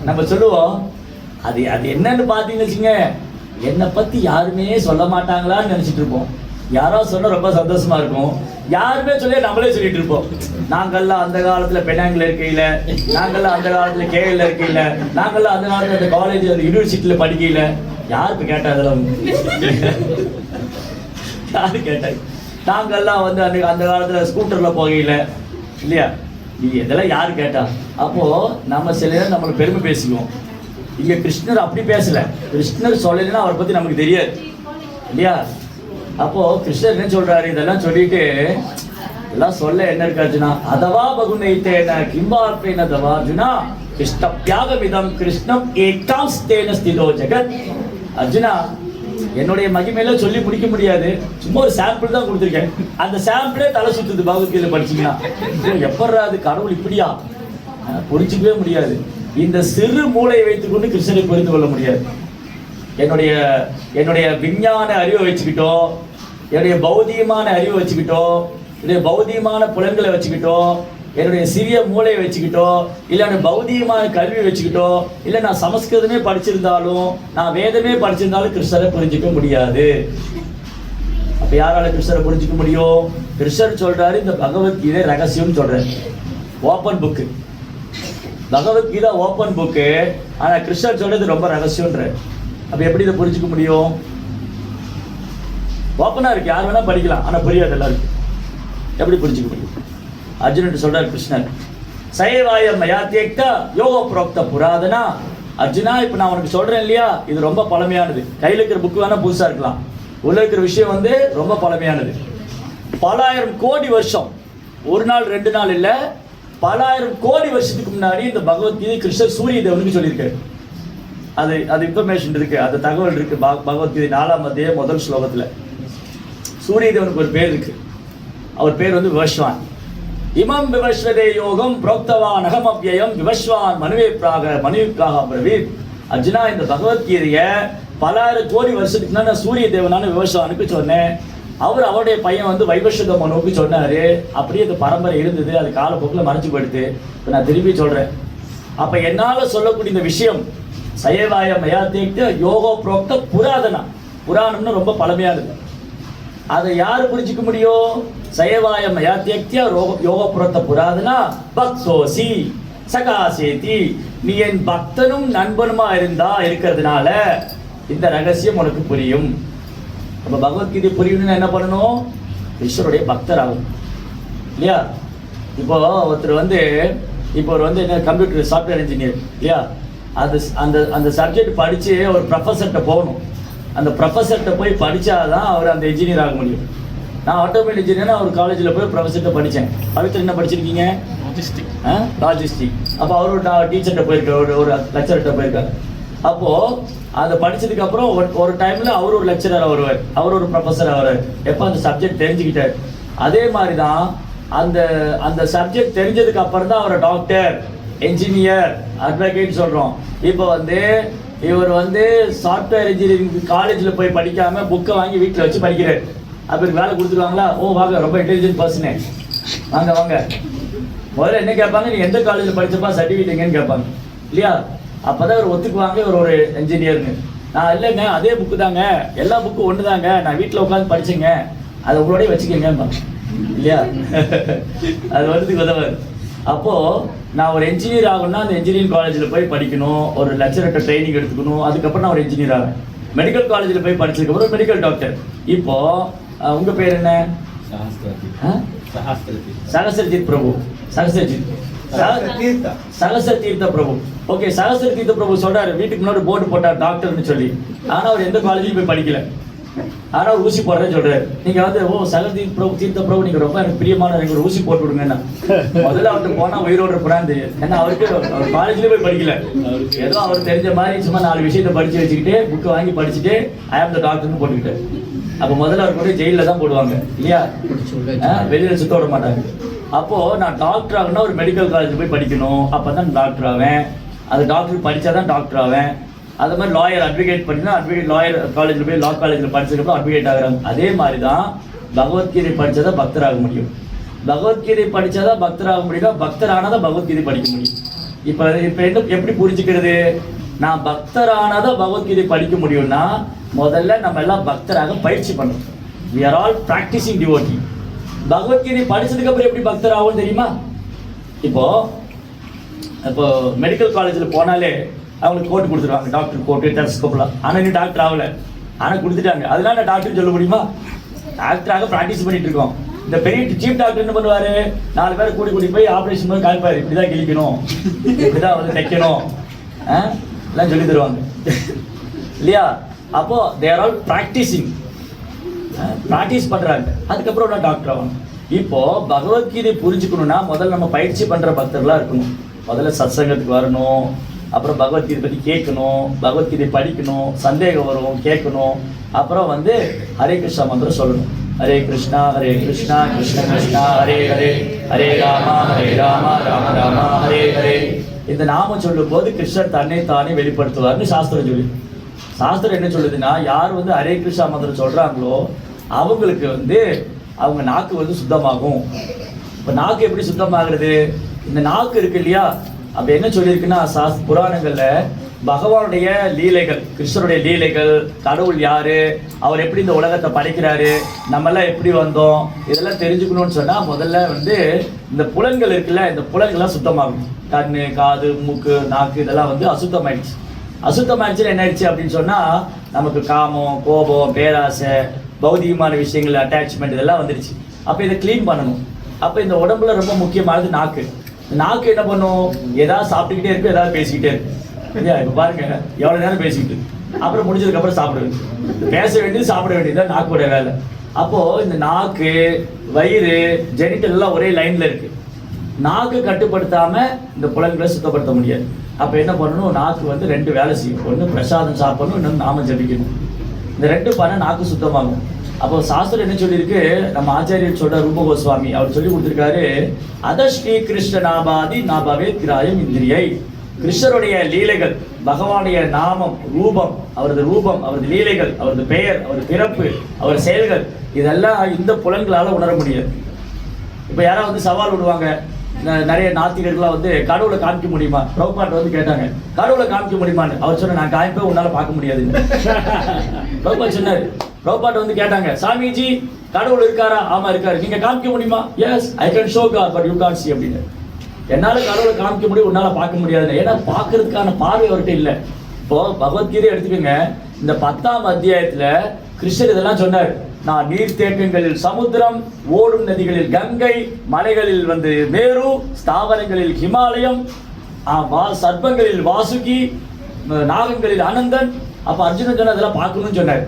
நம்ம சொல்லுவோம். அது அது என்னன்னு பார்த்தீங்கன்னு வச்சுங்க, என்னை பத்தி யாருமே சொல்ல மாட்டாங்களான்னு நினைச்சிட்டு இருப்போம். யாரோ சொன்னா ரொம்ப சந்தோஷமா இருக்கும். யாருமே சொல்லி நம்மளே சொல்லிட்டு இருப்போம். நாங்கள்லாம் அந்த காலத்துல பெனாங்கில் இருக்கையில, நாங்கள்லாம் அந்த காலத்துல கேஎல்ல இருக்கையில, நாங்கள்லாம் அந்த காலத்துல அந்த காலேஜ் அந்த யூனிவர்சிட்டியில படிக்கையில. யாருக்கு கேட்டா அதெல்லாம்? யாரு கேட்டாங்க? நாங்கள்லாம் வந்து அந்த காலத்துல ஸ்கூட்டர்ல போகையில இல்லையா? இதெல்லாம் யாரு கேட்டா? அப்போ நம்ம சில நேரம் நம்மளை பெருமை பேசிக்குவோம். இங்க கிருஷ்ணர் அப்படி பேசல. கிருஷ்ணர் சொல்லலைன்னா அவரை பத்தி நமக்கு தெரியாது இல்லையா? அப்போ கிருஷ்ணர் என்ன சொல்றாரு? இதெல்லாம் சொல்லிட்டு இதெல்லாம் சொல்ல என்ன இருக்கு அர்ஜுனா? அதவா பகுனைத்தேன கிம்பார்ப்பேன தவா அர்ஜுனா கிருஷ்ணப்யாகமிதம் கிருஷ்ணம் ஏகாம்ஸ்தேன ஸ்திதோ ஜெகத். அர்ஜுனா, என்னுடைய மகிமையில சொல்லி முடிக்க முடியாது. சும்மா ஒரு சாம்பிள் தான் கொடுத்துருக்கேன். அந்த சாம்பிளே தலை சுத்துது பகவத்கீதை படிச்சீங்கன்னா. எப்படா அது கடவுள் இப்படியா? புரிஞ்சிக்கவே முடியாது. இந்த சிறு மூளையை வைத்துக்கொண்டு கிருஷ்ணரை புரிந்து கொள்ள முடியாது. என்னுடைய விஞ்ஞான அறிவை வச்சுக்கிட்டோ, என்னுடைய பௌதிகமான அறிவை வச்சுக்கிட்டோ, என்னுடைய பௌதிகமான புலன்களை வச்சுக்கிட்டோ, என்னுடைய சிறிய மூளையை வச்சுக்கிட்டோ, இல்லை என்னுடைய பௌதிகமான கல்வி வச்சுக்கிட்டோ, இல்லை நான் சமஸ்கிருதமே படிச்சிருந்தாலும் நான் வேதமே படிச்சிருந்தாலும் கிருஷ்ணரை புரிஞ்சிக்க முடியாது. அப்ப யாரால கிருஷ்ணரை புரிஞ்சிக்க முடியும்? கிருஷ்ணர் சொல்றாரு, இந்த பகவத்கீதை ரகசியம் சொல்றாரு. Open book Bhagavad Gita, open book. ஆனா கிருஷ்ணர் சொல்றது ரொம்ப ரகசியம்ன்ற. அப்ப எப்படி இதை புரிஞ்சுக்க முடியும்? ஓப்பனா இருக்கு, யார் வேணா படிக்கலாம், ஆனா புரியாது எல்லாருக்கும். எப்படி புரிஞ்சுக்க முடியும்? அர்ஜுனன் சொல்றாரு கிருஷ்ணர், சயவாயம் மயா தேக்தா யோக புரோக்த புராதனா. அர்ஜுனா, இப்ப நான் உனக்கு சொல்றேன் இல்லையா, இது ரொம்ப பழமையானது. கையில் இருக்கிற புக்கு வேணா புதுசா இருக்கலாம், உள்ள இருக்கிற விஷயம் வந்து ரொம்ப பழமையானது. பலாயிரம் கோடி வருஷம், ஒரு நாள் 2 நாள் இல்ல, பலாயிரம் கோடி வருஷத்துக்கு முன்னாடி இந்த பகவத்கீதை கிருஷ்ணர் சூரிய தேவனுக்கு சொல்லியிருக்காரு. அது இன்ஃபர்மேஷன் இருக்கு, அது தகவல் இருக்கு. பகவத்கீதை 4ஆம் அத்தியாயம் 1 ஸ்லோகத்துல சூரிய தேவனுக்கு ஒரு பேர் இருக்கு. அவர் பேர் வந்து விவஸ்வான். இமம் விவஸ்வதே யோகம் புரோக்தவான் அகம் அவ்யயம் விவஸ்வான் மனுவிப்ராக பிரவீத். அர்ஜுனா, இந்த பகவத்கீதைய பலாயிரம் கோடி வருஷத்துக்கு முன்னாடி நான் சூரிய தேவனான விவஸ்வானுக்கு சொன்னேன். அவருடைய பையன் வந்து வைவஸ்வத மனுவுக்கு சொன்னாரு. அப்படியே இந்த பரம்பரை இருந்தது, அது காலப்போக்கில் மறைச்சு போயிடுது. இப்போ நான் திரும்பி சொல்றேன். அப்ப என்னால சொல்லக்கூடிய இந்த விஷயம் சயவாய மயா தேக்த யோகோ புரோக்த புராதனா. புராணம்னு ரொம்ப பழமையானது. அதை யாரு புரிஞ்சுக்க முடியும்? சயவாய மயா தேக்தியா யோக புரோக்த புராதனா பக்தோசி சகாசேதி. நீ என் பக்தனும் நண்பனுமா இருக்கிறதுனால இந்த ரகசியம் உனக்கு புரியும். நம்ம பகவத்கீதை புரியணும்னு என்ன பண்ணணும்? ஈஸ்வருடைய பக்தர் ஆகும் இல்லையா? இப்போ ஒருத்தர் வந்து என்ன கம்ப்யூட்டர் சாஃப்ட்வேர் இன்ஜினியர் இல்லையா? அந்த சப்ஜெக்ட் படித்து ஒரு ப்ரொஃபஸர்கிட்ட போகணும். அந்த ப்ரொஃபஸர்கிட்ட போய் படித்தாதான் அவர் அந்த இன்ஜினியர் ஆக முடியும். நான் ஆட்டோமொபைல் இன்ஜினியர் ஒரு காலேஜில் போய் ப்ரொஃபஸர்கிட்ட படித்தேன். பவித்ரா என்ன படிச்சிருக்கீங்க? லாஜிஸ்டிக். அப்போ அவர் ஒரு டீச்சர்கிட்ட போயிருக்காரு, ஒரு லெக்சர்கிட்ட போயிருக்காரு. அப்போது அதை படித்ததுக்கப்புறம் ஒரு டைமில் அவர் ஒரு லெக்சரர் வருவார், அவர் ஒரு ப்ரொஃபஸர் ஆவார். எப்போ அந்த சப்ஜெக்ட் தெரிஞ்சுக்கிட்டார். அதே மாதிரி தான் அந்த சப்ஜெக்ட் தெரிஞ்சதுக்கு அப்புறம் தான் அவரை டாக்டர், என்ஜினியர், அட்வொகேட் சொல்கிறோம். இப்போ இவர் சாஃப்ட்வேர் இன்ஜினியரிங் காலேஜில் போய் படிக்காமல் புக்கை வாங்கி வீட்டில் வச்சு படிக்கிறார். அப்போ வேலை கொடுத்துருவாங்களா? ஓ வாங்க, ரொம்ப இன்டெலிஜென்ட் பர்சனே, வாங்க வாங்க. முதல்ல என்ன கேட்பாங்க? நீ எந்த காலேஜில் படித்தப்பா, சர்டிஃபிகேட் எங்கன்னு கேட்பாங்க. இல்லையா? அப்பதான் அவர் ஒத்துக்குவாங்க இவர் ஒரு என்ஜினியர்னு. நான் இல்லைங்க அதே புக்கு தாங்க, எல்லா புக்கும் ஒன்று தாங்க, நான் வீட்டில் உட்காந்து படிச்சேங்க, அதை உங்களோடய வச்சுக்கோங்க இல்லையா? அது வரதுக்கு உதவாது. அப்போ நான் ஒரு என்ஜினியர் ஆகணும்னா அந்த இன்ஜினியரிங் காலேஜில் போய் படிக்கணும், ஒரு லெக்சரர்கிட்ட ட்ரைனிங் எடுத்துக்கணும், அதுக்கப்புறம் நான் ஒரு இன்ஜினியர் ஆவேன். மெடிக்கல் காலேஜில் போய் படிச்சதுக்கப்புறம் மெடிக்கல் டாக்டர். இப்போ உங்க பேர் என்ன? சகஸ்ரஜித் பிரபு. சகஸ்ர தீர்த்த பிரபு. ஓகே, சகஸ்ர தீர்த்த பிரபு சொல்றாரு, வீட்டுக்கு முன்னாடி போர்டு போட்டார் டாக்டர்னு சொல்லி. ஆனா அவர் எந்த காலேஜிலும் போய் படிக்கல, ஆனா ஒரு ஊசி போடுறேன்னு சொல்றாரு. நீங்க வந்து ஓ சகஸ்ர பிரபு தீர்த்த பிரபு நீங்க ரொம்ப எனக்கு பிரியமான, எனக்கு ஒரு ஊசி போட்டு விடுங்கன்னா முதல்ல அவர்கிட்ட போனா உயிரோடு இருப்பான்னு தெரியும். ஏன்னா அவருக்கு அவர் காலேஜ்லயே போய் படிக்கல, ஏதோ அவர் தெரிஞ்ச மாதிரி சும்மா 4 விஷயத்தை படிச்சு வச்சுக்கிட்டு புக்கு வாங்கி படிச்சுட்டு ஐ ஆம் த டாக்டர்னு போட்டுக்கிட்டாரு. அப்போ முதல்ல அவர் கூட ஜெயிலில் தான் போடுவாங்க இல்லையா, வெளியில சுத்த விட மாட்டாங்க. அப்போ நான் டாக்டர் ஆகணும்னா ஒரு மெடிக்கல் காலேஜ் போய் படிக்கணும், அப்பதான் டாக்டர் ஆவேன். அது டாக்டர் படிச்சாதான் டாக்டர் ஆவேன். அது மாதிரி லாயர் அட்வொகேட் பண்ணினா அட்வொகேட் லாயர் காலேஜில் போய் லா காலேஜில் படிச்சதுக்கப்புறம் அட்வொகேட் ஆகிறாங்க. அதே மாதிரி தான் பகவத்கீதை படிச்சாதான் பக்தராக முடியும். பகவத்கீதை படிச்சாதான் பக்தராக முடியும்னா பக்தரானதான் பகவத்கீதை படிக்க முடியும். இப்போ என்ன எப்படி புரிஞ்சுக்கிறது? நான் பக்தரானதான் பகவத்கீதை படிக்க முடியும்னா முதல்ல நம்ம எல்லாம் பக்தராக பயிற்சி பண்ணணும். we are all practicing devotee. Bhagavad Gita படிச்சதுக்கு அப்புறம் எப்படி பக்தர் ஆகும் தெரியுமா? இப்போ மெடிக்கல் காலேஜில் போனாலே அவங்களுக்கு கோட்டு கொடுத்துருவாங்க, டாக்டர் கோட்டு டெலஸ்கோப்லாம். ஆனால் நீ டாக்டர் ஆகலை, ஆனால் கொடுத்துட்டாங்க. அதனால நான் டாக்டர் சொல்ல முடியுமா? டாக்டராக ப்ராக்டிஸ் பண்ணிட்டு இருக்கோம். இந்த பெரிய சீஃப் டாக்டர் என்ன பண்ணுவாரு, 4 பேர் கூட்டி போய் ஆப்ரேஷன் பண்ணி காமிப்பாரு, இப்படிதான் கிழிக்கணும், இப்படிதான் வந்து தைக்கணும் எல்லாம் சொல்லி தருவாங்க இல்லையா? அப்போ தேர் ஆல் ப்ராக்டிஸிங், ப்ராக்டிஸ் பண்றாங்க. அதுக்கப்புறம் நான் டாக்டர் ஆகணும். இப்போ பகவத்கீதை புரிஞ்சுக்கணும்னா முதல்ல நம்ம பயிற்சி பண்ற பக்தர்களா இருக்கணும். முதல்ல சத்சங்கத்துக்கு வரணும், அப்புறம் பகவத்கீதை பற்றி கேட்கணும், பகவத்கீதை படிக்கணும், சந்தேகம் வரும் கேட்கணும், அப்புறம் வந்து ஹரே கிருஷ்ணா மந்திரம் சொல்லணும். ஹரே கிருஷ்ணா கிருஷ்ணா கிருஷ்ணா ஹரே ஹரே, ஹரே ராமா ராம ராம ஹரே ஹரே. இந்த நாமம் சொல்லும் போது கிருஷ்ணர் தன்னை தானே வெளிப்படுத்துவார்னு சாஸ்திரம் சொல்லி. சாஸ்திரம் என்ன சொல்லுதுன்னா, யார் வந்து ஹரே கிருஷ்ணா மந்திரம் சொல்றாங்களோ அவங்களுக்கு வந்து அவங்க நாக்கு வந்து சுத்தமாகும். இப்போ நாக்கு எப்படி சுத்தமாகிறது? இந்த நாக்கு இருக்கு இல்லையா, அப்ப என்ன சொல்லியிருக்குன்னா புராணங்கள்ல பகவானுடைய லீலைகள், கிருஷ்ணருடைய லீலைகள், கடவுள் யாரு, அவர் எப்படி இந்த உலகத்தை படைக்கிறாரு, நம்மெல்லாம் எப்படி வந்தோம், இதெல்லாம் தெரிஞ்சுக்கணும்னு சொன்னா முதல்ல வந்து இந்த புலன்கள் இருக்குல்ல, இந்த புலன்கள்லாம் சுத்தமாகும். கண்ணு, காது, மூக்கு, நாக்கு இதெல்லாம் வந்து அசுத்தமாயிடுச்சு. அசுத்தமாயிடுச்சுன்னு என்ன ஆயிடுச்சு அப்படின்னு சொன்னா நமக்கு காமம், கோபம், பேராசை, பௌதிகமான விஷயங்கள், அட்டாச்மெண்ட் இதெல்லாம் வந்துடுச்சு. அப்ப இதை கிளீன் பண்ணணும். அப்ப இந்த உடம்புல ரொம்ப முக்கியமானது நாக்கு. நாக்கு என்ன பண்ணும்? ஏதாவது சாப்பிட்டுக்கிட்டே இருக்கு, ஏதாவது பேசிக்கிட்டே இருக்கு இல்லையா? இப்ப பாருங்க எவ்வளவு நேரம் பேசிக்கிட்டு, அப்புறம் முடிஞ்சதுக்கு அப்புறம் சாப்பிடுவேன். பேச வேண்டியது சாப்பிட வேண்டியது நாக்குடைய வேலை. அப்போ இந்த நாக்கு, வயிறு, ஜெனிட்டல் எல்லாம் ஒரே லைன்ல இருக்கு. நாக்கு கட்டுப்படுத்தாம இந்த புலன்களை சுத்தப்படுத்த முடியாது. அப்ப என்ன பண்ணணும்? நாக்கு வந்து 2 வேலை செய்யும். ஒன்று பிரசாதம் சாப்பிடணும், இன்னொன்று நாம ஜபிக்கணும். இந்த 2 பண்ண நாக்கு சுத்தமாகும். அப்போ சாஸ்திரம் என்ன சொல்லியிருக்கு, நம்ம ஆச்சாரியர் சொல்ற ரூப கோஸ்வாமி அவர் சொல்லி கொடுத்துருக்காரு, அத ஸ்ரீ கிருஷ்ண நாபாதி நாபவே கிராயம் இந்திரியை. கிருஷ்ணருடைய லீலைகள், பகவானுடைய நாமம், ரூபம், அவரது ரூபம், அவரது லீலைகள், அவரது பெயர், அவரது பிறப்பு, அவர் செயல்கள், இதெல்லாம் இந்த புலன்களால உணர முடியாது. இப்போ யாராவது வந்து சவால் விடுவாங்க, நிறைய நாத்திகர்கள்லாம் வந்து கடவுளை காமிக்க முடியுமா? பிரபுபாட் வந்து கேட்டாங்க, கடவுளை காமிக்க முடியுமான்னு. அவர் சொன்ன, நான் காமிப்பே உன்னால பார்க்க முடியாதுன்னு. பிரபுபாட் சொன்னாரு. பிரபுபாட் வந்து கேட்டாங்க, சாமிஜி கடவுள் இருக்காரா? ஆமா இருக்காரு. நீங்க காமிக்க முடியுமா? Yes I can show God but you can't see அப்படின்னு. என்னால கடவுளை காமிக்க முடியும், உன்னால பார்க்க முடியாது. ஏன்னா பார்க்கறதுக்கான பார்வை அவர்கிட்ட இல்லை. இப்போ பகவத்கீதை எடுத்துக்கோங்க, இந்த 10ஆம் அத்தியாயத்துல கிருஷ்ணர் இதெல்லாம் சொன்னார். நான் நீர்த்தேக்கங்களில் சமுத்திரம், ஓடும் நதிகளில் கங்கை, மலைகளில் வந்து மேரு, ஸ்தாவரங்களில் ஹிமாலயம், சர்ப்பங்களில் வாசுகி, நாகங்களில் அனந்தன். அப்ப அர்ஜுனன் சொன்ன அதெல்லாம் பார்க்கணும்னு சொன்னார்.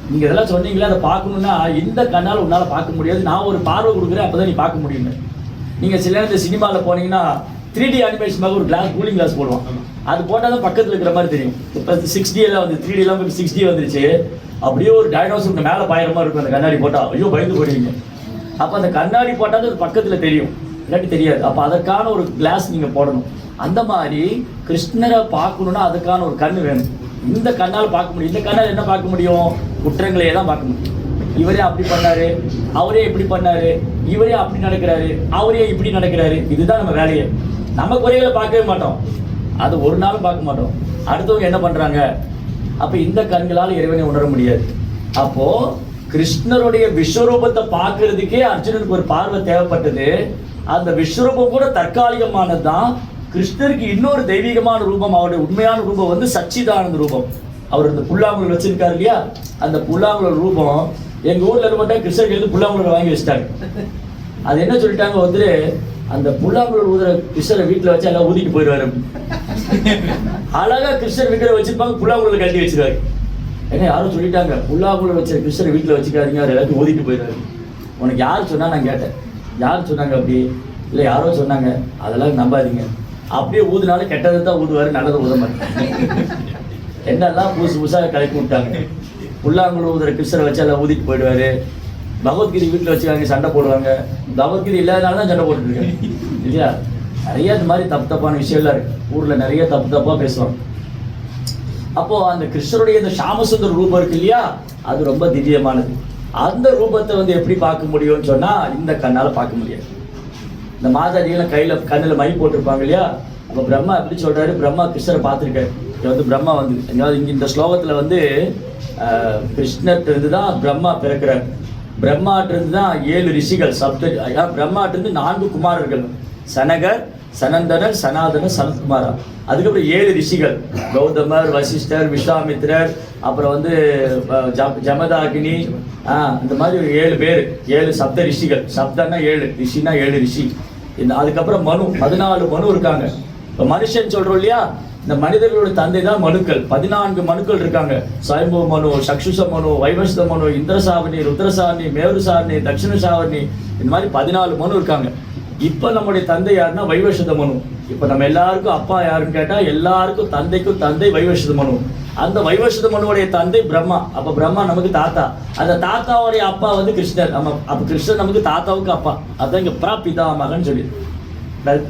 நீங்க இதெல்லாம் சொன்னீங்களா, அதை பார்க்கணும்னா இந்த கண்ணால் உன்னால பார்க்க முடியாது, நான் ஒரு பார்வை கொடுக்குறேன், அப்பதான் நீ பார்க்க முடியும். நீங்க சில நேரத்தில் சினிமாவில் போனீங்கன்னா 3D அனிமேஷன் ஒரு கிளாஸ், கூலிங் கிளாஸ் போடுவான். அது போட்டால் தான் பக்கத்தில் இருக்கிற மாதிரி தெரியும். இப்போ 6D எல்லாம் வந்து 3D எல்லாம் 6D வந்துருச்சு. அப்படியே ஒரு டைனோசர் மேலே பாயிற மாதிரி இருக்கும் அந்த கண்ணாடி போட்டால். ஐயோ பயந்து போடுவீங்க. அப்போ அந்த கண்ணாடி போட்டால் அது பக்கத்தில் தெரியும், இல்லாட்டி தெரியாது. அப்போ அதற்கான ஒரு கிளாஸ் நீங்கள் போடணும். அந்த மாதிரி கிருஷ்ணரை பார்க்கணுன்னா அதுக்கான ஒரு கண் வேணும். இந்த கண்ணால் பார்க்க முடியும். இந்த கண்ணால் என்ன பார்க்க முடியும்? குற்றங்களையே தான் பார்க்க முடியும். இவரே அப்படி பண்ணாரு, அவரே இப்படி பண்ணாரு, இவரே அப்படி நடக்கிறாரு, அவரே இப்படி நடக்கிறாரு. இதுதான் நம்ம வேலையை. நம்ம குறைகளை பார்க்கவே மாட்டோம். அது ஒரு நாளும் பார்க்க மாட்டோம். அடுத்தவங்க என்ன பண்றாங்க? அப்ப இந்த கண்களால் இறைவனை உணர முடியாது. அப்போ கிருஷ்ணருடைய விஸ்வரூபத்தை பார்க்கறதுக்கே அர்ஜுனனுக்கு ஒரு பார்வை தேவைப்பட்டது. அந்த விஸ்வரூபம் கூட தற்காலிகமானது தான். கிருஷ்ணருக்கு இன்னொரு தெய்வீகமான ரூபம், அவருடைய உண்மையான ரூபம் வந்து சச்சிதானந்த ரூபம். அவர் இந்த புல்லாங்குழல் வச்சிருக்காரு இல்லையா, அந்த புல்லாங்குழல் ரூபம் எங்க ஊர்ல இருக்க கிருஷ்ணருக்கு எழுந்து புல்லாங்குழல் வாங்கி வச்சிட்டாங்க. அது என்ன சொல்லிட்டாங்க வந்து, அந்த புல்லாங்குழல் ஊதுற கிருஷ்ணரை வீட்டுல வச்சு எல்லாம் ஊதிட்டு போயிடுவாரு. அழகா கிருஷ்ணர் விக்கிர வச்சிருப்பாங்க, புல்லாங்குழல் கட்டி வச்சிருவாரு. ஏன்னா யாரும் சொல்லிட்டாங்க, புல்லாங்குழல் வச்ச கிருஷ்ணரை வீட்டுல வச்சுக்காதீங்க, அவர் எல்லாத்தையும் ஊதிட்டு போயிடுவாரு. உனக்கு யார் சொன்னா? நான் கேட்டேன், யார் சொன்னாங்க அப்படி? இல்லை யாரோ சொன்னாங்க. அதெல்லாம் நம்பாதீங்க. அப்படியே ஊதுனாலும் கெட்டதை தான் ஊதுவாரு, நல்லதை ஊத மாட்டாங்க. என்னெல்லாம் புதுசு புதுசாக கலக்கி விட்டாங்க. புல்லாங்குழல் ஊதுற கிருஷ்ணரை வச்சு எல்லாம் ஊதிட்டு போயிடுவாரு. பகவத்கீதை வீட்டில் வச்சுக்காங்க, சண்டை போடுவாங்க. பகவத்கீதை இல்லாதனால தான் சண்டை போட்டுருக்காங்க இல்லையா? நிறைய இந்த மாதிரி தப்பான விஷயம்லாம் இருக்கு. ஊர்ல நிறைய தப்பா பேசுவாங்க. அப்போ அந்த கிருஷ்ணருடைய இந்த ஷாமசுந்தர ரூபம் இருக்கு இல்லையா, அது ரொம்ப திவ்யமானது. அந்த ரூபத்தை வந்து எப்படி பார்க்க முடியும்னு சொன்னா, இந்த கண்ணால பார்க்க முடியாது. இந்த மாதாஜிகளை கையில கண்ணில் மை போட்டிருப்பாங்க இல்லையா, அப்போ பிரம்மா எப்படி சொல்றாரு, பிரம்மா கிருஷ்ணரை பார்த்துருக்காரு. இங்க வந்து பிரம்மா வந்து இங்க இந்த ஸ்லோகத்துல வந்து கிருஷ்ணர்கிட்ட தான் பிரம்மா பிறக்கிறார். பிரம்மாட்டிருந்து தான் 7 ரிஷிகள், பிரம்மாட்டிருந்து 4 குமாரர்கள், சனகர், சனந்தனர், சனாதனர், சனத்குமாரா. அதுக்கப்புறம் 7 ரிஷிகள், கௌதமர், வசிஷ்டர், விஸ்வாமித்ரர், அப்புறம் வந்து ஜமதாகினி, இந்த மாதிரி 7 பேர், 7 சப்த ரிஷிகள். சப்தன்னா 7, ரிஷினா 7 ரிஷி. அதுக்கப்புறம் மனு, 14 மனு இருக்காங்க. இப்போ மனுஷன் சொல்றோம் இல்லையா, இந்த மனிதர்களோட தந்தை தான் மனுக்கள். 14 மனுக்கள் இருக்காங்க. ஸ்வயம்பு மனு, சக்ஷுஷ மனு, வைவஸ்த மனு, இந்திரசாவணி, ருத்ரசாவணி, மேருசாவணி, தட்சிணசாவணி, இந்த மாதிரி 14 மனு இருக்காங்க. இப்ப நம்முடைய தந்தை யாருன்னா வைவஸ்த மனு. இப்ப நம்ம எல்லாருக்கும் அப்பா யாருன்னு கேட்டா, எல்லாருக்கும் தந்தைக்கும் தந்தை வைவஸ்த மனு. அந்த வைவஸ்த மனுவுடைய தந்தை பிரம்மா. அப்ப பிரம்மா நமக்கு தாத்தா. அந்த தாத்தாவுடைய அப்பா வந்து கிருஷ்ணர். அப்ப கிருஷ்ணர் நமக்கு தாத்தாவுக்கு அப்பா. அதான் இங்க பிராபிதாமகன்னு சொல்லி.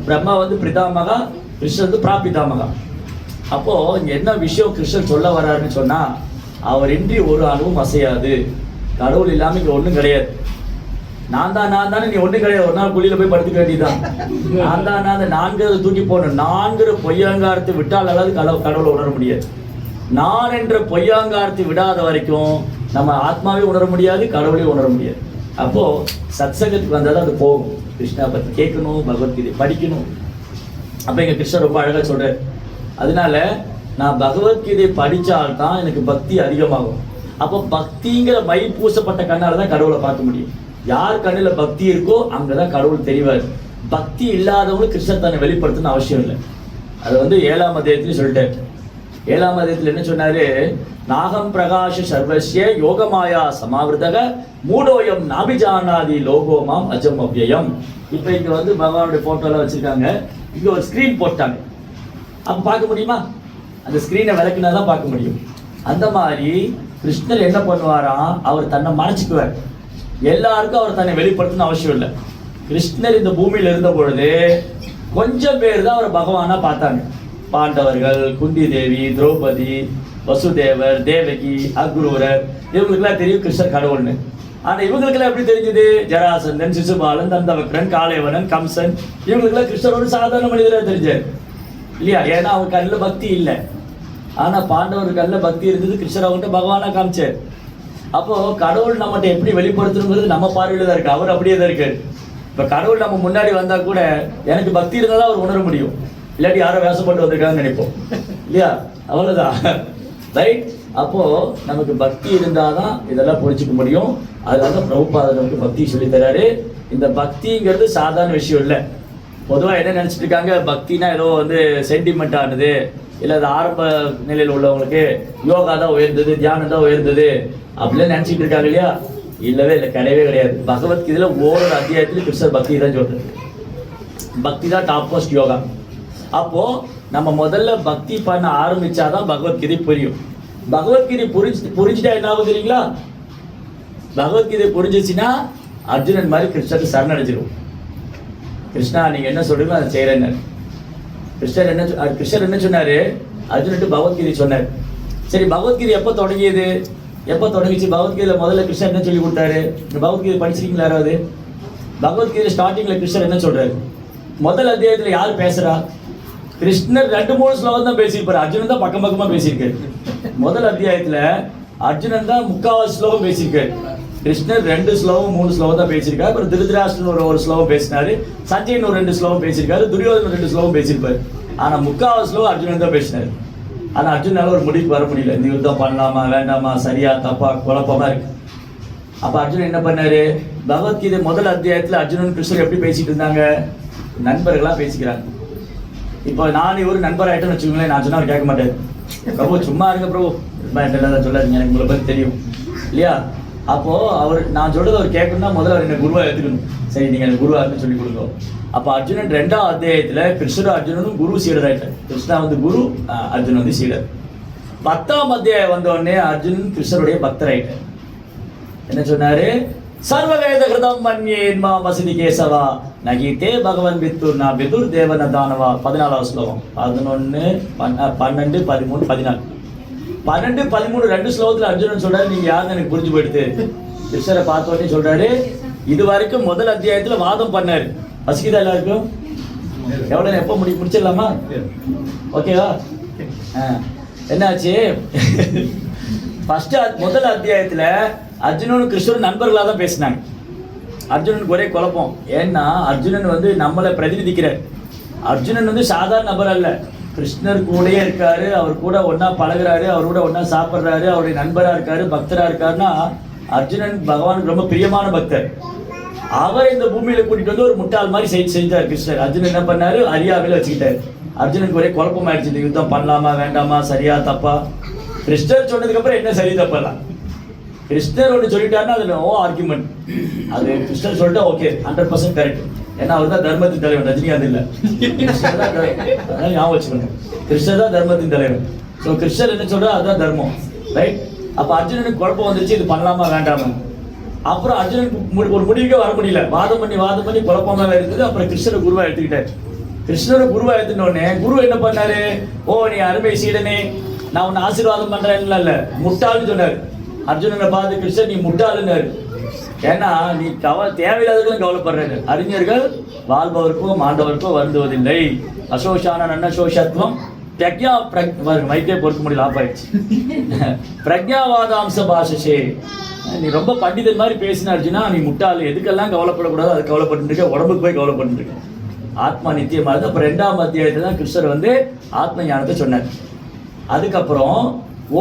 பிரம்மா வந்து பிரிதாமகா, கிருஷ்ணர் வந்து பிராபிதாமகா. அப்போ இங்க என்ன விஷயம் கிருஷ்ணர் சொல்ல வர்றாருன்னு சொன்னா, அவர் இன்றி ஒரு அணுவும் அசையாது. கடவுள் இல்லாம இங்க ஒண்ணும் கிடையாது. நான் தானே நீ ஒண்ணும் கிடையாது. ஒரு நாள் குழியில போய் படுத்துக்க வேண்டியதுதான். நான் தான் நான்கிறத தூக்கி போடணும். 4 பொய்யாங்காரத்தை விட்டால் அதாவது கடவுளை உணர முடியாது. நான் என்ற பொய்யாங்காரத்தை விடாத வரைக்கும் நம்ம ஆத்மாவே உணர முடியாது, கடவுளையும் உணர முடியாது. அப்போ சத்சங்கத்துக்கு வந்தாலும் அது போகும். கிருஷ்ணா பத்தி கேட்கணும், பகவத்கீதை படிக்கணும். அப்ப எங்க கிருஷ்ணர் ரொம்ப அழகா சொல்றாரு, அதனால நான் பகவத்கீதை படிச்சால்தான் எனக்கு பக்தி அதிகமாகும். அப்போ பக்திங்கிற மை பூசப்பட்ட கண்ணால தான் கடவுளை பார்க்க முடியும். யார் கண்ணில் பக்தி இருக்கோ அங்கதான் கடவுள் தெரிவார். பக்தி இல்லாதவங்களுக்கு கிருஷ்ணர் தன்னை வெளிப்படுத்தணும்னு அவசியம் இல்லை. அது வந்து 7ஆம் அத்தியாயத்திலையும் சொல்லிட்டாரு. 7ஆம் அத்தியாயத்தில் என்ன சொன்னாரு, நாகம் பிரகாஷ சர்வஸ்ய யோகமாயா சமாவிருதக மூடோயம் நாபிஜானாதி லோகோமாம் அஜம் அவ்யயம். இப்போ இங்க வந்து பகவானுடைய போட்டோலாம் வச்சிருக்காங்க. இங்க ஒரு ஸ்கிரீன் போட்டாங்க. அப்ப பார்க்க முடியுமா? அந்த ஸ்கிரீனை விளக்குனாதான் பார்க்க முடியும். அந்த மாதிரி கிருஷ்ணர் என்ன பண்ணுவாராம், அவர் தன்னை மறைச்சிக்குவார். எல்லாருக்கும் அவர் தன்னை வெளிப்படுத்தணும்னு அவசியம் இல்லை. கிருஷ்ணர் இந்த பூமியில இருந்த பொழுது கொஞ்சம் பேர் தான் அவர் பகவானா பார்த்தாங்க. பாண்டவர்கள், குந்தி தேவி, திரௌபதி, வசுதேவர், தேவகி, அக்ரூரர், இவங்களுக்கெல்லாம் தெரியும் கிருஷ்ணர் கடவுள்னு. ஆனா இவங்களுக்கெல்லாம் எப்படி தெரிஞ்சது? ஜராசந்தன், சிசுபாலன், தந்தவக்ரன், காலேவனன், கம்சன், இவங்களுக்கெல்லாம் கிருஷ்ணர் ஒரு சாதாரண மனிதராக தெரிஞ்சார் இல்லையா? ஏன்னா அவங்க கண்ணில் பக்தி இல்லை. ஆனா பாண்டவர் கண்ணில் பக்தி இருந்தது. கிருஷ்ணர் அவங்ககிட்ட பகவானா காமிச்சார். அப்போ கடவுள் நம்மகிட்ட எப்படி வெளிப்படுத்தணுங்கிறது நம்ம பார்வையில தான் இருக்கு. அவர் அப்படியே தான் இருக்காரு. இப்ப கடவுள் நம்ம முன்னாடி வந்தா கூட எனக்கு பக்தி இருந்தா தான் அவர் உணர முடியும். இல்லாட்டி யாரோ வேசப்பட்டு வந்திருக்காங்கன்னு நினைப்போம் இல்லையா? அவ்வளவுதான், ரைட்? அப்போ நமக்கு பக்தி இருந்தாதான் இதெல்லாம் புரிஞ்சுக்க முடியும். அதனால பிரபுபாதர் நமக்கு பக்தி சொல்லி தராரு. இந்த பக்திங்கிறது சாதாரண விஷயம் இல்லை. பொதுவாக என்ன நினைச்சிட்டு இருக்காங்க, பக்தினா ஏதோ வந்து சென்டிமெண்ட் ஆனது, இல்லை அது ஆரம்ப நிலையில் உள்ளவங்களுக்கு யோகா தான் உயர்ந்தது, தியானம் தான் உயர்ந்தது அப்படின்னு நினைச்சிட்டு இருக்காங்க இல்லையா? இல்லவே இல்லை, கிடையவே கிடையாது. பகவத்கீதையில ஒவ்வொரு அத்தியாயத்திலும் கிருஷ்ணர் பக்தி தான் சொல்றது. பக்தி தான் டாப் மோஸ்ட் யோகா. அப்போ நம்ம முதல்ல பக்தி பண்ண ஆரம்பிச்சாதான் பகவத்கீதை புரியும். பகவத்கீதை புரிஞ்சுட்டா என்ன ஆகும் தெரியுங்களா? பகவத்கீதை புரிஞ்சிச்சுன்னா அர்ஜுனன் மாதிரி கிருஷ்ணருக்கு சரணடைஞ்சிடும். கிருஷ்ணா நீங்க என்ன சொல்றீங்களோ அதை செய்யறேன்னு கிருஷ்ணர் என்ன சொன்னாரு? அர்ஜுனட்டு பகவத்கீதை சொன்னார். சரி, பகவத்கீதை எப்போ தொடங்கியது? எப்போ தொடங்கிச்சு? பகவத்கீதை முதல்ல கிருஷ்ணர் என்ன சொல்லி கொடுத்தாரு? இந்த பகவத்கீதை படிச்சிருக்கீங்களா யாராவது? பகவத்கீதை ஸ்டார்டிங்ல கிருஷ்ணர் என்ன சொல்றாரு? முதல் அத்தியாயத்துல யார் பேசுறா? கிருஷ்ணர் 2-3 ஸ்லோகம் தான் பேசியிருப்பாரு. அர்ஜுனன் தான் பக்கம் பக்கமா பேசியிருக்காரு. முதல் அத்தியாயத்துல அர்ஜுனன் தான் 3/4 ஸ்லோகம் பேசியிருக்காரு. கிருஷ்ணர் 2 ஸ்லோகம் 3 ஸ்லோகம் தான் பேசியிருக்காரு. அப்புறம் திருதராஷ்டிரன் ஒரு ஸ்லோகம் பேசினாரு, சஞ்சயன் ஒரு 2 ஸ்லோகம் பேசியிருக்காரு, துரியோதனன் 2 ஸ்லோகம் பேசியிருப்பாரு. ஆனா 3/4 ஸ்லோகம் அர்ஜுனன் தான் பேசினாரு. ஆனா அர்ஜுனால ஒரு முடிவுக்கு வர முடியல. இந்த யுத்தம் பண்ணலாமா வேண்டாமா, சரியா தப்பா, குழப்பமா இருக்கு. அப்ப அர்ஜுனன் என்ன பண்ணாரு? பகவத்கீதை முதல் அத்தியாயத்துல அர்ஜுனன் கிருஷ்ணர் எப்படி பேசிட்டு இருந்தாங்க? நண்பர்களா பேசிக்கிறாங்க. இப்போ நான் ஒரு நண்பர் ஆயிட்டேன்னு வச்சுக்கோங்களேன், நான் சொன்னா அவர் கேட்க மாட்டாரு. பிரபு சும்மா இருங்க பிரபு, சொல்லாதீங்க, எனக்கு உங்களை பத்தி தெரியும் இல்லையா? அப்போ நான் சொல்றது அவர் கேட்கணும்னா முதல்ல அவர் என்ன குருவா எடுத்துக்கணும். சரி, நீங்க எனக்கு குருவா இருக்குன்னு சொல்லி கொடுங்க. அப்ப அர்ஜுனன் 2ஆம் அத்தியாயத்துல கிருஷ்ணர் அர்ஜுனனும் குரு சீடர் ஆயிட்டார். கிருஷ்ணா வந்து குரு, அர்ஜுனன் வந்து சீடர். 10ஆம் அத்தியாயம் வந்த உடனே அர்ஜுனன் கிருஷ்ணருடைய பக்தர் ஆயிட்டார். என்ன சொன்னாரு? சர்வவேத கிருதம் மன்யேன்மா வசதி கேசவா நகீதே பகவன் பித்துர் நா பிதுர் தேவன தானவா. 14ஆம் ஸ்லோகம். 11, 12, 13, 14. 12, 13 2 ஸ்லோகத்துல அர்ஜுனன் சொல்றாரு, நீங்க யாருன்னு எனக்கு புரிஞ்சு போயிடுது. கிருஷ்ணரை பார்த்த உடனே சொல்றாரு, இது வரைக்கும் முதல் அத்தியாயத்துல வாதம் பண்ணாரு. வசிக்குதா எல்லாருக்கும்? எவ்வளவு எப்போ முடிச்சிடலாமா? ஓகேவா? என்னாச்சு? முதல் அத்தியாயத்துல அர்ஜுனனும் கிருஷ்ணரும் நண்பர்களாக தான் பேசினாங்க. அர்ஜுனனுக்கு ஒரே குழப்பம். ஏன்னா அர்ஜுனன் வந்து நம்மளை பிரதிநிதிக்கிறார். அர்ஜுனன் வந்து சாதாரண நபர் அல்ல. கிருஷ்ணர் கூடயே இருக்காரு, அவர் கூட ஒன்னா பழகுறாரு, அவர் கூட ஒன்னா சாப்பிட்றாரு, அவருடைய நண்பரா இருக்காரு, பக்தரா இருக்காருன்னா அர்ஜுனன் பகவானுக்கு ரொம்ப பிரியமான பக்தர். அவரை இந்த பூமியில கூட்டிட்டு வந்து ஒரு முட்டாள் மாதிரி செஞ்சார் கிருஷ்ணர். அர்ஜுனன் என்ன பண்ணாரு? அரியாவில வச்சுக்கிட்டாரு. அர்ஜுனனுக்கு ஒரே குழப்பம் ஆயிடுச்சு. இந்த யுத்தம் பண்ணலாமா வேண்டாமா, சரியா தப்பா? கிருஷ்ணர் சொன்னதுக்கு அப்புறம் என்ன சரி தப்பலாம்? கிருஷ்ணர் ஒன்று சொல்லிட்டாருன்னா அதுல நோ ஆர்குமெண்ட். அது கிருஷ்ணர் சொல்லிட்டா ஓகே, 100% கரெக்ட். ஏன்னா அவர் தான் தர்மத்தின் தலைவன், ரஜினிகாந்த் இல்லை. ஞாபகம் வச்சுக்கணும், கிருஷ்ணர் தான் தர்மத்தின் தலைவன். ஸோ கிருஷ்ணர் என்ன சொல்றா அதுதான் தர்மம், ரைட்? அப்ப அர்ஜுனனுக்கு குழப்பம் வந்துருச்சு, இது பண்ணலாமா வேண்டாமா. அப்புறம் அர்ஜுனனுக்கு ஒரு முடிவுக்கே வர முடியல. வாதம் பண்ணி குழப்பமாக இருந்தது. அப்புறம் கிருஷ்ணரை குருவா எடுத்துக்கிட்டாரு. கிருஷ்ணரை குருவா எடுத்துட்டோடனே குரு என்ன பண்ணாரு? ஓ நீ அருமை சீடனே, நான் உன்னை ஆசீர்வாதம் பண்றேன் இல்ல, முட்டாள்னு சொன்னாரு. அர்ஜுனனை பார்த்து கிருஷ்ணர் நீ முட்டாளுன்னாரு. ஏன்னா நீ தேவையில்லாததுக்கும் கவலைப்படுறாரு. அறிஞர்கள் வாழ்பவருக்கோ மாண்டவருக்கோ வருந்துவதில்லை. அசோஷான நன்னசோஷத்துவம் மைக்கே பொறுக்க முடியல, ஆஃப் ஆயிடுச்சு. பிரக்ஞாவாதாம்ச பாஷசே, நீ ரொம்ப பண்டிதன் மாதிரி பேசின அர்ஜுனா, நீ முட்டாள், எதுக்கெல்லாம் கவலைப்படக்கூடாது அது கவலைப்பட்டு இருக்க, உடம்புக்கு போய் கவலைப்பட்டு இருக்க. ஆத்மா நித்தியமா இருக்கு. அப்புறம் 2ஆம் அத்தியாயத்துல தான் கிருஷ்ணர் வந்து ஆத்ம ஞானத்தை சொன்னார். அதுக்கப்புறம்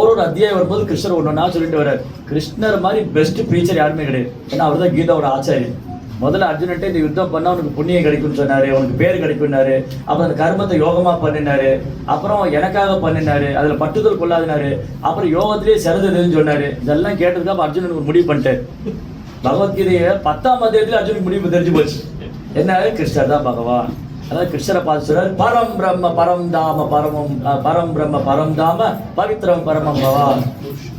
ஒரு அத்தியாயம் வரும்போது கிருஷ்ணர் ஒன்னொன்னா சொல்லிட்டு வர்றார். கிருஷ்ணர் மாதிரி பெஸ்ட் ப்ரீச்சர் யாருமே கிடையாது. ஏன்னா அவர் தான் கீதாவோட ஆச்சாரியன். முதல்ல அர்ஜுனன்ட்ட இந்த யுத்தம் பண்ணா உனக்கு புண்ணியம் கிடைக்கும்னு சொன்னாரு, உனக்கு பேர் கிடைக்கும்னாரு. அப்புறம் அந்த கர்மத்தை யோகமா பண்ணினாரு. அப்புறம் எனக்காக பண்ணினாரு, அதுல பட்டுதல் கொள்ளாதினாரு. அப்புறம் யோகத்திலேயே சிறந்ததுன்னு சொன்னாரு. இதெல்லாம் கேட்டதுக்கு அப்ப அர்ஜுனனுக்கு ஒரு முடிவு பண்ணிட்டாரு. பகவத்கீதையை 10ஆம் அத்தியாயத்துல அர்ஜுனுக்கு முடிவு தெரிஞ்சு போச்சு. என்ன? கிருஷ்ணர் தான் பகவான். அதாவது கிருஷ்ணரை பார்த்து சொல்றாரு, பரம் பிரம்ம பரம் தாம பரமம், பரம் பிரம்ம பரம் தாம பவித்ரம் பரமம் பவான்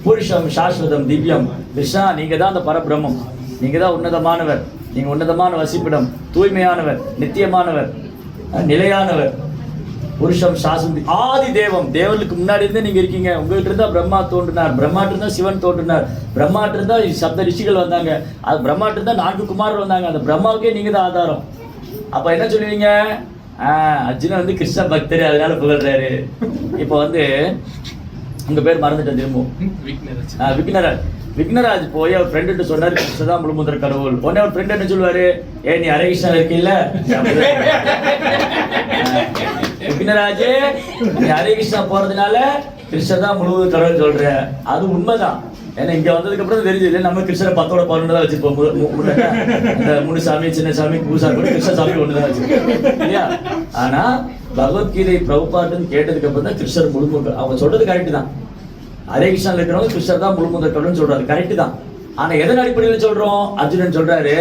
புருஷம் சாஸ்வதம் திவ்யம். கிருஷ்ணா, நீங்க தான் அந்த பரபிரம்மம், நீங்க தான் உன்னதமானவர், நீங்க உன்னதமான வசிப்பிடம், தூய்மையானவர், நித்தியமானவர், நிலையானவர். புருஷம் சாஸ்வதி ஆதி தேவம், தேவனுக்கு முன்னாடி இருந்தே நீங்க இருக்கீங்க. உங்ககிட்ட இருந்தா பிரம்மா தோன்றினார், பிரம்மாட்டு இருந்தா சிவன் தோன்றினார், பிரம்மாட்டு இருந்தா சப்த ரிஷிகள் வந்தாங்க, அது பிரம்மாட்டு இருந்தா 4 குமாரர்கள் வந்தாங்க. அந்த பிரம்மாவுக்கே நீங்க தான் ஆதாரம். அப்ப என்ன சொல்லுவீங்க? அர்ஜுனன் வந்து கிருஷ்ண பக்தர், அதனால புகழ்றாரு. இப்போ வந்து உங்க பேர் மறந்துட்டேன் திரும்பவும். விக்னராஜ் போய் அவர் ஃப்ரெண்டு சொன்னாரு, கிருஷ்ண தான் முழுமுதற் கடவுள். உடனே அவர் ஃப்ரெண்ட் என்ன சொல்லுவாரு? நீ ஹரே கிருஷ்ணா இருக்கீல்ல, விக்னராஜே நீ ஹரே கிருஷ்ணா போறதுனால கிருஷ்ண தான் முழுவதும் கடவுள் சொல்ற. அது உண்மைதான். ஏன்னா இங்க வந்ததுக்கு அப்புறம் தெரிஞ்சது இல்லை, நம்ம கிருஷ்ணரை 10ஓட 11 தான் வச்சிருப்போம். இந்த 3 சாமி, சின்ன சாமி, பூசாமி கூட கிருஷ்ண சாமி 1 தான் வச்சிருக்கோம் இல்லையா? ஆனா பகவத்கீதை பிரபுபாட்டுன்னு கேட்டதுக்கு அப்புறம் தான் கிருஷ்ணர் முழுமுதல். அவங்க சொல்றது கரெக்ட் தான். ஹரே கிருஷ்ணா இருக்கிறவங்க கிருஷ்ணர் தான் முழுமுதல் கடவுள்னு சொல்றாரு, கரெக்ட் தான். ஆனா எதன் அடிப்படையில் சொல்றோம்? அர்ஜுனன் சொல்றாரு,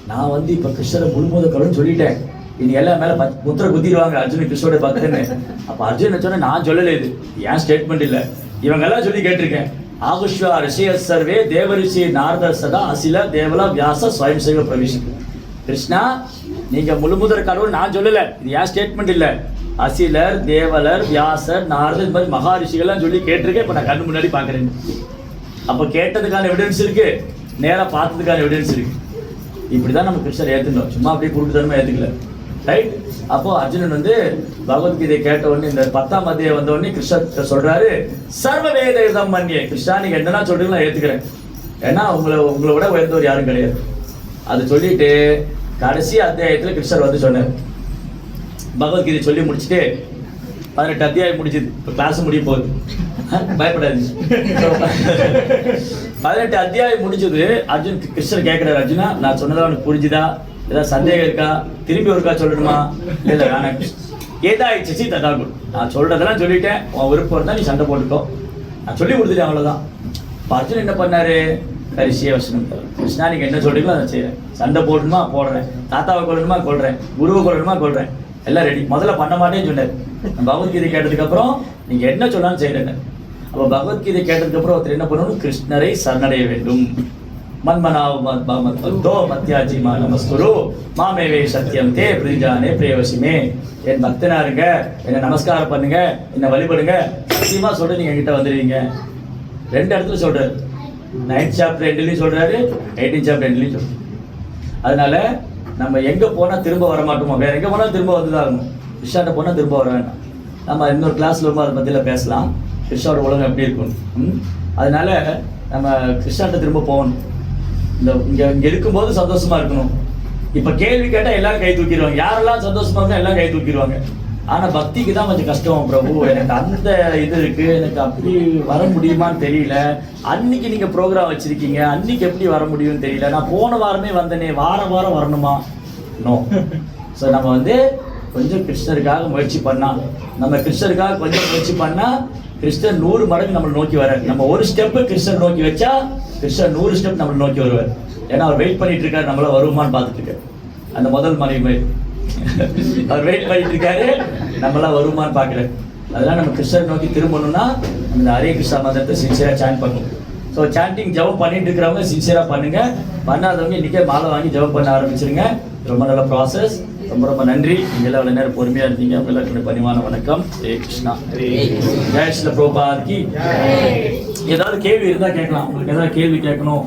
நான் வந்து இப்ப கிருஷ்ணரை முழுமுதல் கடவுள்னு சொல்லிட்டேன், இனி எல்லாம் மேல முத்திரை குத்திடுவாங்க அர்ஜுனன் கிருஷ்ணோட பக்தன்னு. அப்ப அர்ஜுனன் சொன்ன நான் சொல்லல, இது ஏன் ஸ்டேட்மெண்ட் இல்ல, இவங்க எல்லாம் சொல்லி கேட்டிருக்கேன். ஆகுஷ்வா ரிஷிய சர்வே தேவரிஷி நாரதர் சதா அசில தேவலா வியாச ஸ்வயம் செய்வ பிரவிஷ். கிருஷ்ணா, நீங்க முழுமுதற் கடவுள் நான் சொல்லல, இது ஏன் ஸ்டேட்மெண்ட் இல்ல. அசிலர், தேவலர், வியாசர், நாரதர், இந்த மாதிரி மகா ரிஷிகள்லாம் சொல்லி கேட்டிருக்கேன். இப்ப நான் கண்ணு முன்னாடி பாக்குறேன். அப்ப கேட்டதுக்கான எவிடன்ஸ் இருக்கு, நேரா பார்த்ததுக்கான எவிடன்ஸ் இருக்கு. இப்படிதான் நம்ம கிருஷ்ணர் ஏத்துட்டோம், சும்மா அப்படியே குருட்டுத்தனமா ஏத்துக்கல. ரைட். அப்போ அர்ஜுனன் வந்து பகவத்கீதை கேட்ட உடனே இந்த 10ஆம் அத்தியாயம் வந்த உடனே கிருஷ்ணர் சொல்றாரு, சர்வ வேத யுதம் மன்னியே. கிருஷ்ணா நீங்க என்னன்னா சொல்றீங்களோ நான் ஏத்துக்கிறேன், ஏன்னா உங்களை விட உயர்ந்தவர் யாரும் கிடையாது. அது சொல்லிட்டு கடைசி அத்தியாயத்துல கிருஷ்ணர் வந்து சொன்னார், பகவத்கீதை சொல்லி முடிச்சுட்டு 18 அத்தியாயம் முடிச்சுது. இப்போ கிளாஸ் முடிய போகுது, பயப்படாது. 18 அத்தியாயம் முடிஞ்சது. அர்ஜுன் கிருஷ்ணர் கேட்கிறாரு, அர்ஜுனா நான் சொன்னதா உனக்கு புரிஞ்சுதா, ஏதாவது சந்தேகம் இருக்கா, திரும்பி ஒருக்கா சொல்லணுமா? இல்லை வேணாம், ஏதாயிடுச்சு ததாகும், நான் சொல்றதெல்லாம் சொல்லிட்டேன், உன் விருப்பம் இருந்தா நீ சண்டை போட்டுக்கோ, நான் சொல்லி கொடுத்துட்டேன், அவ்வளவுதான். அர்ஜுன் என்ன பண்ணாரு, கரிசிய வசனம், கிருஷ்ணா நீங்க என்ன சொல்றீங்களோ அதை செய்யறேன், சண்டை போடணுமா போடுறேன், தாத்தாவை கொள்ளணுமா கொள்றேன், குருவை கொள்ளணுமா கொள்றேன், எல்லாம் ரெடி. முதல்ல பண்ண மாட்டேன்னு சொன்னார். பகவத்கீதை கேட்டதுக்கு அப்புறம் நீங்க என்ன சொன்னாலும் செய்யறேன். அப்ப பகவத்கீதை கேட்டதுக்கு அப்புறம் ஒருத்தர் என்ன பண்ணணும், கிருஷ்ணரை சரணடைய வேண்டும். மன்மனாவோ மத்தியாஜிமா நமஸ்குரு மாமேவே சத்தியம் தே பிரிஜானே பிரேவசிமே. என் பக்தனா இருங்க, என்னை நமஸ்காரம் பண்ணுங்க, என்னை வழிபடுங்க, சத்தியமா சொல்ற நீங்க என்கிட்ட வந்துடுவீங்க. 2 இடத்துல சொல்றாரு, 9th chapter எண்ட்லையும் சொல்றாரு, 18th chapter எண்ட்லையும் சொல்றாரு. அதனால நம்ம எங்க போனா திரும்ப வர மாட்டோமோ, வேற எங்க போனா திரும்ப வந்துதான் இருக்கணும். கிருஷ்ணாட்ட போனா திரும்ப வர வேண்டாம். நம்ம இன்னொரு கிளாஸ்ல ரொம்ப அதை பத்தியில பேசலாம், கிருஷ்ணாவோட உலகம் எப்படி இருக்கும். அதனால நம்ம கிருஷ்ணாட்ட திரும்ப போகணும். இங்க இருக்கும்போது சந்தோஷமா இருக்கணும். இப்ப கேள்வி கேட்டா எல்லாரும் கை தூக்கிடுவாங்க, யாரெல்லாம் சந்தோஷமா இருந்தா எல்லாம் கை தூக்கிடுவாங்க. ஆனா பக்திக்கு தான் கொஞ்சம் கஷ்டம். பிரபு எனக்கு அந்த இது இருக்கு, எனக்கு அப்படி வர முடியுமான்னு தெரியல, அன்னைக்கு நீங்க ப்ரோக்ராம் வச்சிருக்கீங்க, அன்னைக்கு எப்படி வர முடியும்னு தெரியல, நான் போன வாரமே வந்தனே, வாரம் வரணுமா? நோ. ஸோ நம்ம வந்து கொஞ்சம் கிருஷ்ணருக்காக முயற்சி பண்ணா, நம்ம கிருஷ்ணருக்காக கொஞ்சம் முயற்சி பண்ணா கிருஷ்ணர் 100 மடங்கு நம்மளை நோக்கி வர. நம்ம ஒரு ஸ்டெப்பு கிருஷ்ணர் நோக்கி வச்சா கிருஷ்ணர் 100 ஸ்டெப் நம்மளை நோக்கி வருவார். ஏன்னா அவர் வெயிட் பண்ணிட்டு இருக்காரு, நம்மள வருமானு பார்த்துட்டு இருக்காரு. அந்த முதல் மனைவி மாதிரி அவர் வெயிட் பண்ணிட்டு இருக்காரு, நம்மளாம் வருமானு பார்க்கல. அதெல்லாம் நம்ம கிருஷ்ணர் நோக்கி திரும்பணும்னா இந்த ஹரே கிருஷ்ணா மந்திரத்தை சின்சியரா சாண்ட் பண்ணணும். ஸோ சாண்டிங் ஜபம் பண்ணிட்டு இருக்கிறவங்க சின்சியரா பண்ணுங்க, பண்ணாதவங்க இன்னைக்கே மாலை வாங்கி ஜபம் பண்ண ஆரம்பிச்சிருங்க. ரொம்ப நல்ல ப்ராசஸ். ரொம்ப நன்றி. நீங்க எல்லாம் அவ்வளவு நேரம் பொறுமையா இருந்தீங்க. எல்லாருக்கும் பணிவான வணக்கம். ஹரே கிருஷ்ணா. ஜெய் ஸ்ரீல பிரபுபாத் கி. ஏதாவது கேள்வி இருந்தா கேட்கலாம். உங்களுக்கு ஏதாவது கேள்வி கேட்கணும்